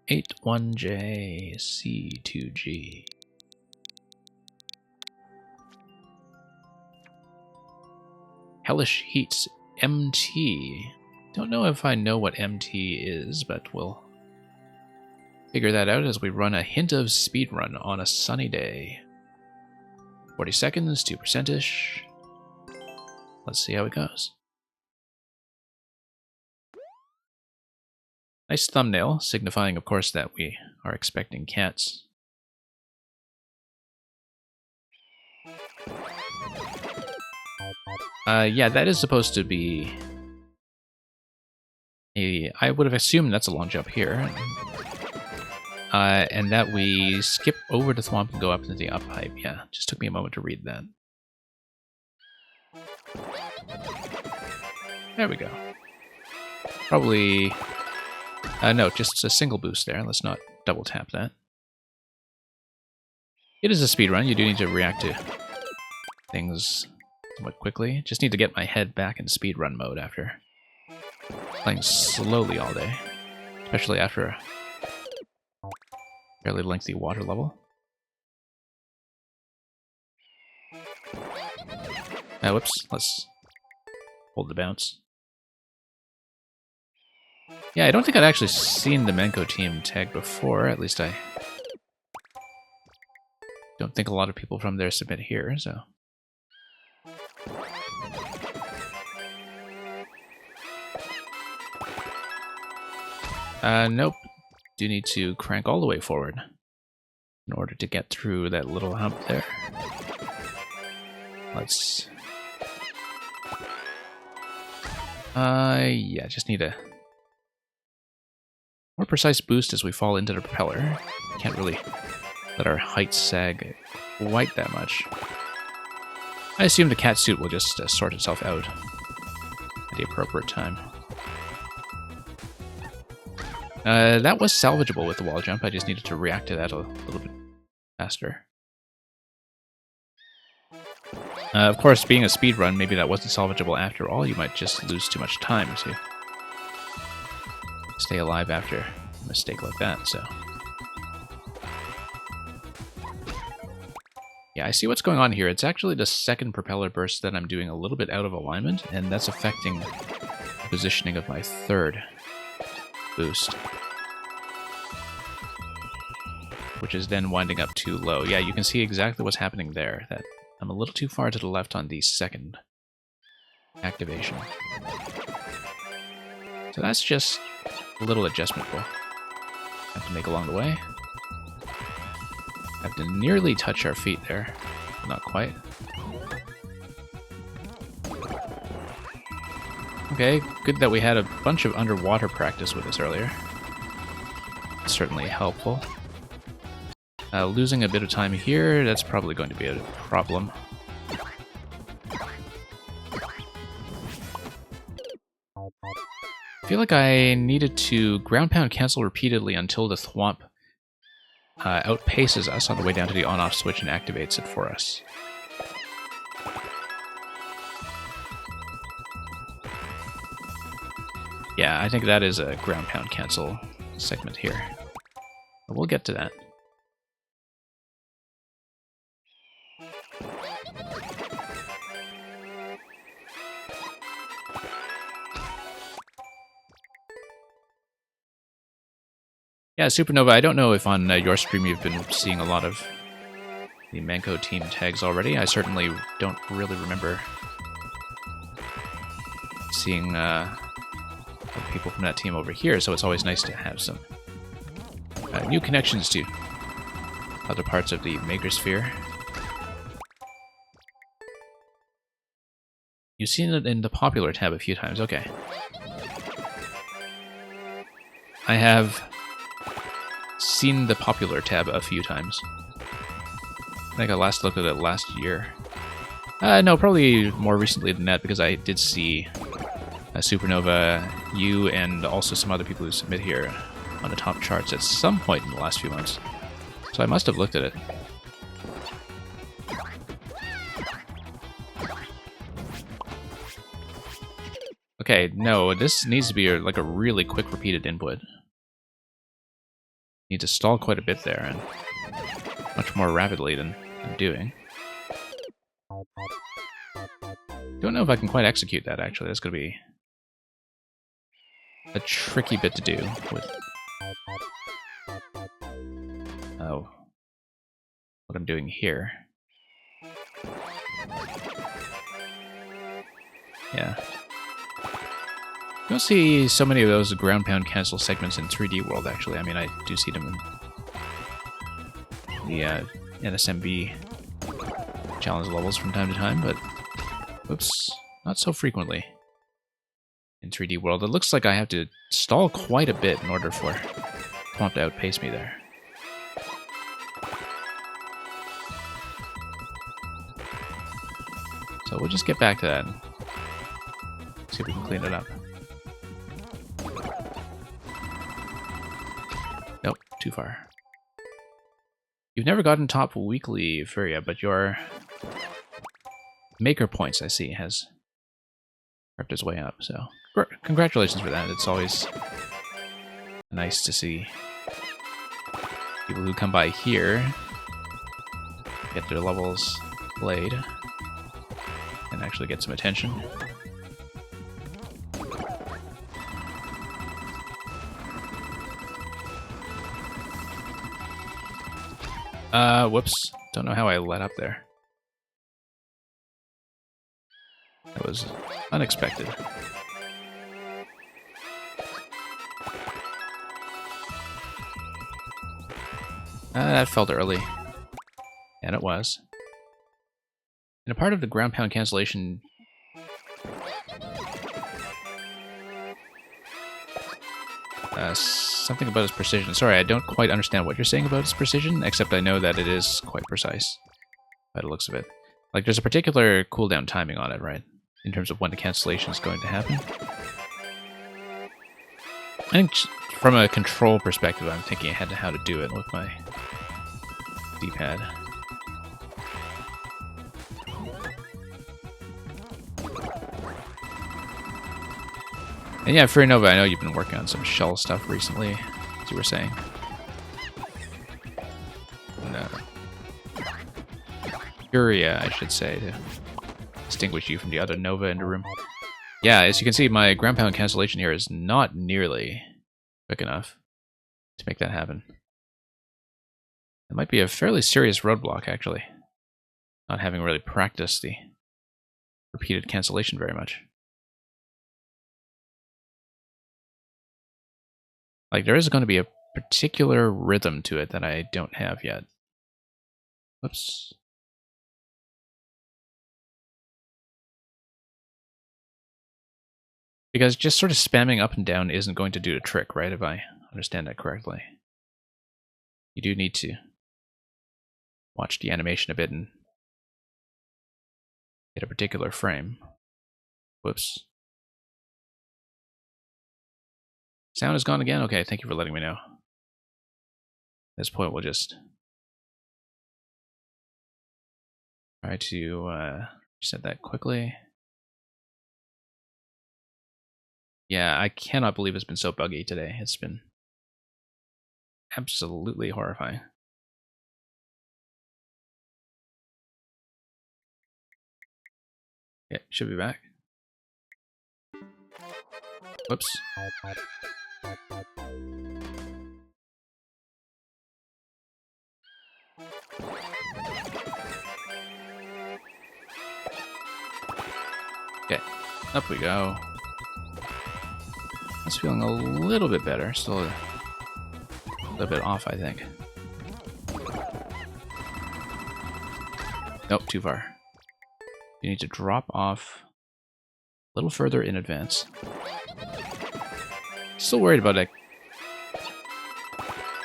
81JC2G. Hellish Heats MT. Don't know if I know what MT is, but we'll figure that out as we run a hint of speedrun on a sunny day. 40 seconds, 2%-ish. Let's see how it goes. Nice thumbnail, signifying, of course, that we are expecting cats. Yeah, that is supposed to be I would have assumed that's a long jump here. And that we skip over the thwomp and go up into the up pipe. Yeah, just took me a moment to read that. There we go. Probably... no, just a single boost there. Let's not double tap that. It is a speedrun. You do need to react to things somewhat quickly. Just need to get my head back in speedrun mode after playing slowly all day. Especially after a fairly lengthy water level. Whoops. Let's hold the bounce. Yeah, I don't think I'd actually seen the Menko team tag before. At least I don't think a lot of people from there submit here, so... Nope. Do need to crank all the way forward in order to get through that little hump there. Let's... yeah, just need a more precise boost as we fall into the propeller. Can't really let our height sag quite that much. I assume the cat suit will just sort itself out at the appropriate time. That was salvageable with the wall jump. I just needed to react to that a little bit faster. Of course, being a speedrun, maybe that wasn't salvageable after all. You might just lose too much time to stay alive after a mistake like that, so... Yeah, I see what's going on here. It's actually the second propeller burst that I'm doing a little bit out of alignment, and that's affecting the positioning of my third boost. Which is then winding up too low. Yeah, you can see exactly what's happening there, that I'm a little too far to the left on the second activation. So that's just a little adjustment we'll have to make along the way. Have to nearly touch our feet there. Not quite. Okay, good that we had a bunch of underwater practice with us earlier. Certainly helpful. Losing a bit of time here, that's probably going to be a problem. I feel like I needed to ground pound cancel repeatedly until the thwomp outpaces us on the way down to the on-off switch and activates it for us. Yeah, I think that is a ground pound cancel segment here. But we'll get to that. Yeah, Supernova, I don't know if on your stream you've been seeing a lot of the Menko team tags already. I certainly don't really remember seeing people from that team over here, so it's always nice to have some new connections to other parts of the Makersphere. You've seen it in the popular tab a few times, okay. I have seen the popular tab a few times. I think I last looked at it last year. No, probably more recently than that, because I did see Supernova, you, and also some other people who submit here on the top charts at some point in the last few months. So I must have looked at it. Okay, no, this needs to be like a really quick repeated input. Need to stall quite a bit there, and much more rapidly than I'm doing. Don't know if I can quite execute that, actually. That's going to be a tricky bit to do with what I'm doing here. Yeah. You don't see so many of those ground pound cancel segments in 3D World, actually. I mean, I do see them in the NSMB challenge levels from time to time, but oops, not so frequently in 3D World. It looks like I have to stall quite a bit in order for Thwomp to outpace me there. So we'll just get back to that and see if we can clean it up. Nope, too far. You've never gotten top weekly, Furia, but your Maker Points, I see, has crept its way up, so congratulations for that. It's always nice to see people who come by here get their levels played and actually get some attention. Whoops. Don't know how I let up there. That was unexpected. That felt early. And it was. And a part of the ground pound cancellation... something about its precision. Sorry, I don't quite understand what you're saying about its precision, except I know that it is quite precise by the looks of it. Like, there's a particular cooldown timing on it, right? In terms of when the cancellation is going to happen. I think from a control perspective, I'm thinking ahead to how to do it with my D-pad. And yeah, Fury Nova, I know you've been working on some shell stuff recently, as you were saying. No. Furia, I should say, to distinguish you from the other Nova in the room. Yeah, as you can see, my ground pound cancellation here is not nearly quick enough to make that happen. It might be a fairly serious roadblock, actually. Not having really practiced the repeated cancellation very much. Like, there is going to be a particular rhythm to it that I don't have yet. Whoops. Because just sort of spamming up and down isn't going to do the trick, right? If I understand that correctly. You do need to watch the animation a bit and get a particular frame. Whoops. Sound is gone again? Okay, thank you for letting me know. At this point, we'll just try to reset that quickly. Yeah, I cannot believe it's been so buggy today. It's been absolutely horrifying. Yeah, should be back. Whoops. Okay, up we go. It's feeling a little bit better. Still a little bit off, I think. Nope, too far. You need to drop off a little further in advance. Still worried about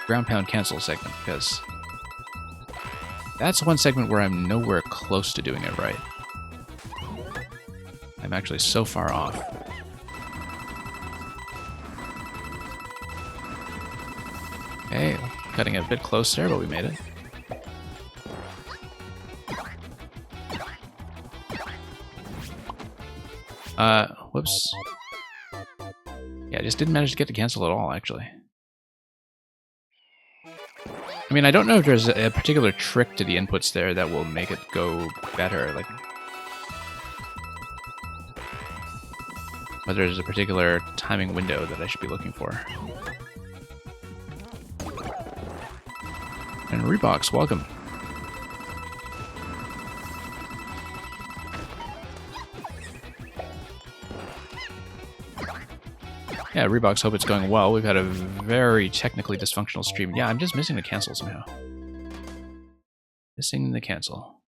ground pound cancel segment, because that's one segment where I'm nowhere close to doing it right. I'm actually so far off. Okay, cutting it a bit closer, but we made it. Whoops. Yeah, I just didn't manage to get to cancel at all, actually. I mean, I don't know if there's a particular trick to the inputs there that will make it go better, like whether there's a particular timing window that I should be looking for. And Reeboks, welcome. Yeah, Reeboks, hope it's going well. We've had a very technically dysfunctional stream. Yeah, I'm just missing the cancel somehow. Missing the cancel.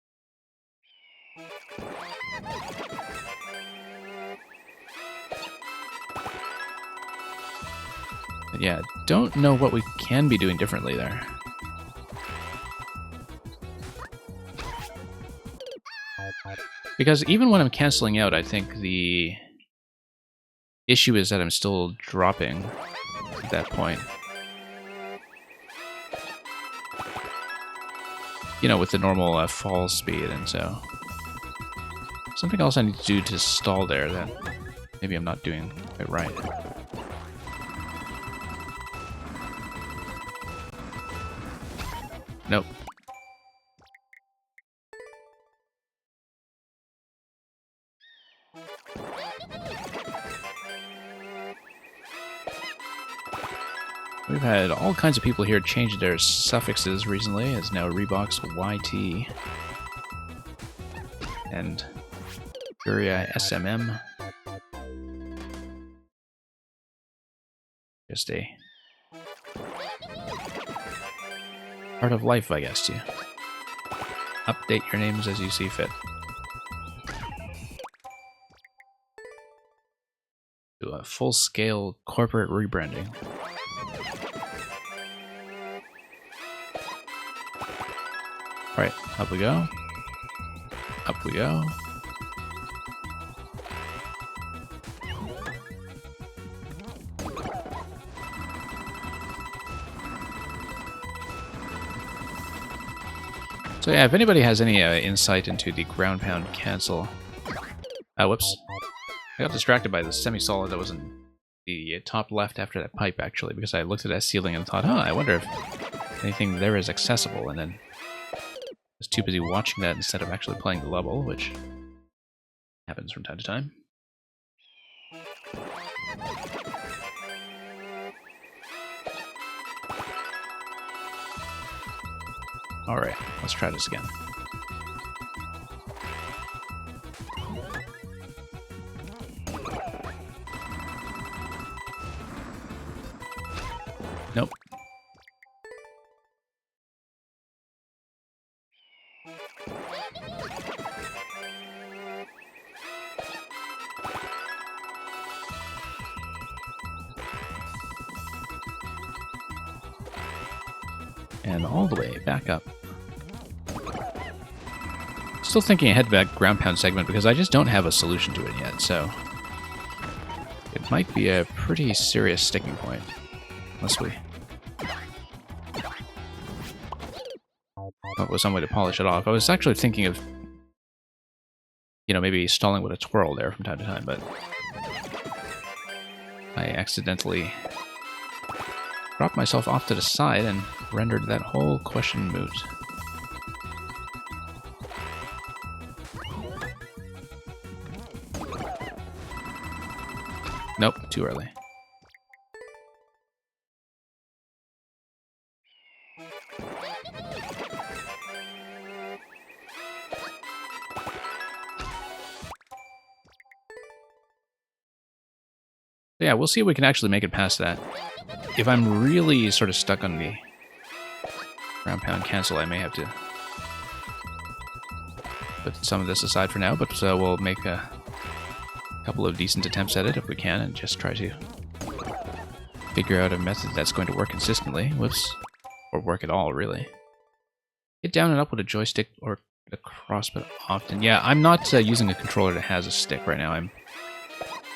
But yeah, don't know what we can be doing differently there. Because even when I'm canceling out, I think the issue is that I'm still dropping at that point. You know, with the normal fall speed, and so something else I need to do to stall there that maybe I'm not doing it right. Nope. We've had all kinds of people here change their suffixes recently. It's now Reeboks YT and Furia SMM. Just a part of life, I guess, to update your names as you see fit. Do a full-scale corporate rebranding. Alright, up we go. Up we go. So yeah, if anybody has any insight into the ground pound cancel... whoops. I got distracted by the semi-solid that was in the top left after that pipe, actually, because I looked at that ceiling and thought, I wonder if anything there is accessible, and then I was too busy watching that instead of actually playing the level, which happens from time to time. Alright, let's try this again. Nope. And all the way back up. Still thinking ahead to that ground pound segment because I just don't have a solution to it yet, so it might be a pretty serious sticking point. Unless we come up with some way to polish it off. I was actually thinking of, you know, maybe stalling with a twirl there from time to time, but I accidentally dropped myself off to the side and rendered that whole question moot. Nope, too early. Yeah, we'll see if we can actually make it past that. If I'm really sort of stuck on the ground pound cancel, I may have to put some of this aside for now, but we'll make a couple of decent attempts at it if we can, and just try to figure out a method that's going to work consistently. Whoops. Or work at all, really. Get down and up with a joystick or a crossbow often. Yeah, I'm not using a controller that has a stick right now. I'm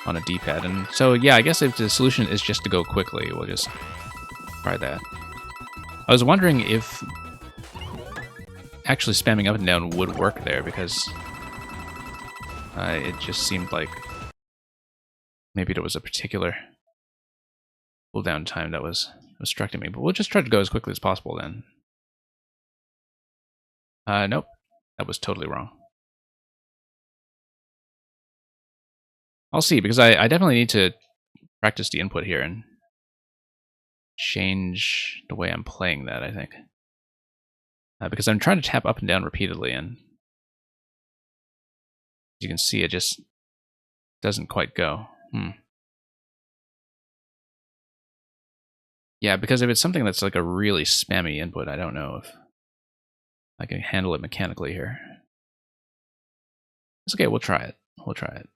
on a D-pad. And so, yeah, I guess if the solution is just to go quickly, we'll just try that. I was wondering if actually spamming up and down would work there, because it just seemed like maybe there was a particular cooldown time that was obstructing me. But we'll just try to go as quickly as possible then. Nope. That was totally wrong. I'll see, because I definitely need to practice the input here and change the way I'm playing that, I think. Because I'm trying to tap up and down repeatedly, and as you can see, it just doesn't quite go. Yeah, because if it's something that's like a really spammy input, I don't know if I can handle it mechanically here. It's okay, we'll try it. We'll try it.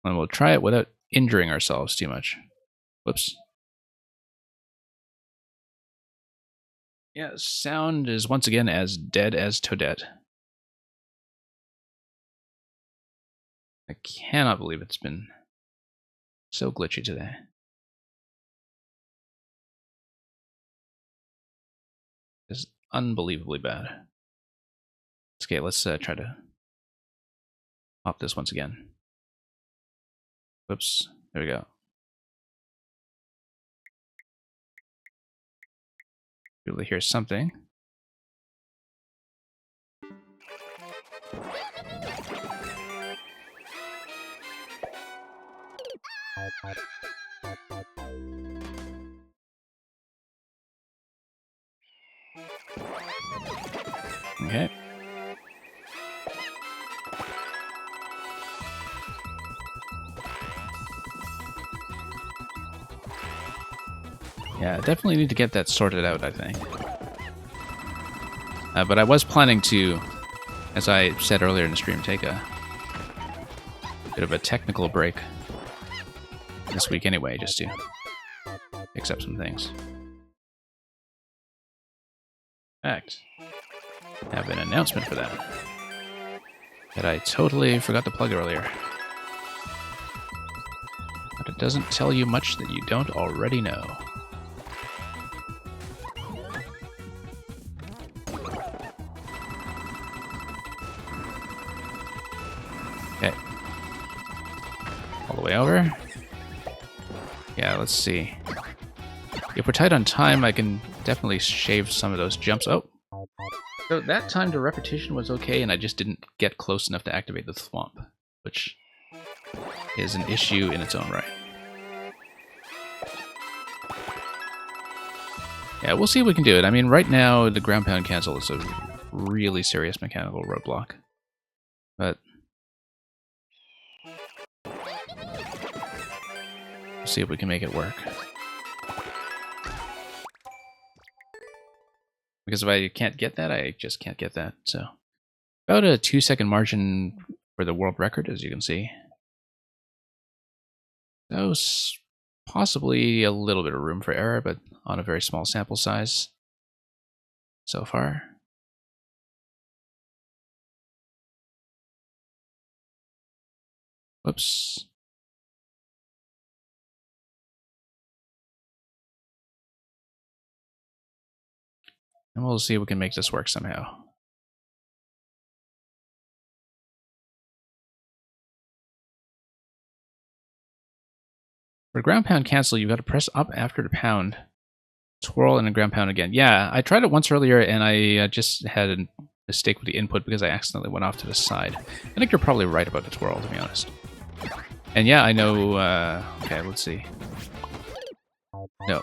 And we'll try it without injuring ourselves too much. Whoops. Yeah, sound is once again as dead as Toadette. I cannot believe it's been so glitchy today. It's unbelievably bad. Okay, let's try to pop this once again. Whoops, there we go. Be able to hear something. Okay. Yeah, definitely need to get that sorted out, I think. But I was planning to, as I said earlier in the stream, take a bit of a technical break this week anyway, just to fix up some things. In fact, I have an announcement for that I totally forgot to plug earlier. But it doesn't tell you much that you don't already know. Okay. All the way over. Yeah, let's see. If we're tight on time, I can definitely shave some of those jumps. Oh! So that time to repetition was okay, and I just didn't get close enough to activate the thwomp, which is an issue in its own right. Yeah, we'll see if we can do it. I mean, right now, the ground pound cancel is a really serious mechanical roadblock. But we'll see if we can make it work. Because if I can't get that, I just can't get that. So about a 2-second margin for the world record, as you can see. So possibly a little bit of room for error, but on a very small sample size so far. Whoops. And we'll see if we can make this work somehow. For ground pound cancel, you've got to press up after the pound, twirl, and then ground pound again. Yeah, I tried it once earlier, and I just had a mistake with the input because I accidentally went off to the side. I think you're probably right about the twirl, to be honest. And yeah, I know... okay, let's see. No.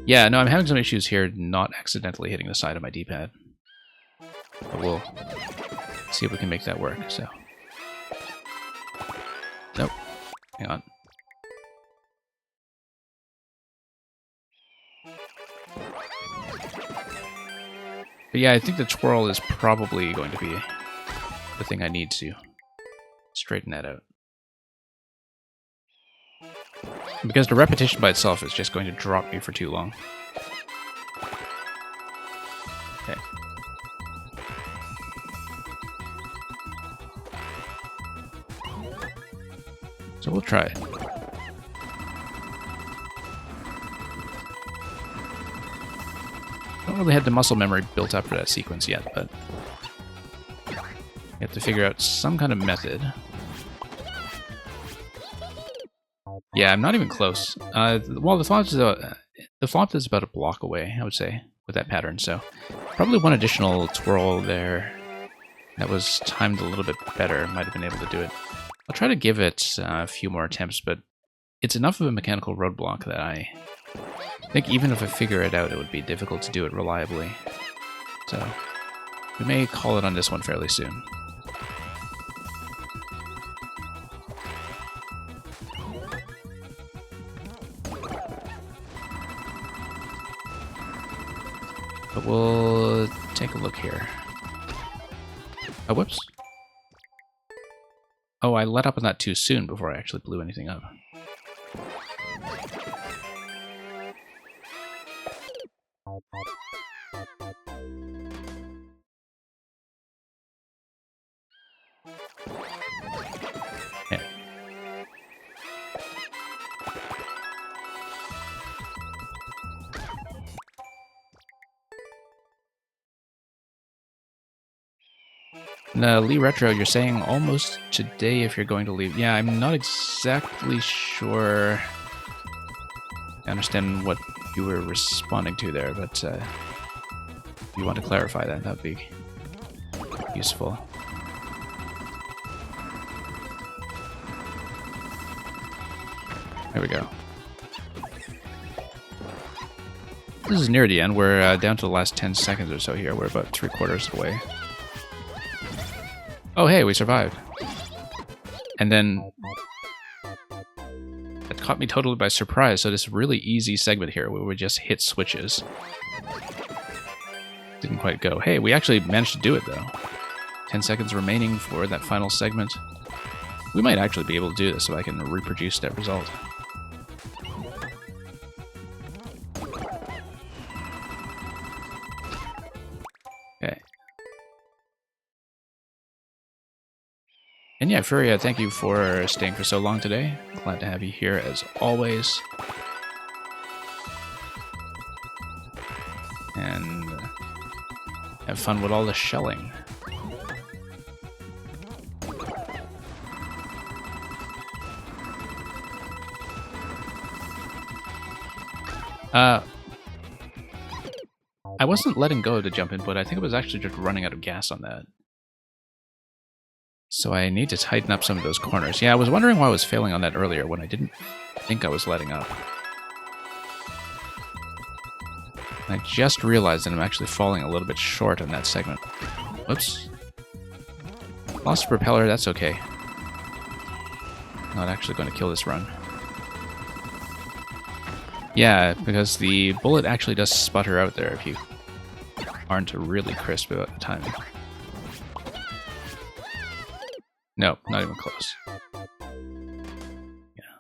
Yeah, no, I'm having some issues here not accidentally hitting the side of my D-pad. But we'll see if we can make that work, so... Nope. Hang on. But yeah, I think the twirl is probably going to be the thing I need to straighten that out. Because the repetition by itself is just going to drop me for too long. Okay. So we'll try it. Don't really have the muscle memory built up for that sequence yet, but you have to figure out some kind of method. Yeah, I'm not even close. Well, the flop is about a block away, I would say, with that pattern. So probably one additional twirl there that was timed a little bit better might have been able to do it. I'll try to give it a few more attempts, but it's enough of a mechanical roadblock that I think even if I figure it out, it would be difficult to do it reliably. So we may call it on this one fairly soon. But we'll take a look here. Oh, whoops. Oh, I let up on that too soon before I actually blew anything up. Okay. No, Lee Retro, you're saying almost today if you're going to leave. Yeah, I'm not exactly sure I understand what you were responding to there, but if you want to clarify that, that'd be useful. There we go. This is near the end. We're down to the last 10 seconds or so here. We're about 3/4 away. Oh, hey, we survived. And then it caught me totally by surprise. So this really easy segment here where we just hit switches. Didn't quite go. Hey, we actually managed to do it, though. 10 seconds remaining for that final segment. We might actually be able to do this so I can reproduce that result. Okay. And yeah, Furia, thank you for staying for so long today. Glad to have you here as always. And have fun with all the shelling. I wasn't letting go of the jump input. I think it was actually just running out of gas on that. So I need to tighten up some of those corners. Yeah, I was wondering why I was failing on that earlier when I didn't think I was letting up. I just realized that I'm actually falling a little bit short on that segment. Whoops. Lost propeller, that's okay. Not actually going to kill this run. Yeah, because the bullet actually does sputter out there if you aren't really crisp about the timing. No, not even close. Yeah.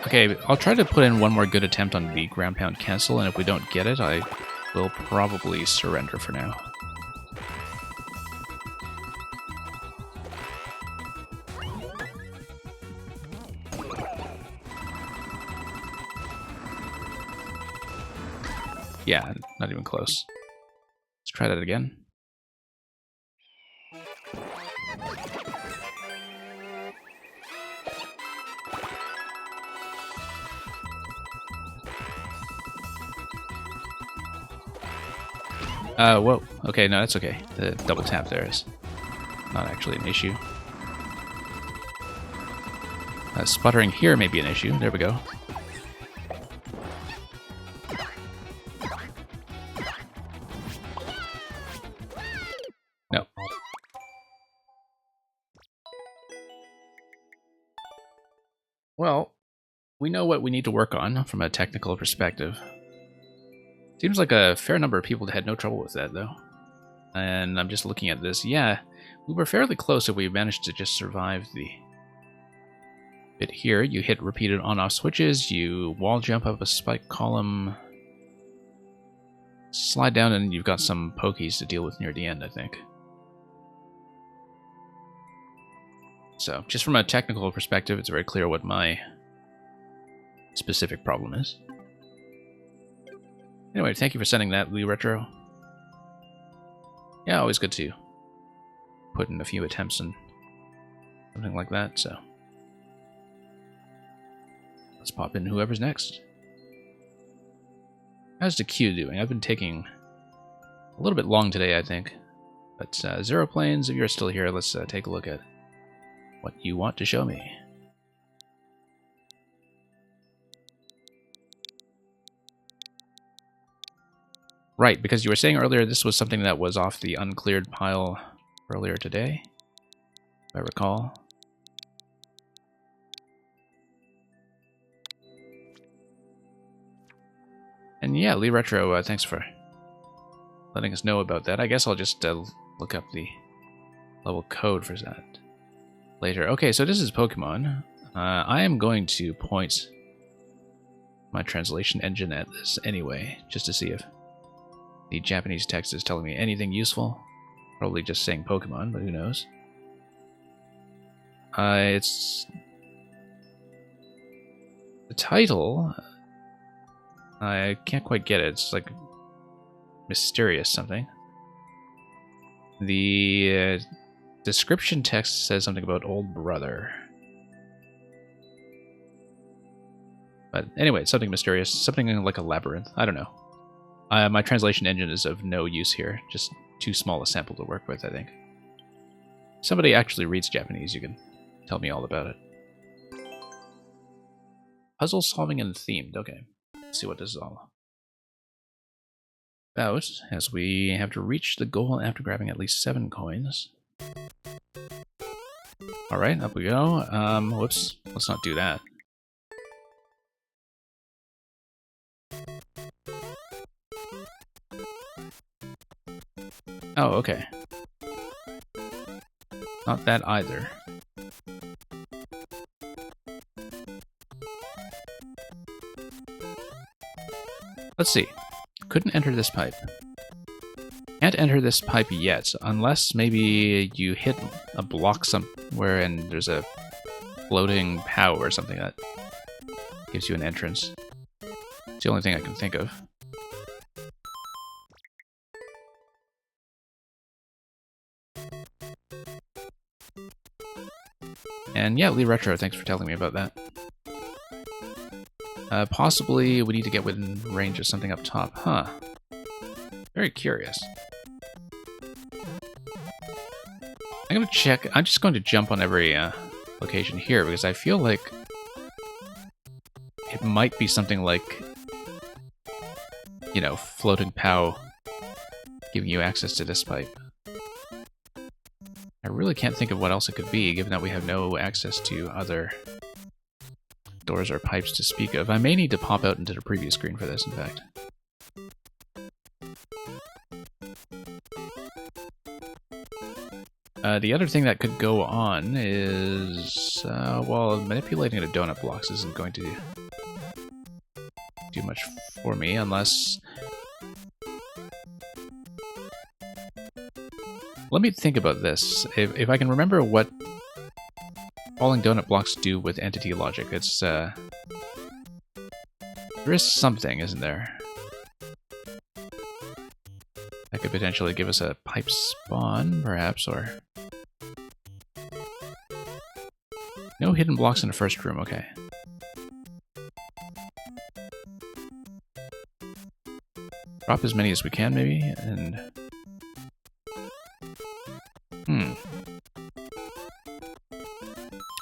Okay, I'll try to put in one more good attempt on the ground pound cancel, and if we don't get it, I will probably surrender for now. Yeah, not even close. Let's try that again. Whoa. Okay, no, that's okay. The double tap there is not actually an issue. Sputtering here may be an issue. There we go. No. Well, we know what we need to work on from a technical perspective. Seems like a fair number of people had no trouble with that, though. And I'm just looking at this. Yeah, we were fairly close if we managed to just survive the bit here. You hit repeated on-off switches, you wall jump up a spike column, slide down, and you've got some pokies to deal with near the end, I think. So, just from a technical perspective, it's very clear what my specific problem is. Anyway, thank you for sending that, Lee Retro. Yeah, always good to put in a few attempts and something like that, so let's pop in whoever's next. How's the queue doing? I've been taking a little bit long today, I think. But Zero Planes, if you're still here, let's take a look at what you want to show me. Right, because you were saying earlier this was something that was off the uncleared pile earlier today, if I recall. And yeah, Lee Retro, thanks for letting us know about that. I guess I'll just look up the level code for that later. Okay, so this is Pokemon. I am going to point my translation engine at this anyway, just to see if the Japanese text is telling me anything useful. Probably just saying Pokemon, but who knows. It's the title. I can't quite get it. It's like mysterious something. The description text says something about old brother. But anyway, it's something mysterious. Something like a labyrinth. I don't know. My translation engine is of no use here. Just too small a sample to work with, I think. If somebody actually reads Japanese, you can tell me all about it. Puzzle solving and themed. Okay. Let's see what this is all about, as we have to reach the goal after grabbing at least 7 coins. Alright, up we go. Whoops. Let's not do that. Oh, okay. Not that either. Let's see. Couldn't enter this pipe. Can't enter this pipe yet, unless maybe you hit a block somewhere and there's a floating POW or something that gives you an entrance. It's the only thing I can think of. And yeah, Lee Retro, thanks for telling me about that. Possibly we need to get within range of something up top. Huh. Very curious. I'm gonna check. I'm just going to jump on every location here because I feel like it might be something like, you know, floating POW giving you access to this pipe. I really can't think of what else it could be, given that we have no access to other doors or pipes to speak of. I may need to pop out into the preview screen for this, in fact. The other thing that could go on is, well, manipulating the donut blocks isn't going to do much for me, unless... Let me think about this. If I can remember what falling donut blocks do with entity logic, it's, there is something, isn't there? That could potentially give us a pipe spawn, perhaps, or... No hidden blocks in the first room, okay. Drop as many as we can, maybe, and...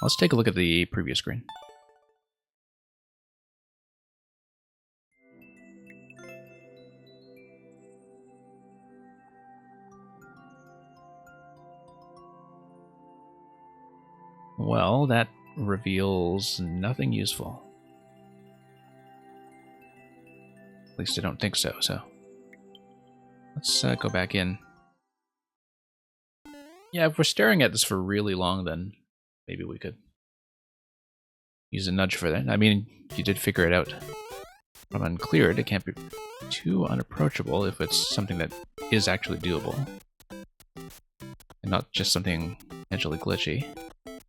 Let's take a look at the preview screen. Well, that reveals nothing useful. At least I don't think so, so. Let's go back in. Yeah, if we're staring at this for really long, then maybe we could use a nudge for that. I mean, you did figure it out from uncleared. It can't be too unapproachable if it's something that is actually doable. And not just something potentially glitchy. I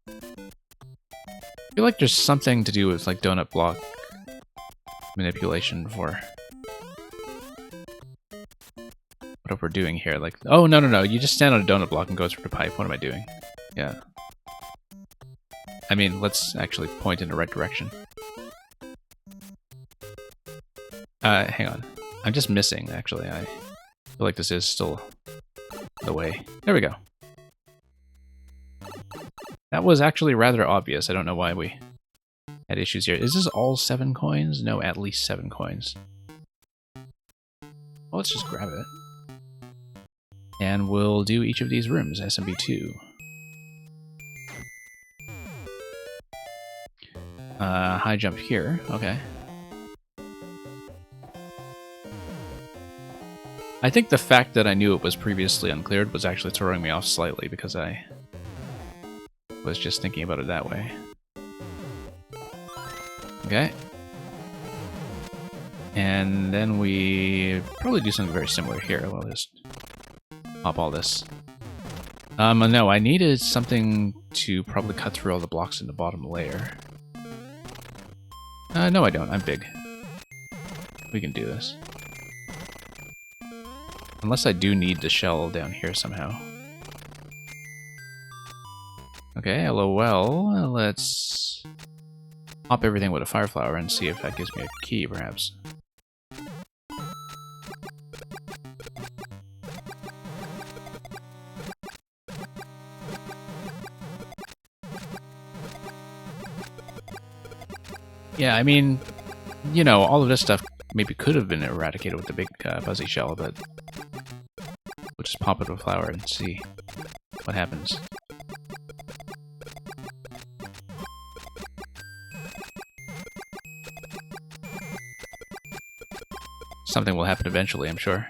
feel like there's something to do with like donut block manipulation for what we're doing here. Like, oh, no. You just stand on a donut block and go through the pipe. What am I doing? Yeah. I mean, let's actually point in the right direction. Hang on. I'm just missing, actually. I feel like this is still the way. There we go. That was actually rather obvious. I don't know why we had issues here. Is this all 7 coins? No, at least 7 coins. Well, let's just grab it. And we'll do each of these rooms, SMB2. High jump here, okay. I think the fact that I knew it was previously uncleared was actually throwing me off slightly because I was just thinking about it that way. Okay. And then we probably do something very similar here. We'll just pop all this. No, I needed something to probably cut through all the blocks in the bottom layer. No, I don't. I'm big. We can do this. Unless I do need the shell down here somehow. Okay, LOL. Let's pop everything with a fire flower and see if that gives me a key, perhaps. Yeah, I mean, you know, all of this stuff maybe could have been eradicated with the big fuzzy shell, but we'll just pop it with a flower and see what happens. Something will happen eventually, I'm sure.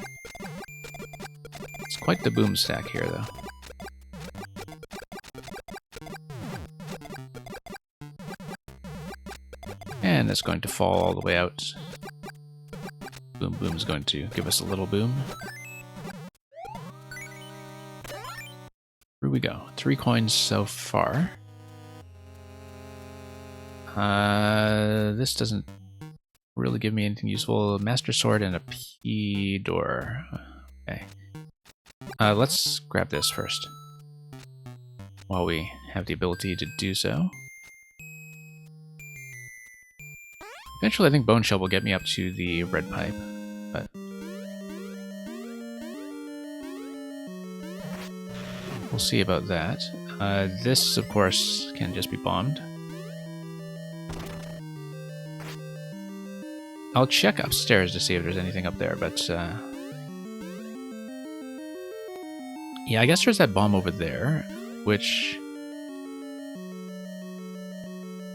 It's quite the boom stack here, though. And it's going to fall all the way out. Boom boom is going to give us a little boom. Here we go. 3 coins so far. This doesn't really give me anything useful. Master Sword and a P door. Okay. Let's grab this first. While we have the ability to do so. Eventually, I think Bone Shell will get me up to the red pipe, but we'll see about that. This, of course, can just be bombed. I'll check upstairs to see if there's anything up there, but yeah, I guess there's that bomb over there, which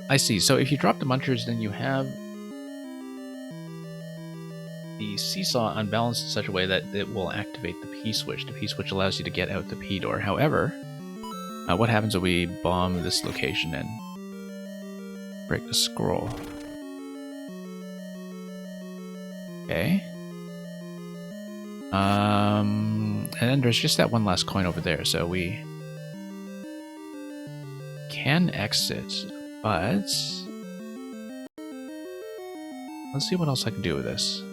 I see. So if you drop the munchers, then you have the seesaw unbalanced in such a way that it will activate the P switch. The P switch allows you to get out the P door. However, what happens if we bomb this location and break the scroll? Okay. And then there's just that one last coin over there, so we can exit, but let's see what else I can do with this.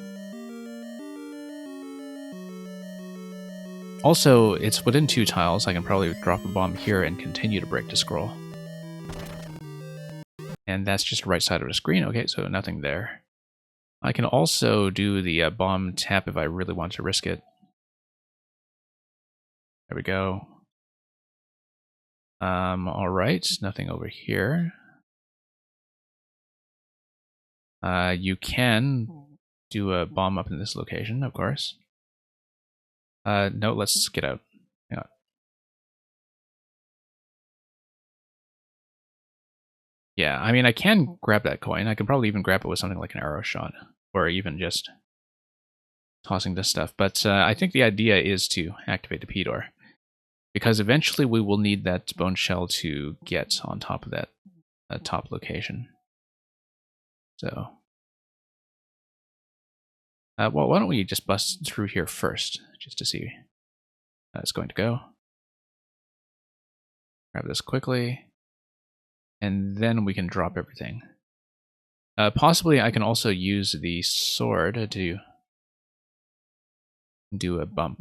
Also, it's within 2 tiles. I can probably drop a bomb here and continue to break the scroll. And that's just the right side of the screen. Okay, so nothing there. I can also do the bomb tap if I really want to risk it. There we go. Alright, nothing over here. You can do a bomb up in this location, of course. No, let's get out. Hang on. Yeah, I mean, I can grab that coin. I can probably even grab it with something like an arrow shot. Or even just tossing this stuff. But I think the idea is to activate the P-door, because eventually we will need that bone shell to get on top of that top location. So, well, why don't we just bust through here first, just to see how it's going to go. Grab this quickly, and then we can drop everything. Possibly I can also use the sword to do a bump.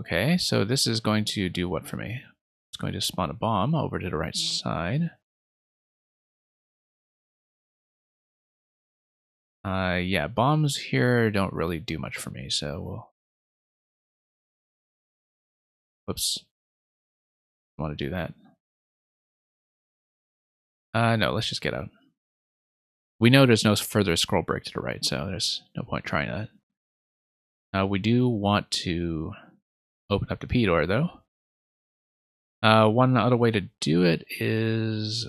Okay, so this is going to do what for me? It's going to spawn a bomb over to the right side. Yeah, bombs here don't really do much for me, so we'll... Whoops. I want to do that. No, let's just get out. We know there's no further scroll break to the right, so there's no point trying that. We do want to open up the P-door, though. One other way to do it is...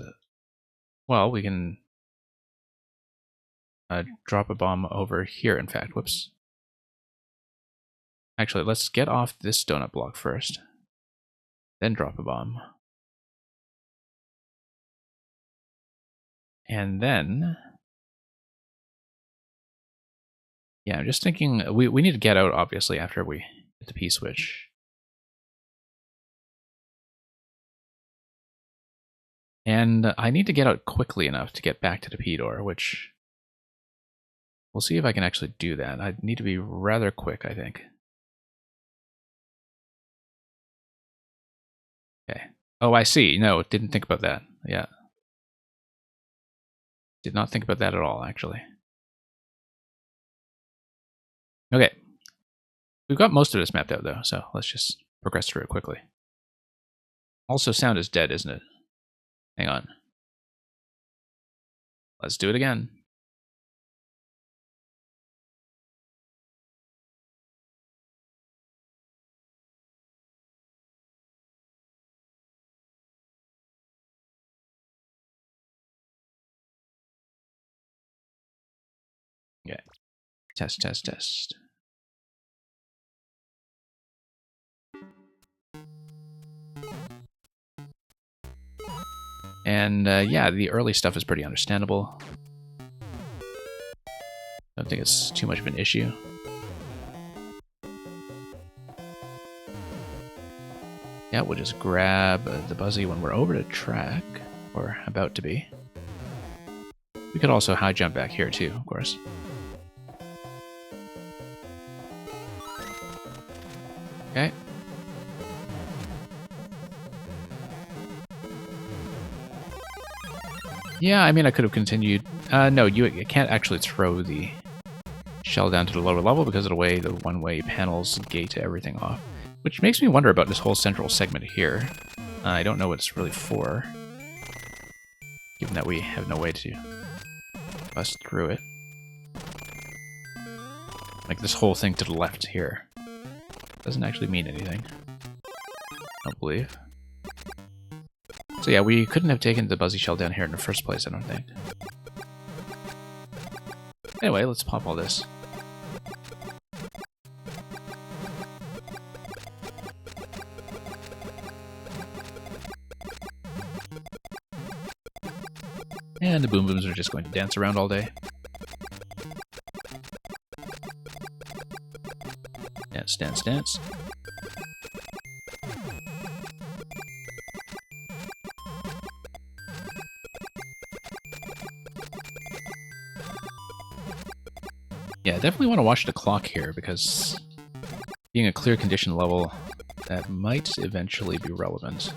Well, we can drop a bomb over here, in fact. Whoops. Actually, let's get off this donut block first. Then drop a bomb. And then... Yeah, I'm just thinking... We need to get out, obviously, after we hit the P-switch. And I need to get out quickly enough to get back to the P-door, which... We'll see if I can actually do that. I need to be rather quick, I think. Okay. Oh, I see. No, didn't think about that. Yeah. Did not think about that at all, actually. Okay. We've got most of this mapped out, though, so let's just progress through it quickly. Also, sound is dead, isn't it? Hang on. Let's do it again. Okay. Test, test, test. And yeah, the early stuff is pretty understandable. Don't think it's too much of an issue. Yeah, we'll just grab the Buzzy when we're over the track, or about to be. We could also high jump back here too, of course. Okay. Yeah, I mean, I could have continued. No, you can't actually throw the shell down to the lower level because of the way the one-way panels gate everything off. Which makes me wonder about this whole central segment here. I don't know what it's really for, given that we have no way to bust through it. Like this whole thing to the left here doesn't actually mean anything, I don't believe. So yeah, we couldn't have taken the Buzzy shell down here in the first place, I don't think. Anyway, let's pop all this. And the Boom Booms are just going to dance around all day. Dance, dance, dance. Yeah, definitely want to watch the clock here, because being a clear condition level, that might eventually be relevant.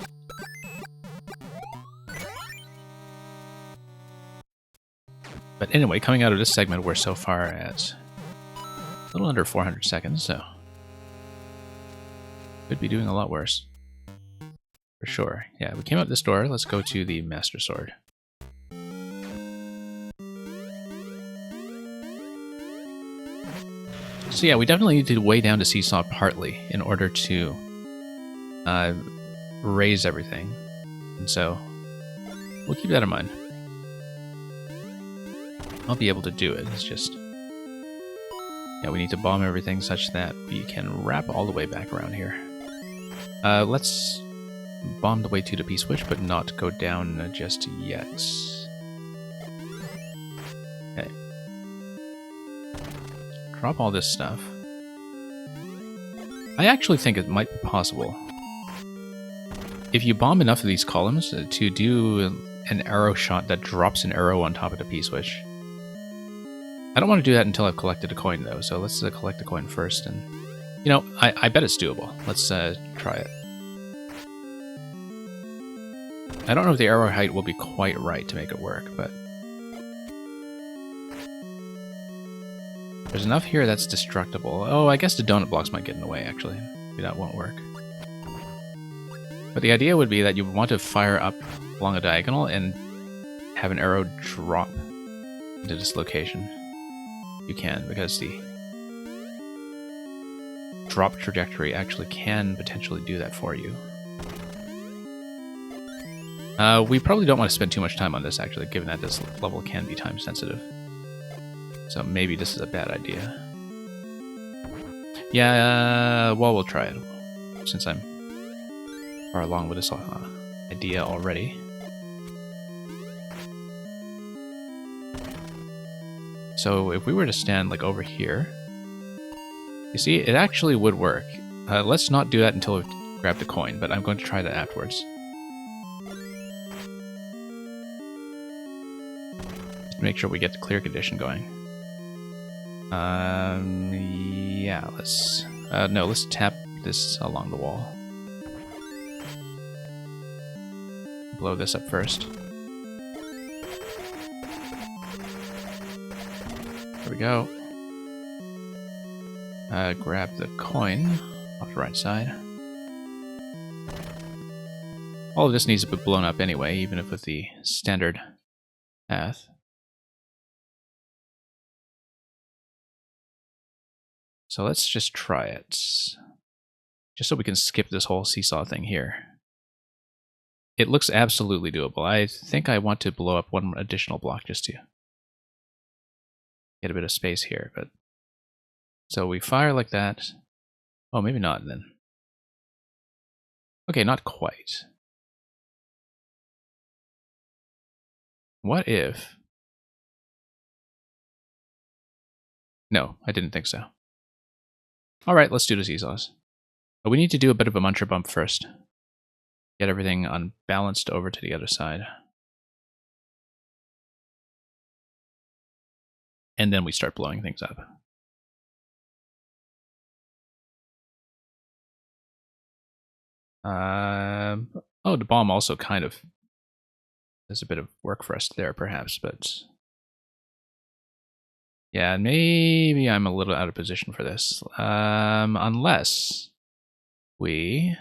But anyway, coming out of this segment, we're so far at a little under 400 seconds, so could be doing a lot worse. For sure. Yeah, we came out this door. Let's go to the Master Sword. So yeah, we definitely need to weigh down to Seesaw partly in order to raise everything. And so we'll keep that in mind. I'll be able to do it. It's just Yeah, we need to bomb everything such that we can wrap all the way back around here. Let's bomb the way to the P-switch, but not go down just yet. Okay. Drop all this stuff. I actually think it might be possible, if you bomb enough of these columns, to do an arrow shot that drops an arrow on top of the P-switch. I don't want to do that until I've collected a coin, though, so let's collect the coin first, and... You know, I bet it's doable. Let's try it. I don't know if the arrow height will be quite right to make it work, but... There's enough here that's destructible. Oh, I guess the donut blocks might get in the way, actually. Maybe that won't work. But the idea would be that you want to fire up along a diagonal and have an arrow drop into this location. You can, because the drop trajectory actually can potentially do that for you. We probably don't want to spend too much time on this, actually, given that this level can be time sensitive. So maybe this is a bad idea. Yeah, well, we'll try it, since I'm far along with this idea already. So if we were to stand like over here, you see, it actually would work. Let's not do that until we've grabbed a coin, but I'm going to try that afterwards. Just to make sure we get the clear condition going. Yeah, let's... no, let's tap this along the wall. Blow this up first. There we go. Grab the coin off the right side. All of this needs to be blown up anyway, even if with the standard path. So let's just try it. Just so we can skip this whole seesaw thing here. It looks absolutely doable. I think I want to blow up one additional block just to get a bit of space here, but... So we fire like that. Oh, maybe not then. Okay, not quite. What if... No, I didn't think so. Alright, let's do the seesaws. But we need to do a bit of a muncher bump first. Get everything unbalanced over to the other side. And then we start blowing things up. Oh, the bomb also kind of does a bit of work for us there, perhaps, but... Yeah, maybe I'm a little out of position for this. Unless we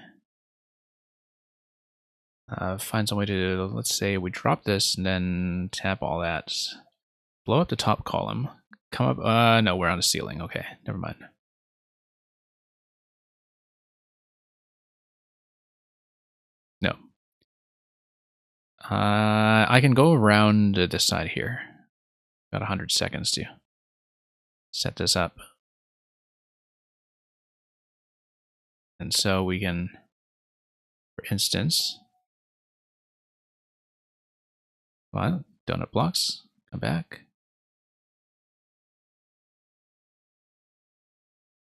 find some way to, let's say we drop this and then tap all that. Blow up the top column. Come up, no, we're on the ceiling. Okay, never mind. No. I can go around this side here. Got 100 seconds to set this up. And so we can, for instance, well, donut blocks, come back.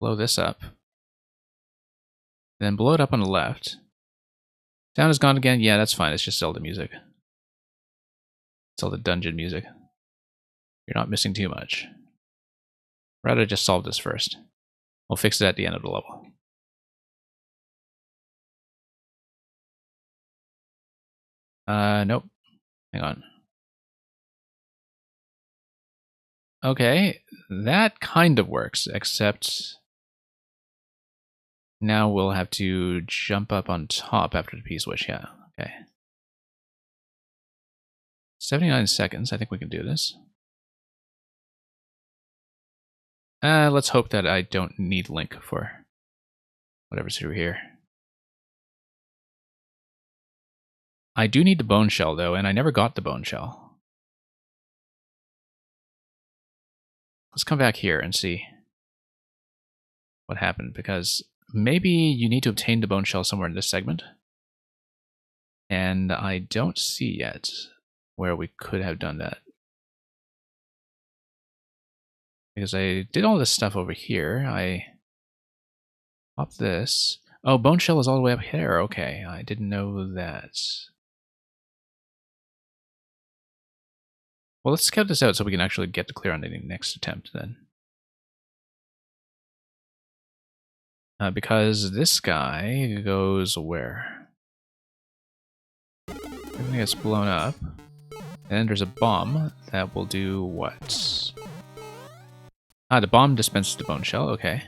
Blow this up. Then blow it up on the left. Sound is gone again? Yeah, that's fine. It's just Zelda music. It's all the dungeon music. You're not missing too much. Rather just solve this first. We'll fix it at the end of the level. Nope. Hang on. Okay, that kind of works, except now we'll have to jump up on top after the P-switch, yeah, okay. 79 seconds, I think we can do this. Let's hope that I don't need Link for whatever's through here. I do need the bone shell, though, and I never got the bone shell. Let's come back here and see. what happened, because maybe you need to obtain the bone shell somewhere in this segment. And I don't see yet where we could have done that. Because I did all this stuff over here. I popped this. Oh, bone shell is all the way up here. Okay, I didn't know that. Well, let's scout this out so we can actually get to clear on the next attempt then. Because this guy goes where? Everything gets blown up. And then there's a bomb that will do what? Ah, the bomb dispenses the bone shell. Okay.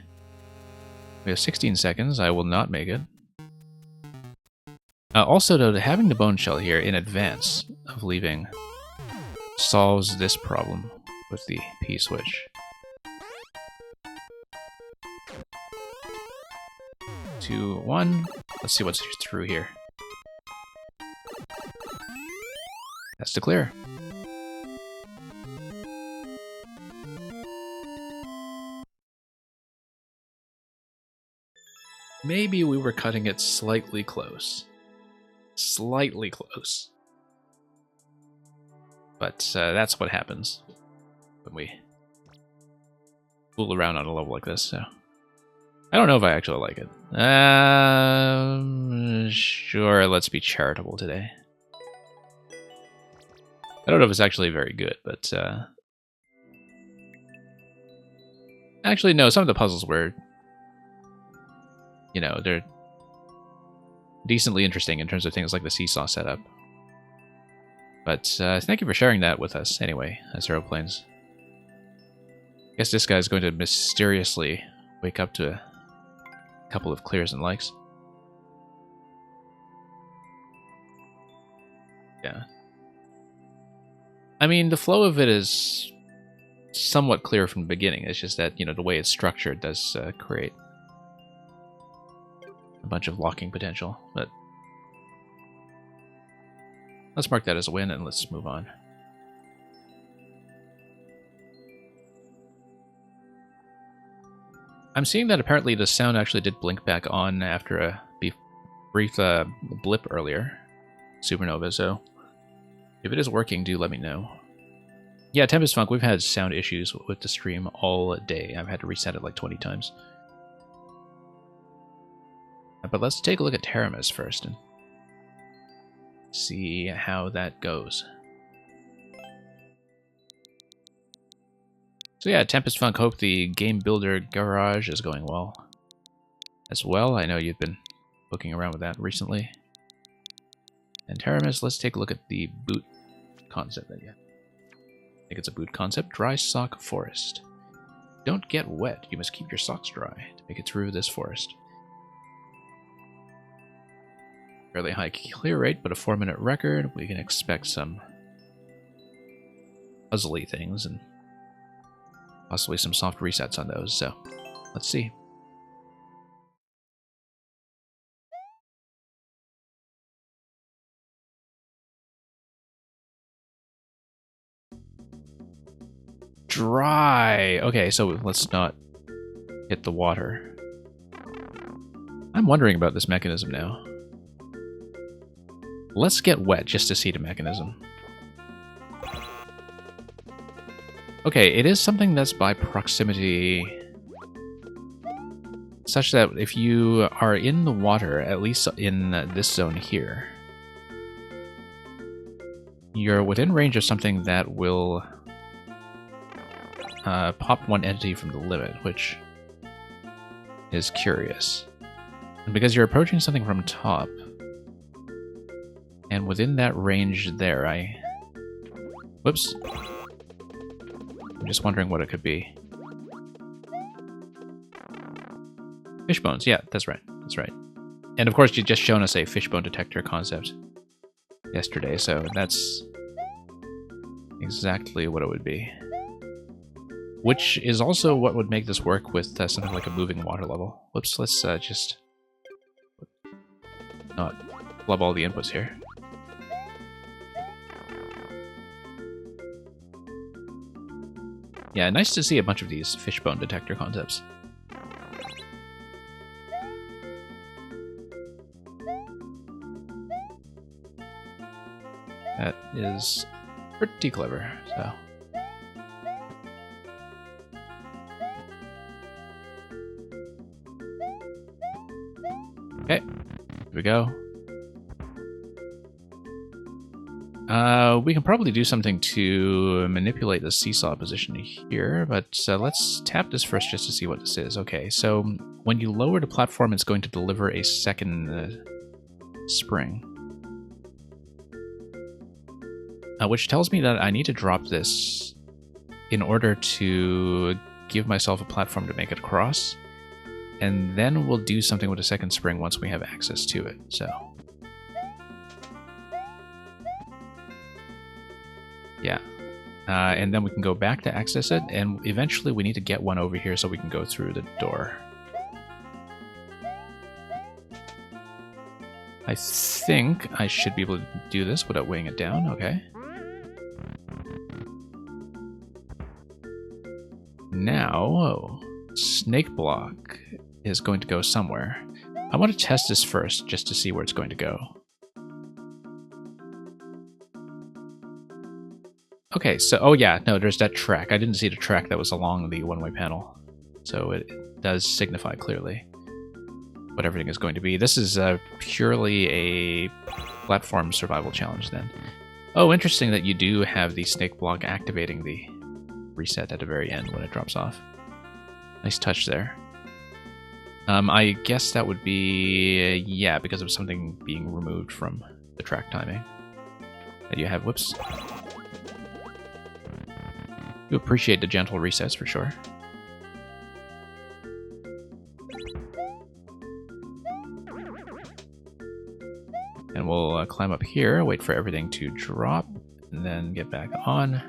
We have 16 seconds. I will not make it. Also, though, having the bone shell here in advance of leaving solves this problem with the P-switch. 2, 1. Let's see what's through here. That's to clear. Maybe we were cutting it slightly close. Slightly close. But that's what happens when we fool around on a level like this, so... I don't know if I actually like it. Sure, let's be charitable today. I don't know if it's actually very good, but... Actually, no, some of the puzzles were... You know, they're decently interesting in terms of things like the seesaw setup. But thank you for sharing that with us anyway, Zero Planes. I guess this guy's going to mysteriously wake up to a couple of clears and likes. Yeah. I mean, the flow of it is somewhat clear from the beginning. It's just that, you know, the way it's structured does create a bunch of locking potential, but let's mark that as a win and let's move on. I'm seeing that apparently the sound actually did blink back on after a brief blip earlier, Supernova, so if it is working, do let me know. Yeah, Tempest Funk, we've had sound issues with the stream all day. I've had to reset it like 20 times. But let's take a look at Teramis first and see how that goes. So yeah, Tempest Funk, hope the Game Builder Garage is going well as well. I know you've been looking around with that recently. And Teramis, let's take a look at the boot concept that you have. I think it's a boot concept. Dry Sock Forest. Don't get wet. You must keep your socks dry to make it through this forest. Fairly high clear rate, but a 4-minute record. We can expect some puzzly things and possibly some soft resets on those, so let's see. Dry! Okay, so let's not hit the water. I'm wondering about this mechanism now. Let's get wet just to see the mechanism. Okay, it is something that's by proximity, such that if you are in the water, at least in this zone here, you're within range of something that will pop one entity from the limit, which is curious. And because you're approaching something from top, and within that range there, whoops. I'm just wondering what it could be. Fishbones, yeah, that's right. That's right. And of course, you just shown us a fishbone detector concept yesterday, so that's exactly what it would be. Which is also what would make this work with something like a moving water level. Whoops, let's just not flub all the inputs here. Yeah, nice to see a bunch of these fishbone detector concepts. is pretty clever, so... Okay, here we go. We can probably do something to manipulate the seesaw position here, but let's tap this first just to see what this is. Okay, so when you lower the platform, it's going to deliver a second spring. Which tells me that I need to drop this in order to give myself a platform to make it across. And then we'll do something with the second spring once we have access to it, so... Yeah. And then we can go back to access it, and eventually we need to get one over here so we can go through the door. I think I should be able to do this without weighing it down, okay. Now, snake block is going to go somewhere. I want to test this first, just to see where it's going to go. Okay, so, oh yeah, no, there's that track. I didn't see the track that was along the one-way panel. So it does signify clearly what everything is going to be. This is purely a platform survival challenge then. Oh, interesting that you do have the snake block activating the reset at the very end when it drops off. Nice touch there. I guess that would be, yeah, because of something being removed from the track timing. That you have, whoops. You appreciate the gentle resets for sure. And we'll climb up here, wait for everything to drop, and then get back on.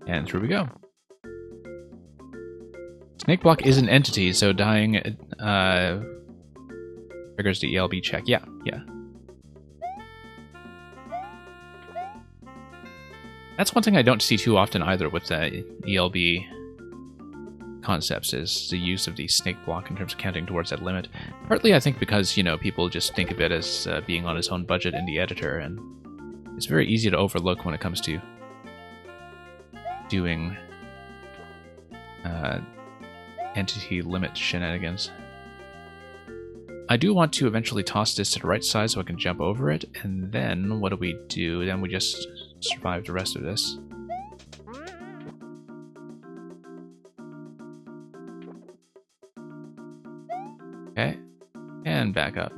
And through we go. Snake block is an entity, so dying triggers the ELB check. Yeah, yeah. That's one thing I don't see too often either with the ELB concepts, is the use of the snake block in terms of counting towards that limit. Partly, I think, because, you know, people just think of it as being on its own budget in the editor, and it's very easy to overlook when it comes to doing entity limit shenanigans. I do want to eventually toss this to the right side so I can jump over it, and then what do? Then we just survive the rest of this. Okay, and back up.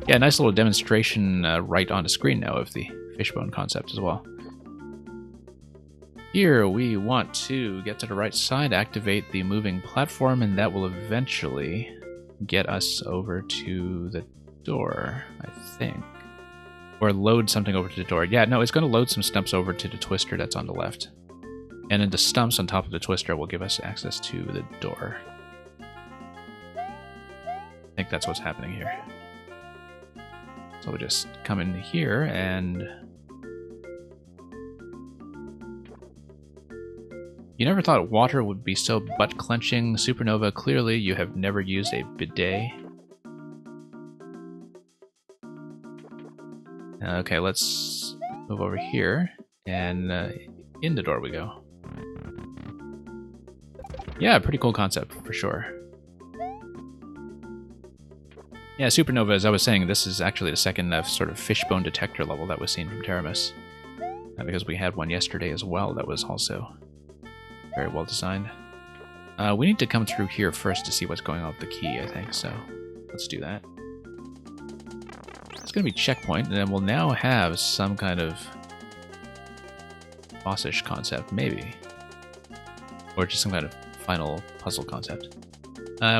Yeah, nice little demonstration right on the screen now of the fishbone concept as well. Here we want to get to the right side, activate the moving platform, and that will eventually get us over to the door, I think. Or load something over to the door. Yeah, no, it's going to load some stumps over to the twister that's on the left. And then the stumps on top of the twister will give us access to the door. I think that's what's happening here. So we'll just come in here and... You never thought water would be so butt-clenching. Supernova, clearly you have never used a bidet. Okay, let's move over here, and in the door we go. Yeah, pretty cool concept, for sure. Yeah, Supernova, as I was saying, this is actually the second sort of fishbone detector level that was seen from Teramis. Because we had one yesterday as well that was also very well designed. We need to come through here first to see what's going on with the key, I think, so let's do that. It's going to be checkpoint, and then we'll now have some kind of bossish concept, maybe. Or just some kind of final puzzle concept.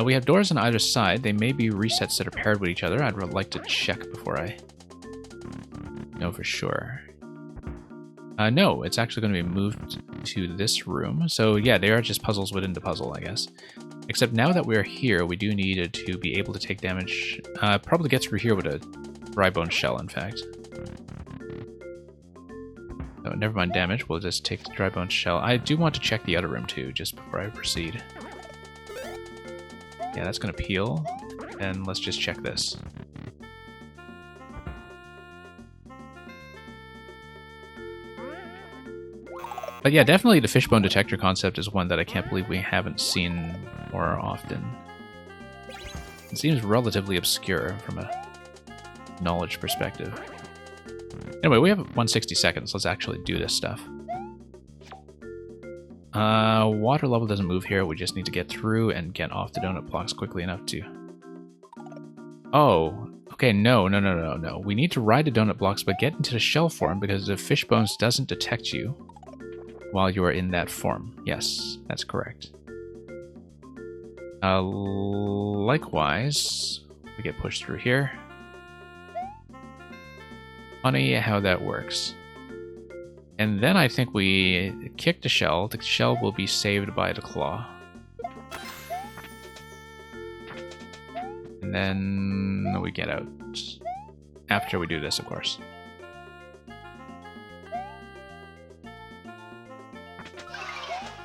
We have doors on either side. They may be resets that are paired with each other. I'd like to check before I know for sure. No, it's actually going to be moved to this room. So yeah, they are just puzzles within the puzzle, I guess. Except now that we're here, we do need to be able to take damage. Probably get through here with a dry bone shell, in fact. Oh, never mind damage, we'll just take the dry bone shell. I do want to check the other room too, just before I proceed. Yeah, that's going to peel. And let's just check this. But yeah, definitely the fishbone detector concept is one that I can't believe we haven't seen more often. It seems relatively obscure from a knowledge perspective. Anyway, we have 160 seconds. Let's actually do this stuff. Water level doesn't move here. We just need to get through and get off the donut blocks quickly enough to... Oh, okay, no. We need to ride the donut blocks, but get into the shell form because the fish bones doesn't detect you while you are in that form. Yes, that's correct. Likewise, we get pushed through here. Funny how that works. And then I think we kick the shell. The shell will be saved by the claw. And then we get out. After we do this, of course.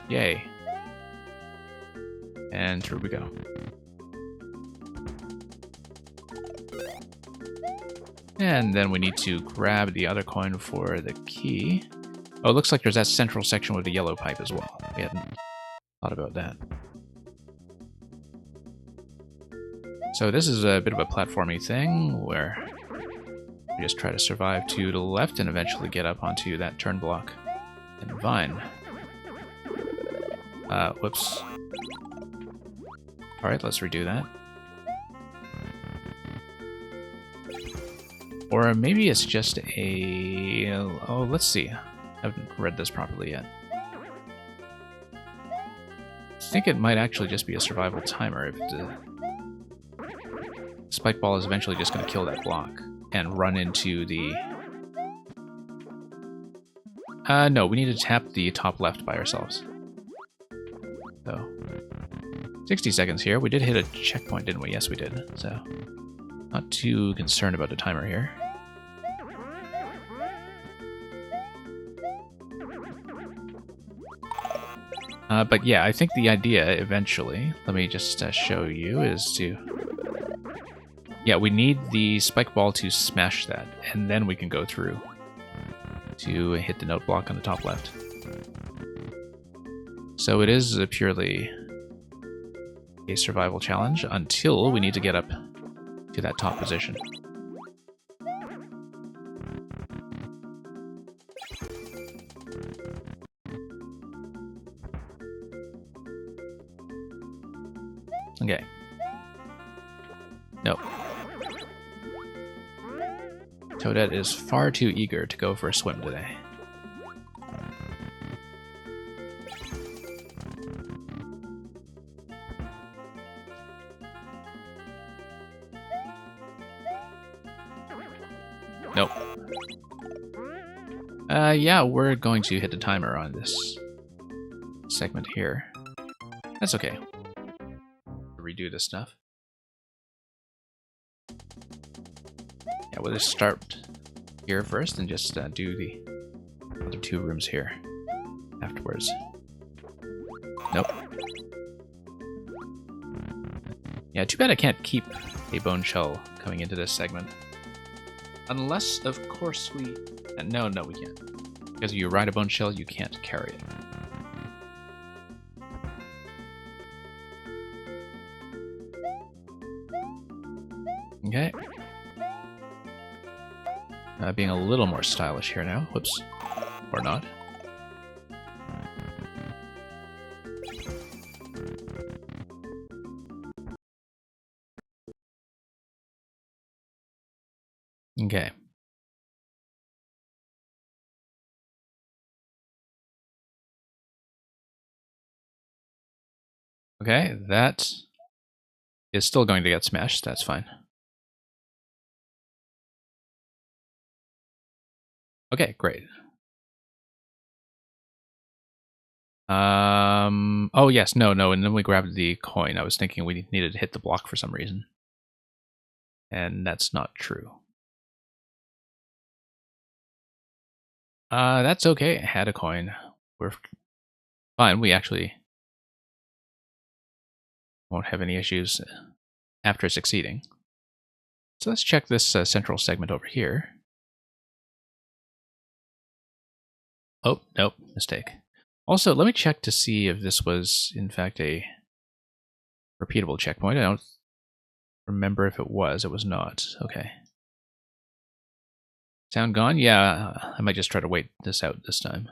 Yay. And through we go. And then we need to grab the other coin for the key. Oh, it looks like there's that central section with the yellow pipe as well. We hadn't thought about that. So this is a bit of a platformy thing where we just try to survive to the left and eventually get up onto that turn block and vine. Whoops. Alright, let's redo that. Or maybe it's just a... Oh, let's see. I haven't read this properly yet. I think it might actually just be a survival timer if the spike ball is eventually just going to kill that block and run into the... no, we need to tap the top left by ourselves. So, 60 seconds here. We did hit a checkpoint, didn't we? Yes, we did. So, not too concerned about the timer here. But yeah, I think the idea eventually, let me just show you, is to... Yeah, we need the spike ball to smash that, and then we can go through to hit the note block on the top left. So it is purely a survival challenge until we need to get up to that top position. Okay. No. Toadette is far too eager to go for a swim today. Nope. Yeah, we're going to hit the timer on this segment here. That's okay. Redo this stuff. Yeah, we'll just start here first and just do the other two rooms here afterwards. Nope. Yeah, too bad I can't keep a bone shell coming into this segment. Unless, of course, we... no, we can't. Because if you ride a bone shell, you can't carry it. Okay. Being a little more stylish here now. Whoops. Or not. Okay. Okay, that is still going to get smashed. That's fine. Okay, great. Oh yes, no, and then we grabbed the coin. I was thinking we needed to hit the block for some reason. And that's not true. That's okay. I had a coin. We're fine. We actually Won't have any issues after succeeding. So let's check this central segment over here. Oh, nope, mistake. Also, let me check to see if this was, in fact, a repeatable checkpoint. I don't remember if it was. It was not. Okay. Sound gone? Yeah, I might just try to wait this out this time.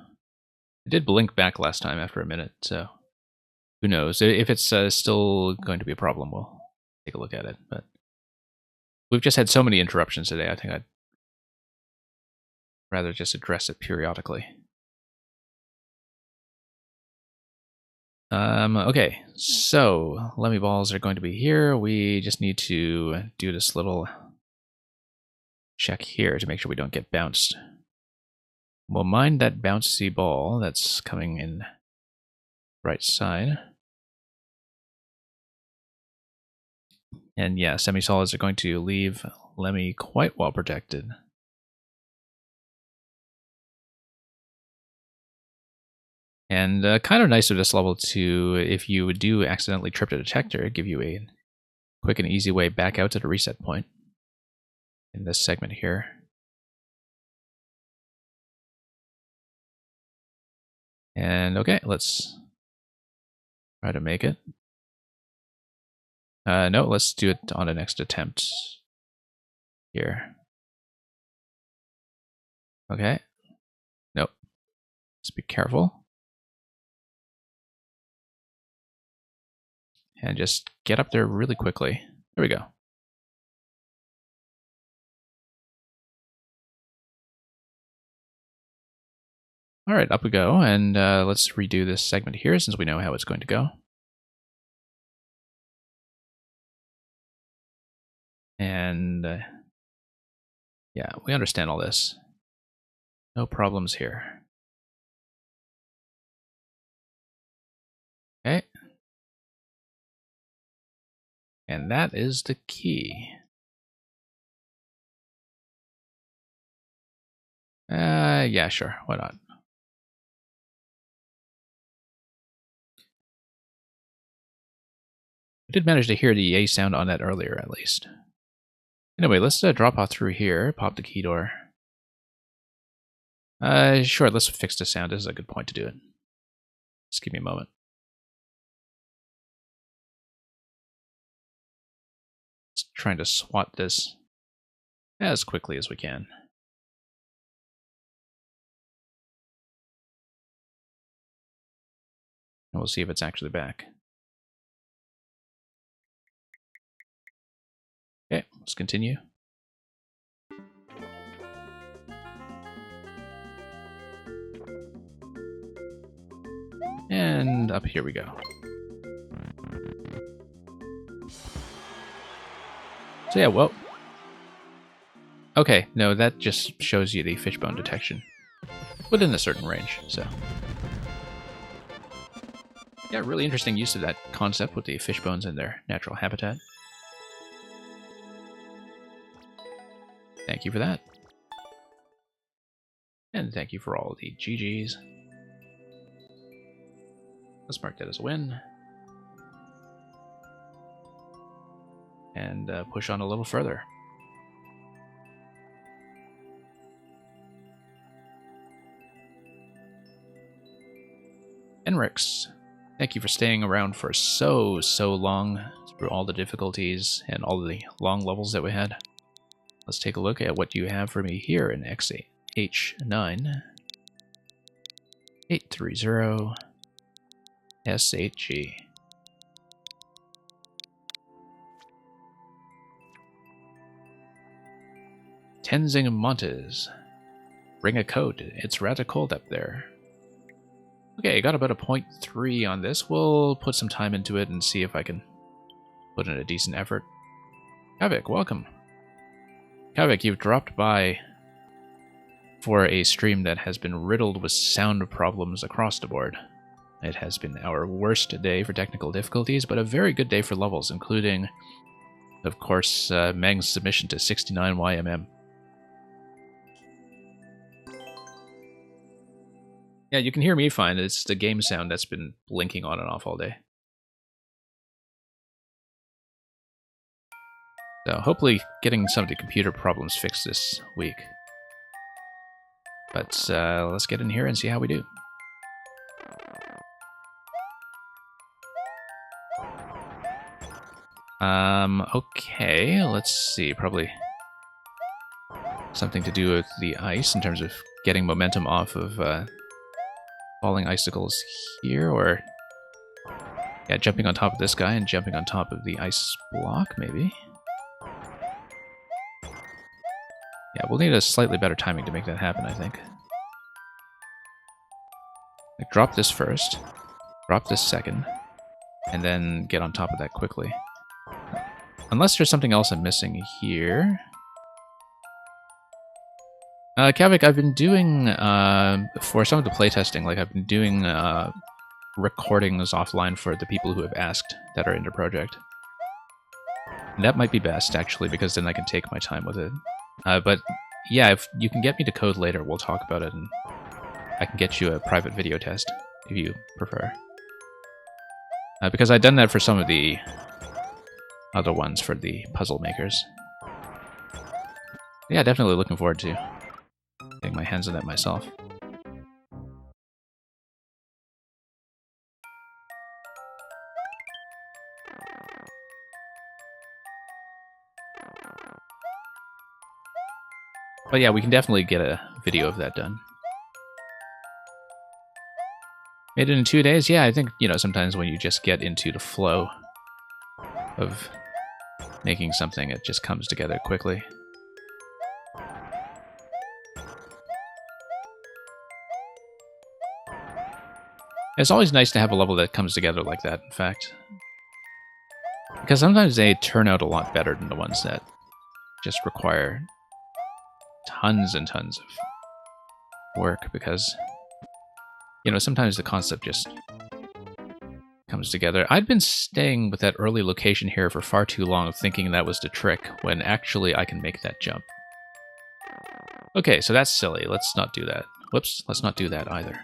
It did blink back last time after a minute, so who knows? If it's still going to be a problem, we'll take a look at it. But we've just had so many interruptions today, I think I'd rather just address it periodically. Okay, so Lemmy balls are going to be here. We just need to do this little check here to make sure we don't get bounced. We'll mind that bouncy ball that's coming in right side. And yeah, semi-solids are going to leave Lemmy quite well protected. And kind of nice of this level to, if you do accidentally trip the detector, give you a quick and easy way back out to the reset point in this segment here. And okay, let's try to make it. No, let's do it on the next attempt here. Okay. Nope. Let's be careful. And just get up there really quickly. There we go. All right, up we go, and let's redo this segment here since we know how it's going to go. And yeah, we understand all this. No problems here. Okay. And that is the key. Yeah, sure, why not? I did manage to hear the A sound on that earlier, at least. Anyway, let's drop off through here, pop the key door. Sure, let's fix the sound. This is a good point to do it. Just give me a moment. Just trying to swat this as quickly as we can. And we'll see if it's actually back. Okay, let's continue. And up here we go. So yeah, well... Okay, no, that just shows you the fishbone detection. Within a certain range, so... Yeah, really interesting use of that concept with the fishbones in their natural habitat. Thank you for that. And thank you for all the GGs. Let's mark that as a win. And push on a little further. Enrix, thank you for staying around for so long through all the difficulties and all the long levels that we had. Let's take a look at what you have for me here in XH9 830 SHG. Tenzing Montes. Bring a coat. It's rather cold up there. Okay, got about a 0.3 on this. We'll put some time into it and see if I can put in a decent effort. Kavik, welcome. Kavik, you've dropped by for a stream that has been riddled with sound problems across the board. It has been our worst day for technical difficulties, but a very good day for levels, including, of course, Meng's submission to 69 YMM. Yeah, you can hear me fine. It's the game sound that's been blinking on and off all day. So hopefully getting some of the computer problems fixed this week. But let's get in here and see how we do. Okay, let's see. Probably something to do with the ice in terms of getting momentum off of falling icicles here, or yeah, jumping on top of this guy and jumping on top of the ice block, maybe. Yeah, we'll need a slightly better timing to make that happen, I think. Like, drop this first, drop this second, and then get on top of that quickly. Unless there's something else I'm missing here. Kavik, I've been doing, for some of the playtesting, like I've been doing recordings offline for the people who have asked that are in the project. And that might be best, actually, because then I can take my time with it. But yeah, if you can get me to code later, we'll talk about it, and I can get you a private video test, if you prefer. Because I've done that for some of the other ones for the puzzle makers. Yeah, definitely looking forward to getting my hands on that myself. But yeah, we can definitely get a video of that done. Made it in 2 days? Yeah, I think, you know, sometimes when you just get into the flow of making something, it just comes together quickly. It's always nice to have a level that comes together like that, in fact. Because sometimes they turn out a lot better than the ones that just require tons and tons of work, because, you know, sometimes the concept just comes together. I'd been staying with that early location here for far too long, thinking that was the trick, when actually I can make that jump. Okay, so that's silly. Let's not do that. Whoops, let's not do that either.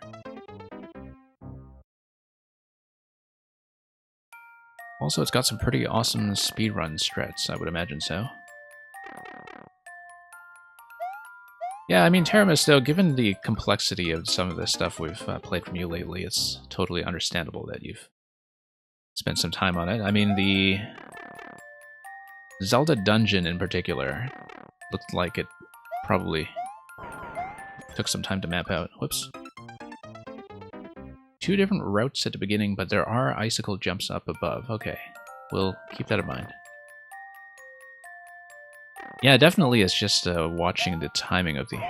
Also, it's got some pretty awesome speedrun strats, I would imagine so. Yeah, I mean, Teramis, though, given the complexity of some of the stuff we've played from you lately, it's totally understandable that you've spent some time on it. I mean, the Zelda dungeon in particular looked like it probably took some time to map out. Whoops. 2 different routes at the beginning, but there are icicle jumps up above. Okay, we'll keep that in mind. Yeah, definitely it's just watching the timing of the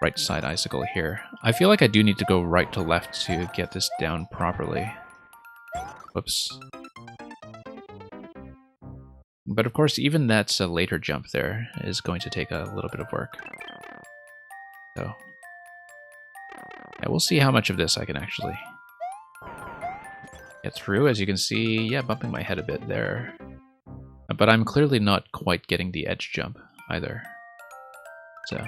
right side icicle here. I feel like I do need to go right to left to get this down properly. Whoops. But of course, even that later jump there is going to take a little bit of work. So, yeah, we'll see how much of this I can actually get through. As you can see, yeah, bumping my head a bit there. But I'm clearly not quite getting the edge jump either. So,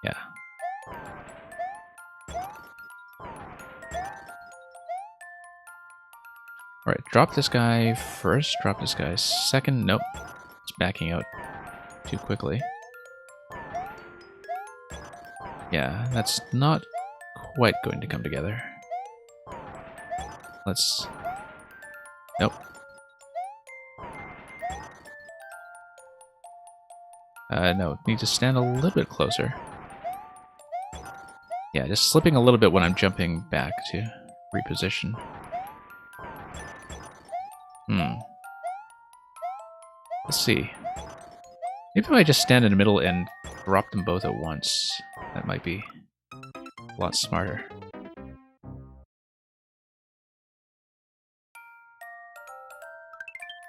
yeah. Alright, drop this guy first, drop this guy second. Nope, it's backing out too quickly. Yeah, that's not quite going to come together. Let's... Nope. No, need to stand a little bit closer. Yeah, just slipping a little bit when I'm jumping back to reposition. Let's see. Maybe if I just stand in the middle and drop them both at once, that might be a lot smarter.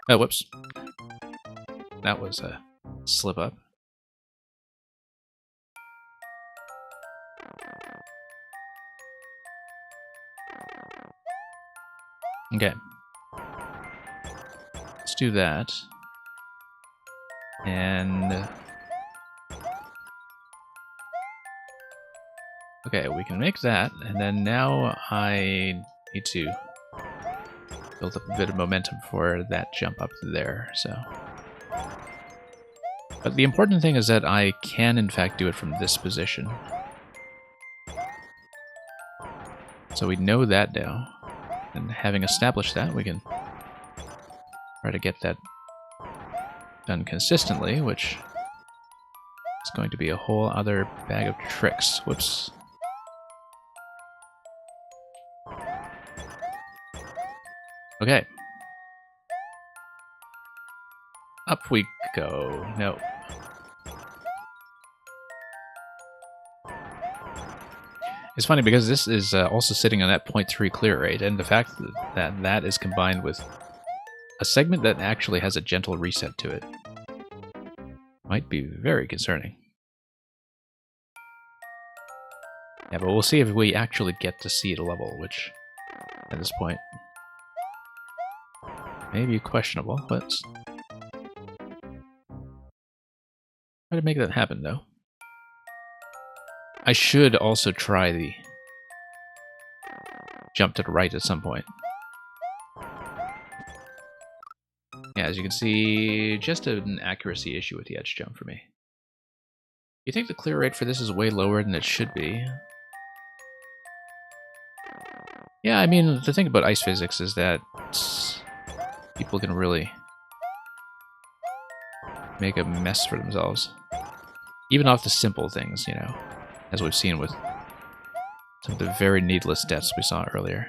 Oh, whoops. That was a slip up. Okay. Let's do that. And... okay, we can make that, and then now I need to build up a bit of momentum for that jump up there, so. But the important thing is that I can, in fact, do it from this position. So we know that now. And having established that, we can try to get that done consistently, which is going to be a whole other bag of tricks. Whoops. Okay. Up we go. No. It's funny because this is also sitting on that 0.3 clear rate, and the fact that that is combined with a segment that actually has a gentle reset to it might be very concerning. Yeah, but we'll see if we actually get to see the level, which, at this point, may be questionable. Let's try to make that happen, though. I should also try the jump to the right at some point. Yeah, as you can see, just an accuracy issue with the edge jump for me. You think the clear rate for this is way lower than it should be? Yeah, I mean, the thing about ice physics is that people can really make a mess for themselves. Even off the simple things, you know, as we've seen with some of the very needless deaths we saw earlier.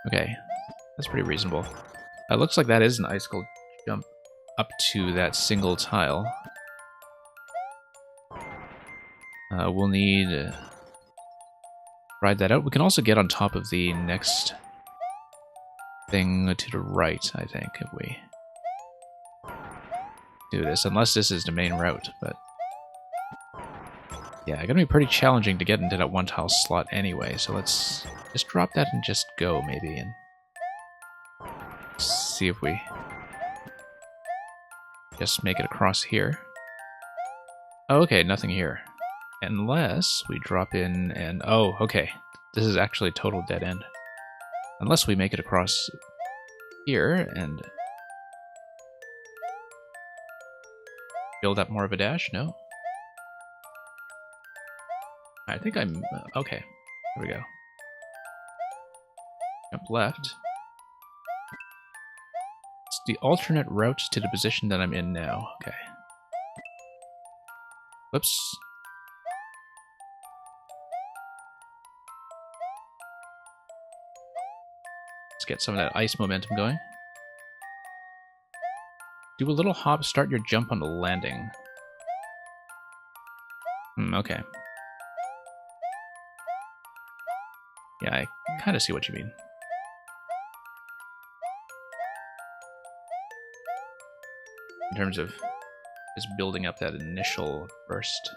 Okay, that's pretty reasonable. It looks like that is an icicle jump up to that single tile. We'll need to ride that out. We can also get on top of the next thing to the right, I think, if we do this. Unless this is the main route, but yeah, gonna be pretty challenging to get into that one tile slot anyway, so let's just drop that and just go, maybe, and see if we just make it across here. Oh, okay, nothing here. Unless we drop in and... oh, okay. This is actually a total dead end. Unless we make it across here and build up more of a dash? No? I think I'm... okay. There we go. Jump left. It's the alternate route to the position that I'm in now. Okay. Whoops. Let's get some of that ice momentum going. Do a little hop, start your jump on the landing. Okay. Yeah, I kind of see what you mean. In terms of just building up that initial burst.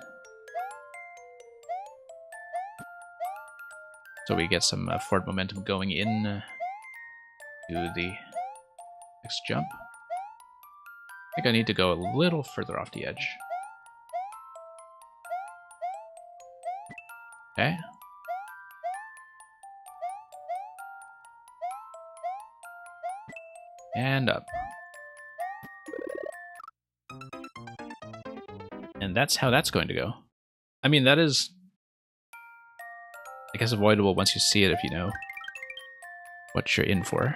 So we get some forward momentum going in to the next jump. I think I need to go a little further off the edge. Okay. And up. And that's how that's going to go. I mean, that is, I guess, avoidable once you see it if you know what you're in for.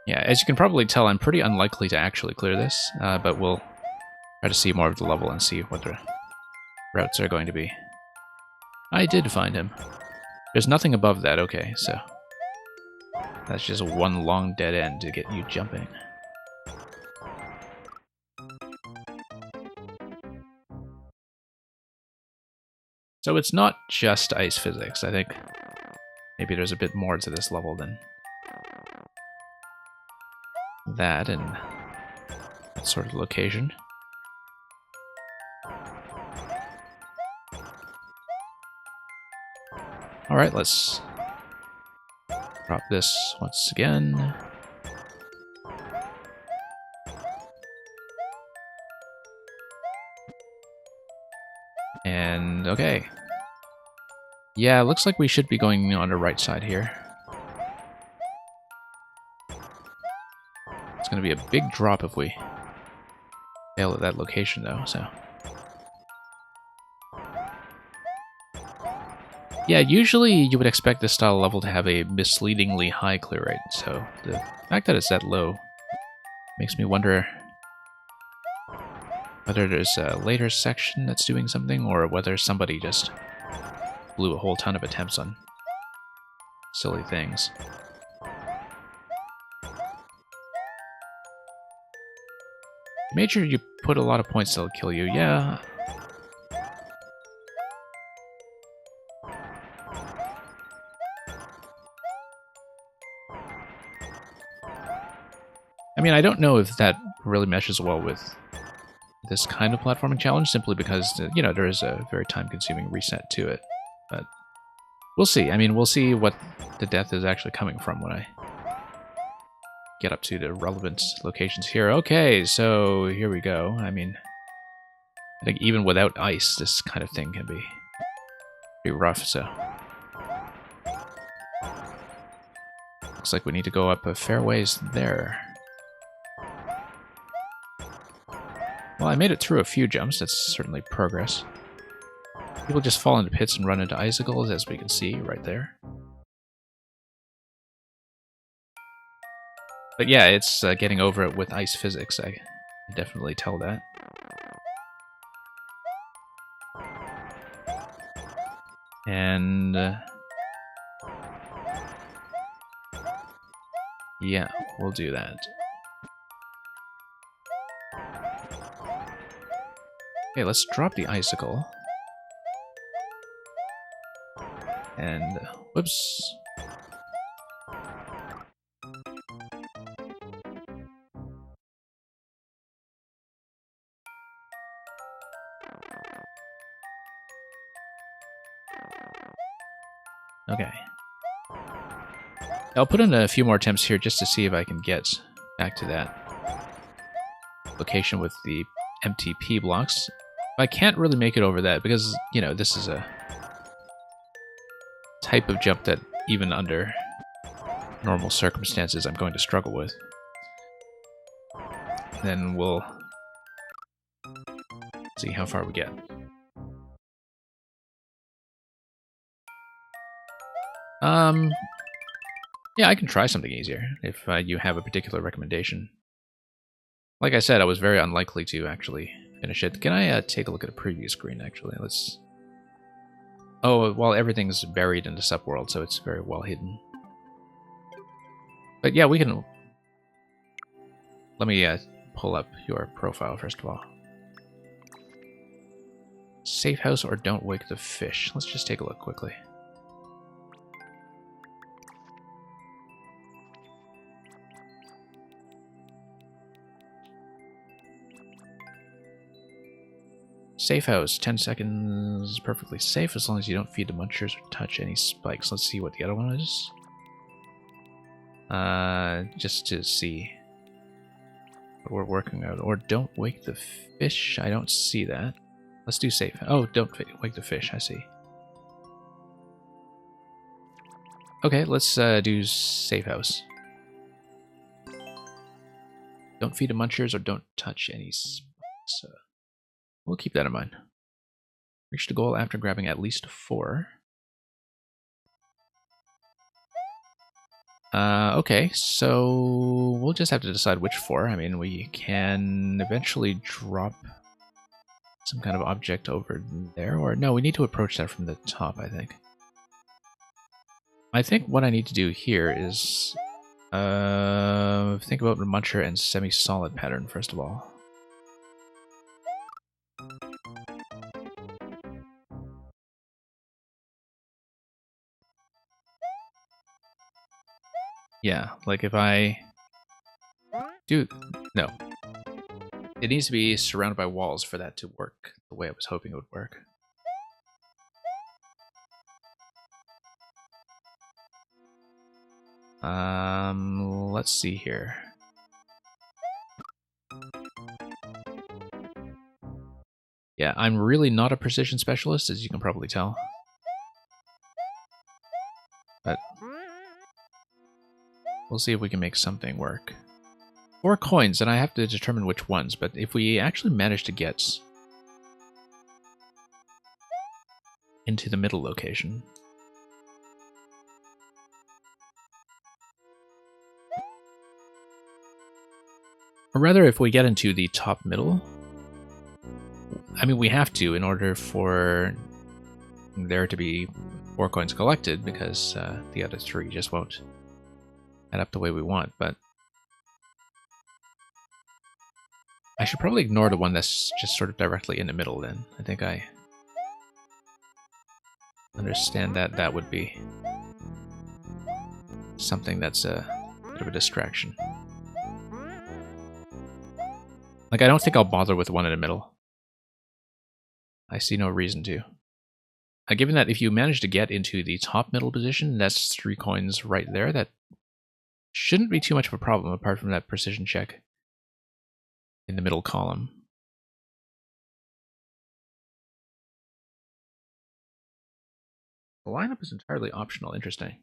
Yeah, as you can probably tell, I'm pretty unlikely to actually clear this, but we'll try to see more of the level and see what the routes are going to be. I did find him. There's nothing above that, okay, so that's just one long dead end to get you jumping. So it's not just ice physics. I think maybe there's a bit more to this level than that and that sort of location. Alright, let's drop this once again. And okay. Yeah, looks like we should be going on the right side here. It's going to be a big drop if we fail at that location, though, so... Yeah, usually you would expect this style level to have a misleadingly high clear rate, so the fact that it's that low makes me wonder whether there's a later section that's doing something, or whether somebody just blew a whole ton of attempts on silly things. Made sure you put a lot of points that'll kill you, yeah. I mean, I don't know if that really meshes well with this kind of platforming challenge, simply because, you know, there is a very time-consuming reset to it. But we'll see. I mean, we'll see what the death is actually coming from when I get up to the relevant locations here. Okay, so here we go. I mean, I think even without ice, this kind of thing can be pretty rough, so... Looks like we need to go up a fair ways there. Well, I made it through a few jumps. That's certainly progress. People just fall into pits and run into icicles, as we can see right there. But yeah, it's getting over it with ice physics. I can definitely tell that. And... yeah, we'll do that. Okay, let's drop the icicle. And... whoops. Okay. I'll put in a few more attempts here just to see if I can get back to that location with the MTP blocks. I can't really make it over that because, you know, this is a type of jump that even under normal circumstances I'm going to struggle with. Then we'll see how far we get. Yeah, I can try something easier if you have a particular recommendation. Like I said, I was very unlikely to actually finish it. Can I take a look at a preview screen, actually? Let's... Oh, well, everything's buried in the subworld, so it's very well hidden. But yeah, we can... Let me pull up your profile, first of all. Safe house or don't wake the fish. Let's just take a look quickly. Safe house, 10 seconds, perfectly safe as long as you don't feed the munchers or touch any spikes. Let's see what the other one is. Just to see what we're working out. Or don't wake the fish. I don't see that. Let's do safe. Oh, don't wake the fish. I see. Okay, let's do safe house. Don't feed the munchers or don't touch any spikes. We'll keep that in mind. Reach the goal after grabbing at least 4. Okay, so we'll just have to decide which 4. I mean, we can eventually drop some kind of object over there, or no, we need to approach that from the top, I think. I think what I need to do here is think about the muncher and semi-solid pattern, first of all. Yeah, like if I do... No. It needs to be surrounded by walls for that to work the way I was hoping it would work. Let's see here. Yeah, I'm really not a precision specialist, as you can probably tell. But we'll see if we can make something work. 4 coins, and I have to determine which ones, but if we actually manage to get into the middle location... Or rather, if we get into the top middle... I mean, we have to in order for there to be 4 coins collected, because the other 3 just won't add up the way we want, but... I should probably ignore the one that's just sort of directly in the middle then. I think I understand that that would be something that's a bit of a distraction. Like, I don't think I'll bother with one in the middle. I see no reason to. Given that if you manage to get into the top middle position, that's 3 coins right there. That shouldn't be too much of a problem, apart from that precision check in the middle column. The lineup is entirely optional. Interesting.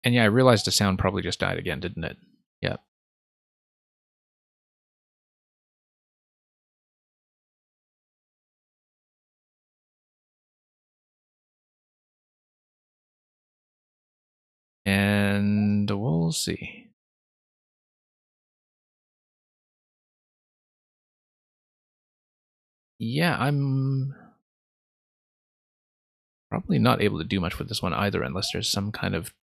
And yeah, I realized the sound probably just died again, didn't it? Yeah. And we'll see. Yeah, I'm probably not able to do much with this one either, unless there's some kind of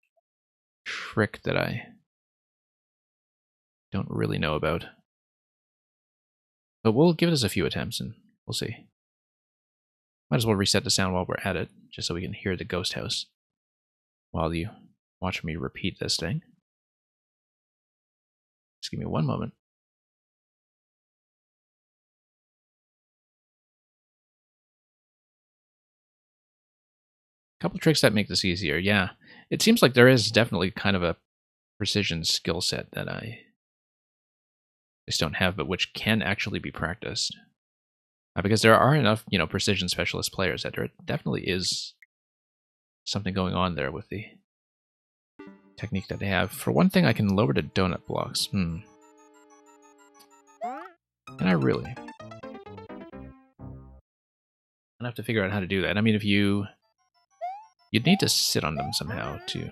trick that I don't really know about. But we'll give this a few attempts and we'll see. Might as well reset the sound while we're at it, just so we can hear the ghost house while you watch me repeat this thing. Just give me one moment. A couple tricks that make this easier, yeah. It seems like there is definitely kind of a precision skill set that I just don't have, but which can actually be practiced. Because there are enough, precision specialist players that there definitely is something going on there with the technique that they have. For one thing, I can lower the donut blocks. Can I really? I'd have to figure out how to do that. I mean, if you'd need to sit on them somehow to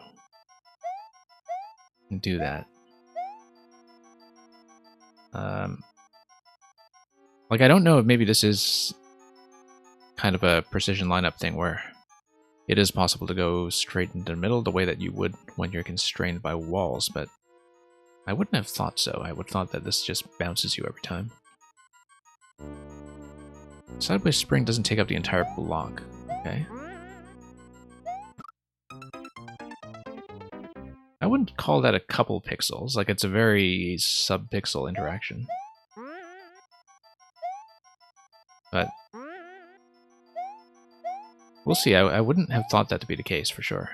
do that. Like, I don't know if maybe this is kind of a precision lineup thing where it is possible to go straight into the middle the way that you would when you're constrained by walls, but I wouldn't have thought so. I would have thought that this just bounces you every time. Sideways spring doesn't take up the entire block. Okay. I wouldn't call that a couple pixels. Like, it's a very sub-pixel interaction. But we'll see. I wouldn't have thought that to be the case for sure.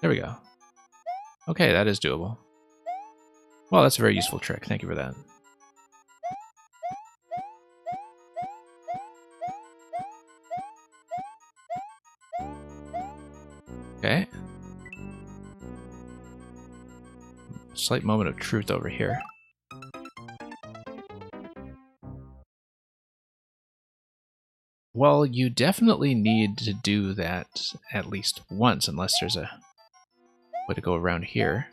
There we go. Okay, that is doable. Well, that's a very useful trick. Thank you for that. Okay. Slight moment of truth over here. Well, you definitely need to do that at least once, unless there's a way to go around here.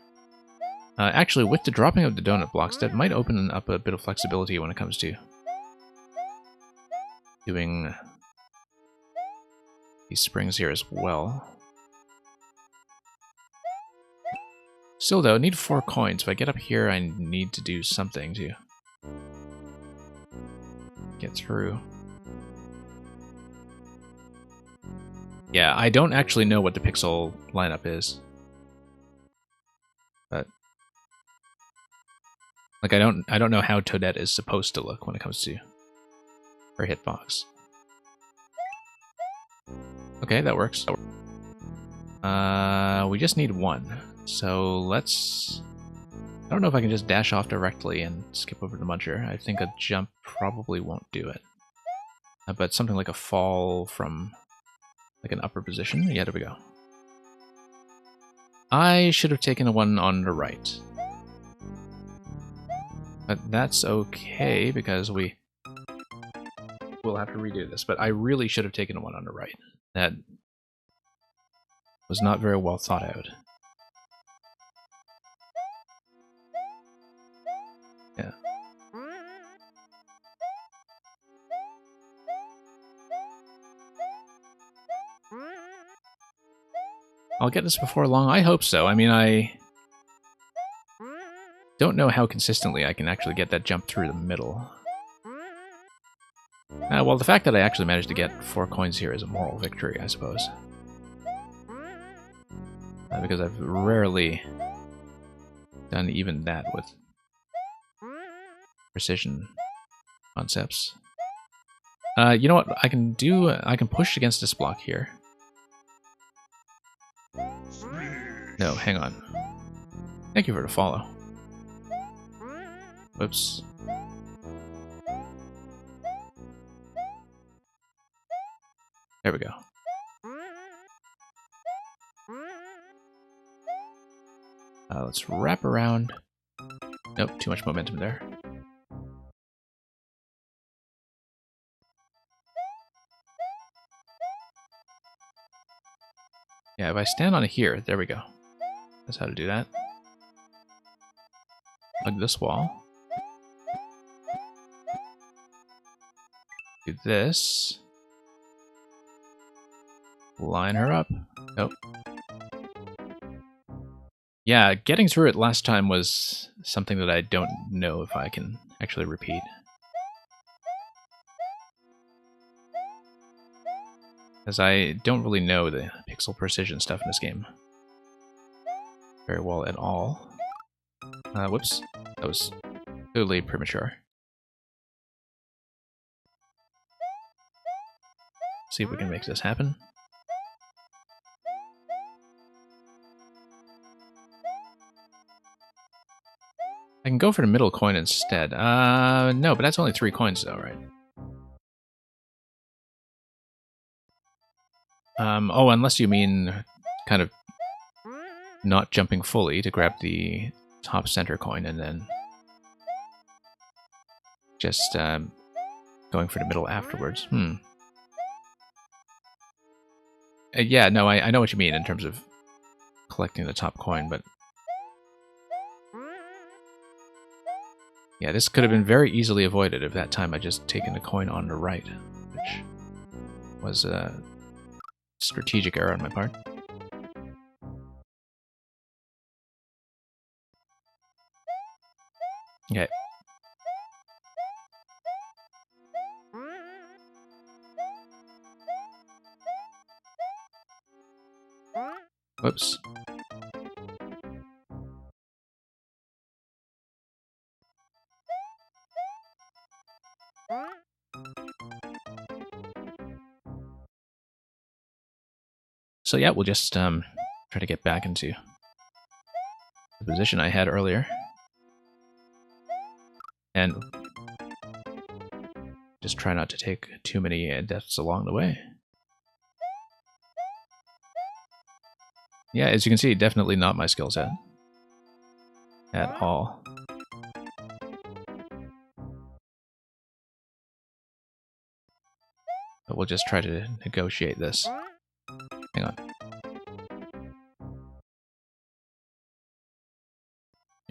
Actually, with the dropping of the donut blocks, that might open up a bit of flexibility when it comes to doing these springs here as well. Still, though, I need 4 coins. If I get up here, I need to do something to get through. Yeah, I don't actually know what the pixel lineup is. But like, I don't know how Toadette is supposed to look when it comes to her hitbox. Okay, that works. We just need 1. So let's... I don't know if I can just dash off directly and skip over the muncher. I think a jump probably won't do it. But something like a fall from like an upper position. Yeah, there we go. I should have taken the one on the right. But that's okay, because we'll have to redo this. But I really should have taken the one on the right. That was not very well thought out. Yeah. I'll get this before long. I hope so. I mean, I don't know how consistently I can actually get that jump through the middle. Well, the fact that I actually managed to get 4 coins here is a moral victory, I suppose. Because I've rarely done even that with precision concepts. You know what I can do? I can push against this block here. No, hang on. Thank you for the follow. Whoops. There we go. Let's wrap around. Nope, too much momentum there. Yeah, if I stand on it here, there we go. That's how to do that. Hug this wall. Do this. Line her up. Nope. Yeah, getting through it last time was something that I don't know if I can actually repeat. Because I don't really know the pixel precision stuff in this game very well at all. Whoops. That was totally premature. See if we can make this happen. I can go for the middle coin instead. No, but that's only 3 coins though, right? Oh, unless you mean kind of not jumping fully to grab the top center coin and then just going for the middle afterwards. Yeah, no, I know what you mean in terms of collecting the top coin, but yeah, this could have been very easily avoided if that time I just taken the coin on the right, which was a strategic error on my part. Okay. Whoops. So yeah, we'll just try to get back into the position I had earlier. And just try not to take too many deaths along the way. Yeah, as you can see, definitely not my skill set. At all. But we'll just try to negotiate this. Hang on.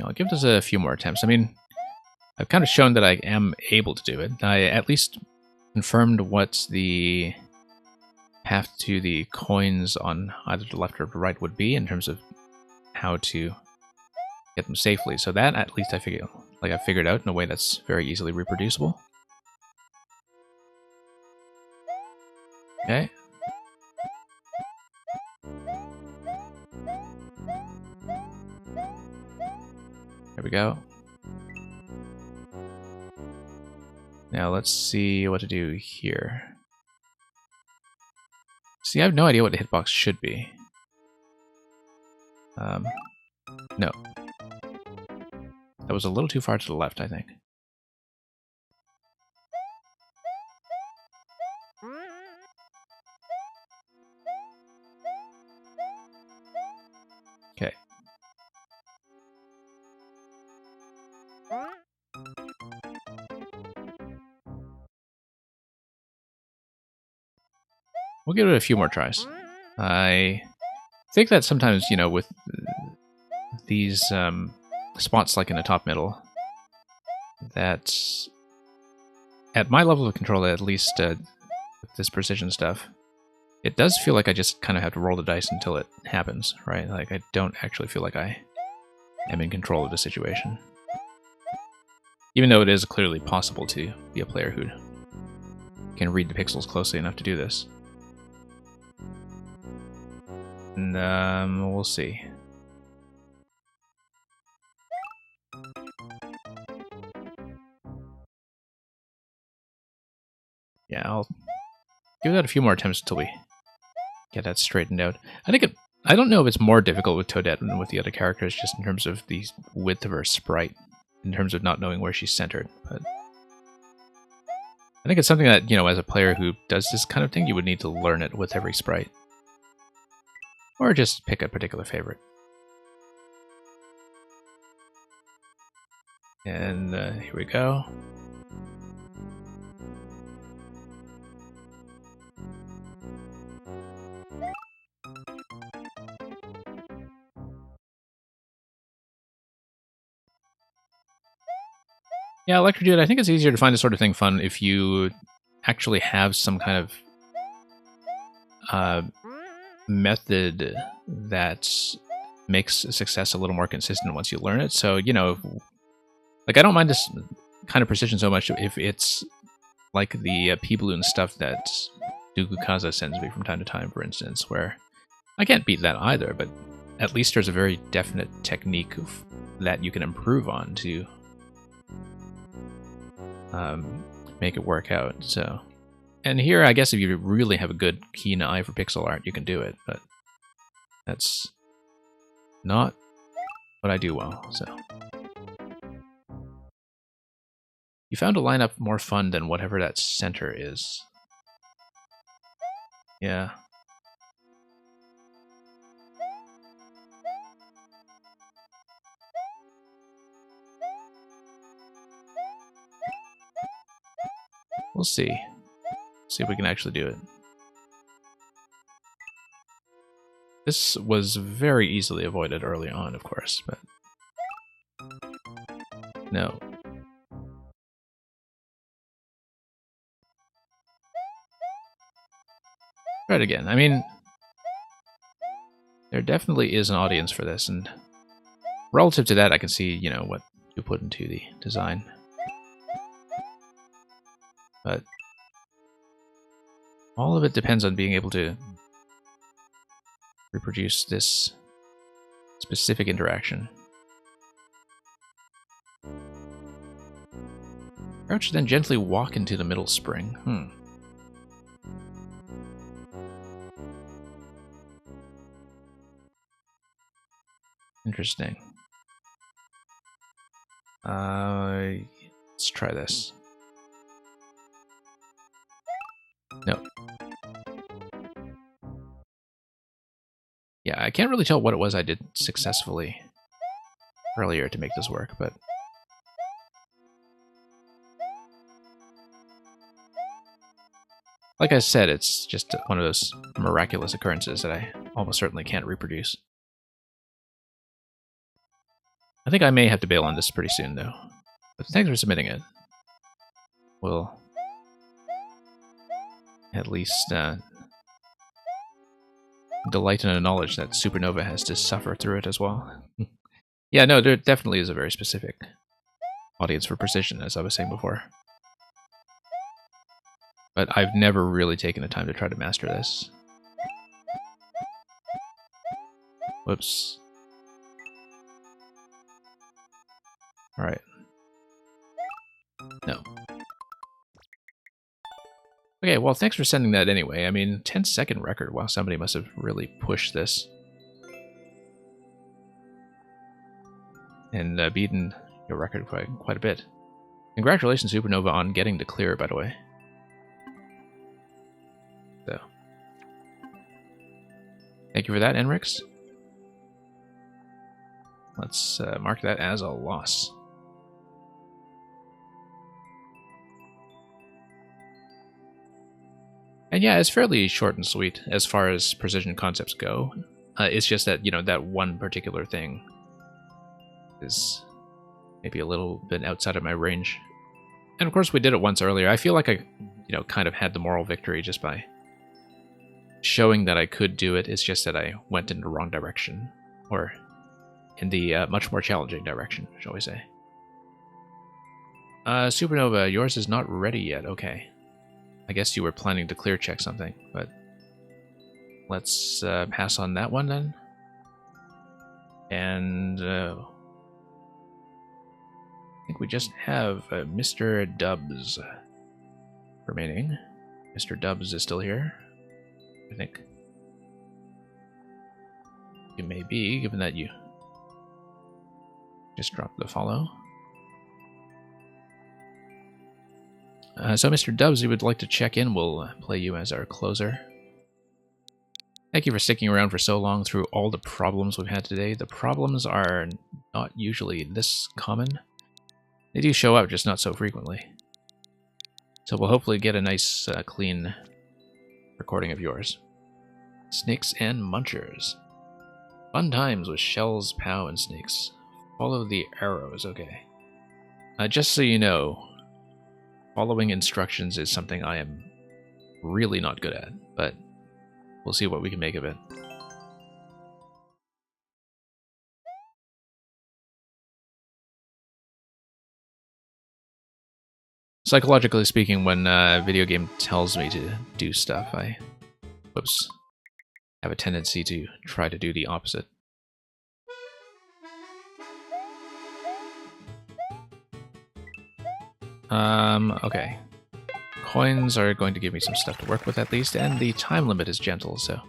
I'll give this a few more attempts. I mean, I've kind of shown that I am able to do it. I at least confirmed what the path to the coins on either the left or the right would be in terms of how to get them safely. So that at least I figured out in a way that's very easily reproducible. Okay. There we go. Now let's see what to do here. See, I have no idea what the hitbox should be. No. That was a little too far to the left, I think. Okay. We'll give it a few more tries. I think that sometimes, you know, with these spots like in the top middle, that at my level of control, at least with this precision stuff, it does feel like I just kind of have to roll the dice until it happens, right? Like, I don't actually feel like I am in control of the situation. Even though it is clearly possible to be a player who can read the pixels closely enough to do this. And we'll see. Yeah, I'll give that a few more attempts until we get that straightened out. I don't know if it's more difficult with Toadette than with the other characters, just in terms of the width of her sprite, in terms of not knowing where she's centered. But I think it's something that, you know, as a player who does this kind of thing, you would need to learn it with every sprite. Or just pick a particular favorite. And here we go. Yeah, Electrodude, I think it's easier to find this sort of thing fun if you actually have some kind of method that makes success a little more consistent once you learn it. So, you know, like, I don't mind this kind of precision so much if it's like the P-Balloon stuff that Dooku Kaza sends me from time to time, for instance, where I can't beat that either, but at least there's a very definite technique that you can improve on to make it work out. So, and here, I guess if you really have a good keen eye for pixel art, you can do it, but that's not what I do well, so. You found a lineup more fun than whatever that center is. Yeah. We'll see. See if we can actually do it. This was very easily avoided early on, of course, but... No. Try it again. I mean, there definitely is an audience for this, and relative to that, I can see, you know, what you put into the design. But all of it depends on being able to reproduce this specific interaction. Crouch, then gently walk into the middle spring. Interesting. Let's try this. No. Yeah, I can't really tell what it was I did successfully earlier to make this work, but... Like I said, it's just one of those miraculous occurrences that I almost certainly can't reproduce. I think I may have to bail on this pretty soon, though. But thanks for submitting it. We'll at least delight in the knowledge that Supernova has to suffer through it as well. Yeah, no, there definitely is a very specific audience for precision, as I was saying before. But I've never really taken the time to try to master this. Whoops. Alright. No. Okay, well, thanks for sending that anyway. I mean, 10-second record. Wow, somebody must have really pushed this. And beaten your record quite a bit. Congratulations, Supernova, on getting the clear, by the way. So, thank you for that, Enrix. Let's mark that as a loss. And yeah, it's fairly short and sweet as far as precision concepts go. It's just that, you know, that one particular thing is maybe a little bit outside of my range. And of course we did it once earlier. I feel like I, you know, kind of had the moral victory just by showing that I could do it. It's just that I went in the wrong direction. Or in the much more challenging direction, shall we say. Supernova, yours is not ready yet. Okay. I guess you were planning to clear check something, but let's pass on that one then. And I think we just have Mr. Dubs remaining. Mr. Dubs is still here, I think. You may be, given that you just dropped the follow. So Mr. Dubs, you would like to check in, we'll play you as our closer. Thank you for sticking around for so long through all the problems we've had today. The problems are not usually this common. They do show up, just not so frequently. So we'll hopefully get a nice, clean recording of yours. Snakes and Munchers. Fun times with shells, pow, and snakes. Follow the arrows, okay. Just so you know, following instructions is something I am really not good at, but we'll see what we can make of it. Psychologically speaking, when a video game tells me to do stuff, I have a tendency to try to do the opposite. Okay. Coins are going to give me some stuff to work with at least, and the time limit is gentle, so...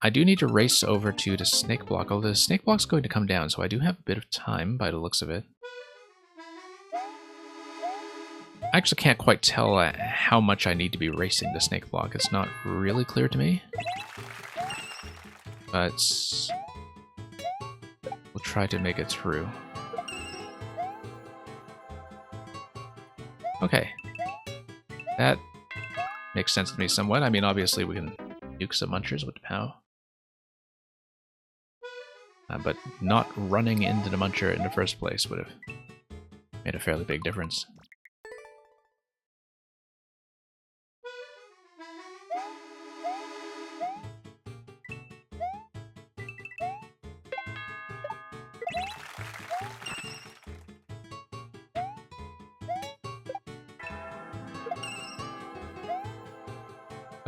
I do need to race over to the snake block, although the snake block's going to come down, so I do have a bit of time by the looks of it. I actually can't quite tell how much I need to be racing the snake block. It's not really clear to me. But we'll try to make it through. Okay. That makes sense to me somewhat. I mean, obviously we can nuke some Munchers with the POW. But not running into the Muncher in the first place would have made a fairly big difference.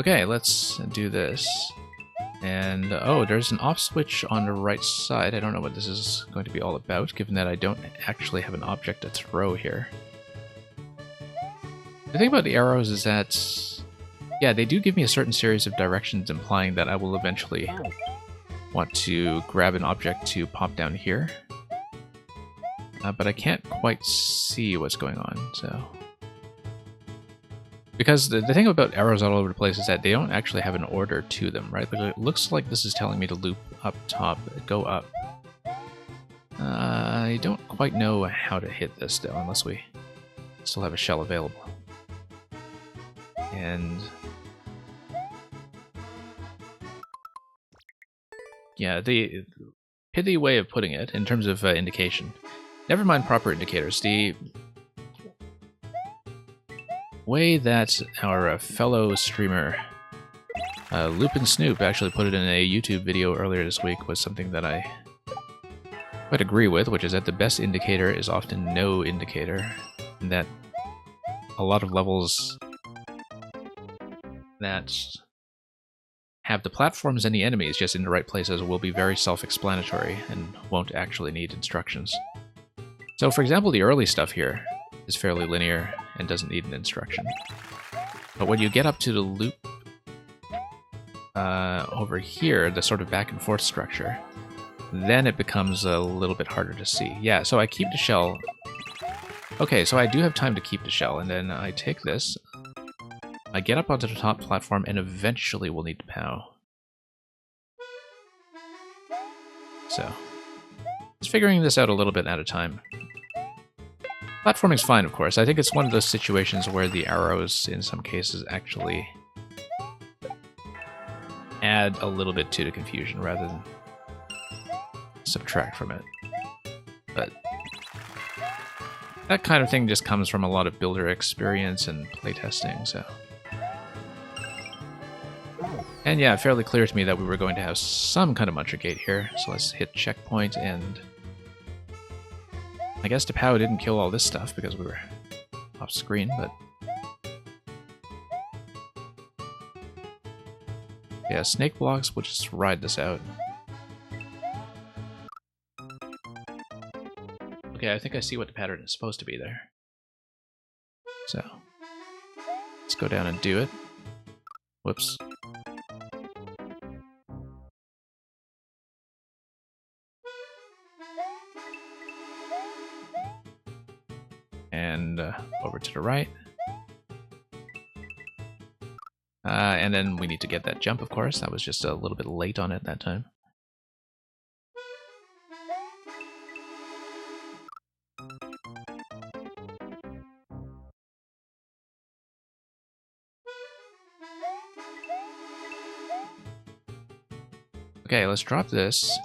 Okay, let's do this. And, oh, there's an off switch on the right side. I don't know what this is going to be all about, given that I don't actually have an object to throw here. The thing about the arrows is that, yeah, they do give me a certain series of directions, implying that I will eventually want to grab an object to pop down here. But I can't quite see what's going on, so... Because the thing about arrows all over the place is that they don't actually have an order to them, right? But it looks like this is telling me to loop up top, go up. I don't quite know how to hit this, though, unless we still have a shell available. And... yeah, the pithy way of putting it, in terms of indication, never mind proper indicators, the way that our fellow streamer Lupin Snoop actually put it in a YouTube video earlier this week was something that I quite agree with, which is that the best indicator is often no indicator, and that a lot of levels that have the platforms and the enemies just in the right places will be very self-explanatory and won't actually need instructions. So for example, the early stuff here is fairly linear and doesn't need an instruction. But when you get up to the loop over here, the sort of back and forth structure, then it becomes a little bit harder to see. Yeah, so I keep the shell. Okay, so I do have time to keep the shell, and then I take this, I get up onto the top platform and eventually we'll need to POW. So, just figuring this out a little bit at a time. Platforming's fine, of course. I think it's one of those situations where the arrows, in some cases, actually add a little bit to the confusion rather than subtract from it. But that kind of thing just comes from a lot of builder experience and playtesting, so... And yeah, fairly clear to me that we were going to have some kind of muncher gate here, so let's hit checkpoint, and I guess the POW didn't kill all this stuff because we were off screen, but yeah, snake blocks, we'll just ride this out. Okay, I think I see what the pattern is supposed to be there. So, let's go down and do it. Whoops. And over to the right. And then we need to get that jump, of course. I was just a little bit late on it that time. Okay, let's drop this.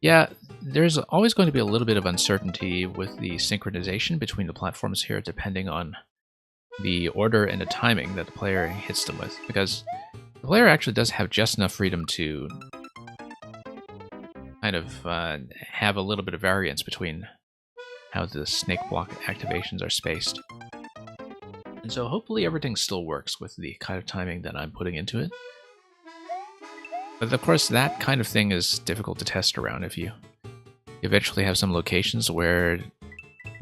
Yeah, there's always going to be a little bit of uncertainty with the synchronization between the platforms here, depending on the order and the timing that the player hits them with, because the player actually does have just enough freedom to kind of have a little bit of variance between how the snake block activations are spaced. And so hopefully everything still works with the kind of timing that I'm putting into it. But of course, that kind of thing is difficult to test around if you eventually have some locations where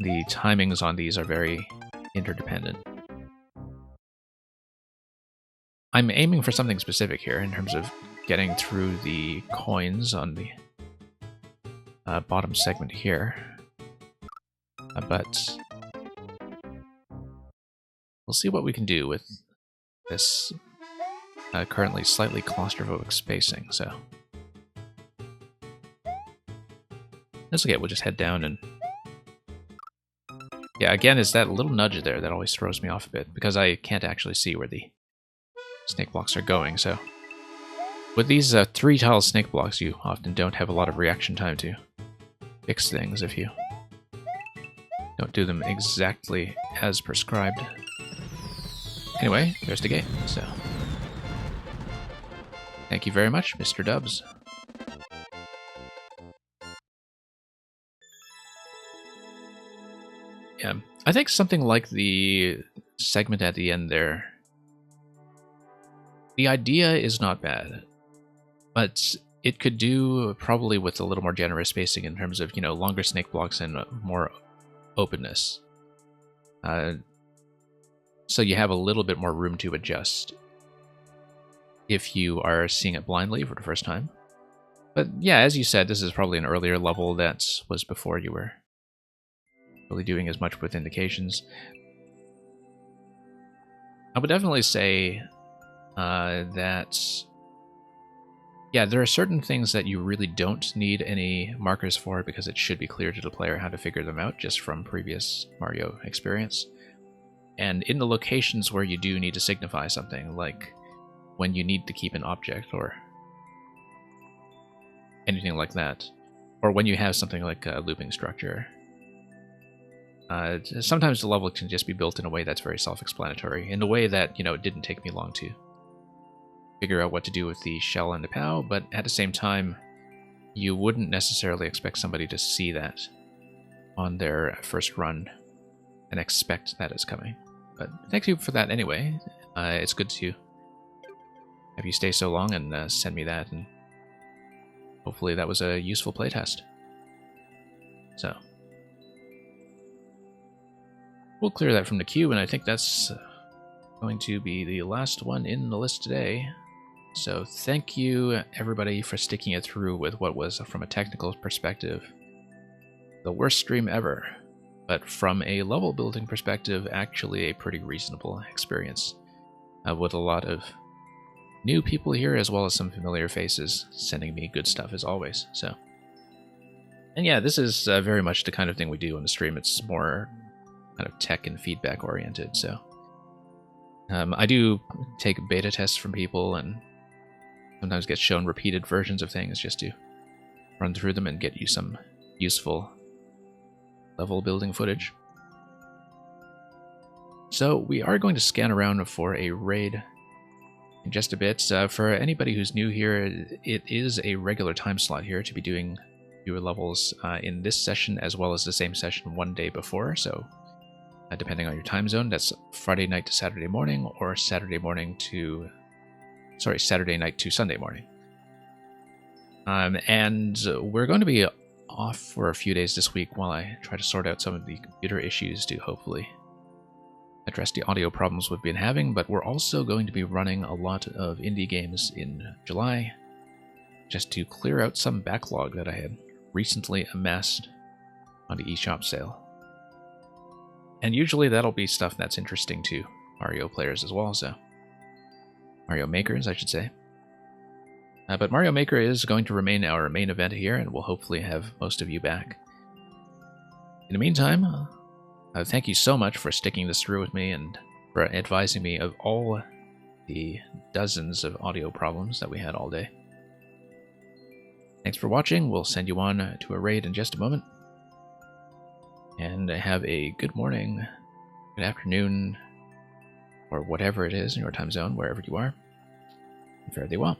the timings on these are very interdependent. I'm aiming for something specific here in terms of getting through the coins on the bottom segment here. But we'll see what we can do with this currently slightly claustrophobic spacing, so... That's okay, we'll just head down and... Yeah, again, it's that little nudge there that always throws me off a bit, because I can't actually see where the snake blocks are going, so... With these 3-tile snake blocks, you often don't have a lot of reaction time to fix things if you don't do them exactly as prescribed. Anyway, there's the gate, so... Thank you very much, Mr. Dubs. Yeah, I think something like the segment at the end there, the idea is not bad, but it could do probably with a little more generous spacing in terms of, you know, longer snake blocks and more openness. So you have a little bit more room to adjust if you are seeing it blindly for the first time. But yeah, as you said, this is probably an earlier level that was before you were really doing as much with indications. I would definitely say that, yeah, there are certain things that you really don't need any markers for because it should be clear to the player how to figure them out just from previous Mario experience. And in the locations where you do need to signify something, like when you need to keep an object or anything like that, or when you have something like a looping structure, sometimes the level can just be built in a way that's very self-explanatory, in a way that, you know, it didn't take me long to figure out what to do with the shell and the POW, but at the same time, you wouldn't necessarily expect somebody to see that on their first run and expect that is coming. But thank you for that anyway. It's good to have you stay so long and send me that, and hopefully that was a useful playtest. So, we'll clear that from the queue, and I think that's going to be the last one in the list today. So thank you, everybody, for sticking it through with what was, from a technical perspective, the worst stream ever. But from a level building perspective, actually a pretty reasonable experience. with a lot of new people here, as well as some familiar faces sending me good stuff as always. So, and yeah, this is very much the kind of thing we do on the stream. It's more kind of tech and feedback oriented. So, I do take beta tests from people and sometimes get shown repeated versions of things just to run through them and get you some useful level building footage. So we are going to scan around for a raid in just a bit. For anybody who's new here, it is a regular time slot here to be doing fewer levels in this session as well as the same session one day before. So depending on your time zone, that's Friday night to Saturday morning or Saturday night to Sunday morning. And we're going to be off for a few days this week while I try to sort out some of the computer issues to hopefully address the audio problems we've been having, but we're also going to be running a lot of indie games in July just to clear out some backlog that I had recently amassed on the eShop sale. And usually that'll be stuff that's interesting to Mario players as well, so Mario makers, I should say. But Mario Maker is going to remain our main event here, and we'll hopefully have most of you back. In the meantime, thank you so much for sticking this through with me and for advising me of all the dozens of audio problems that we had all day. Thanks for watching. We'll send you on to a raid in just a moment. And have a good morning, good afternoon, or whatever it is in your time zone, wherever you are. Fare thee well.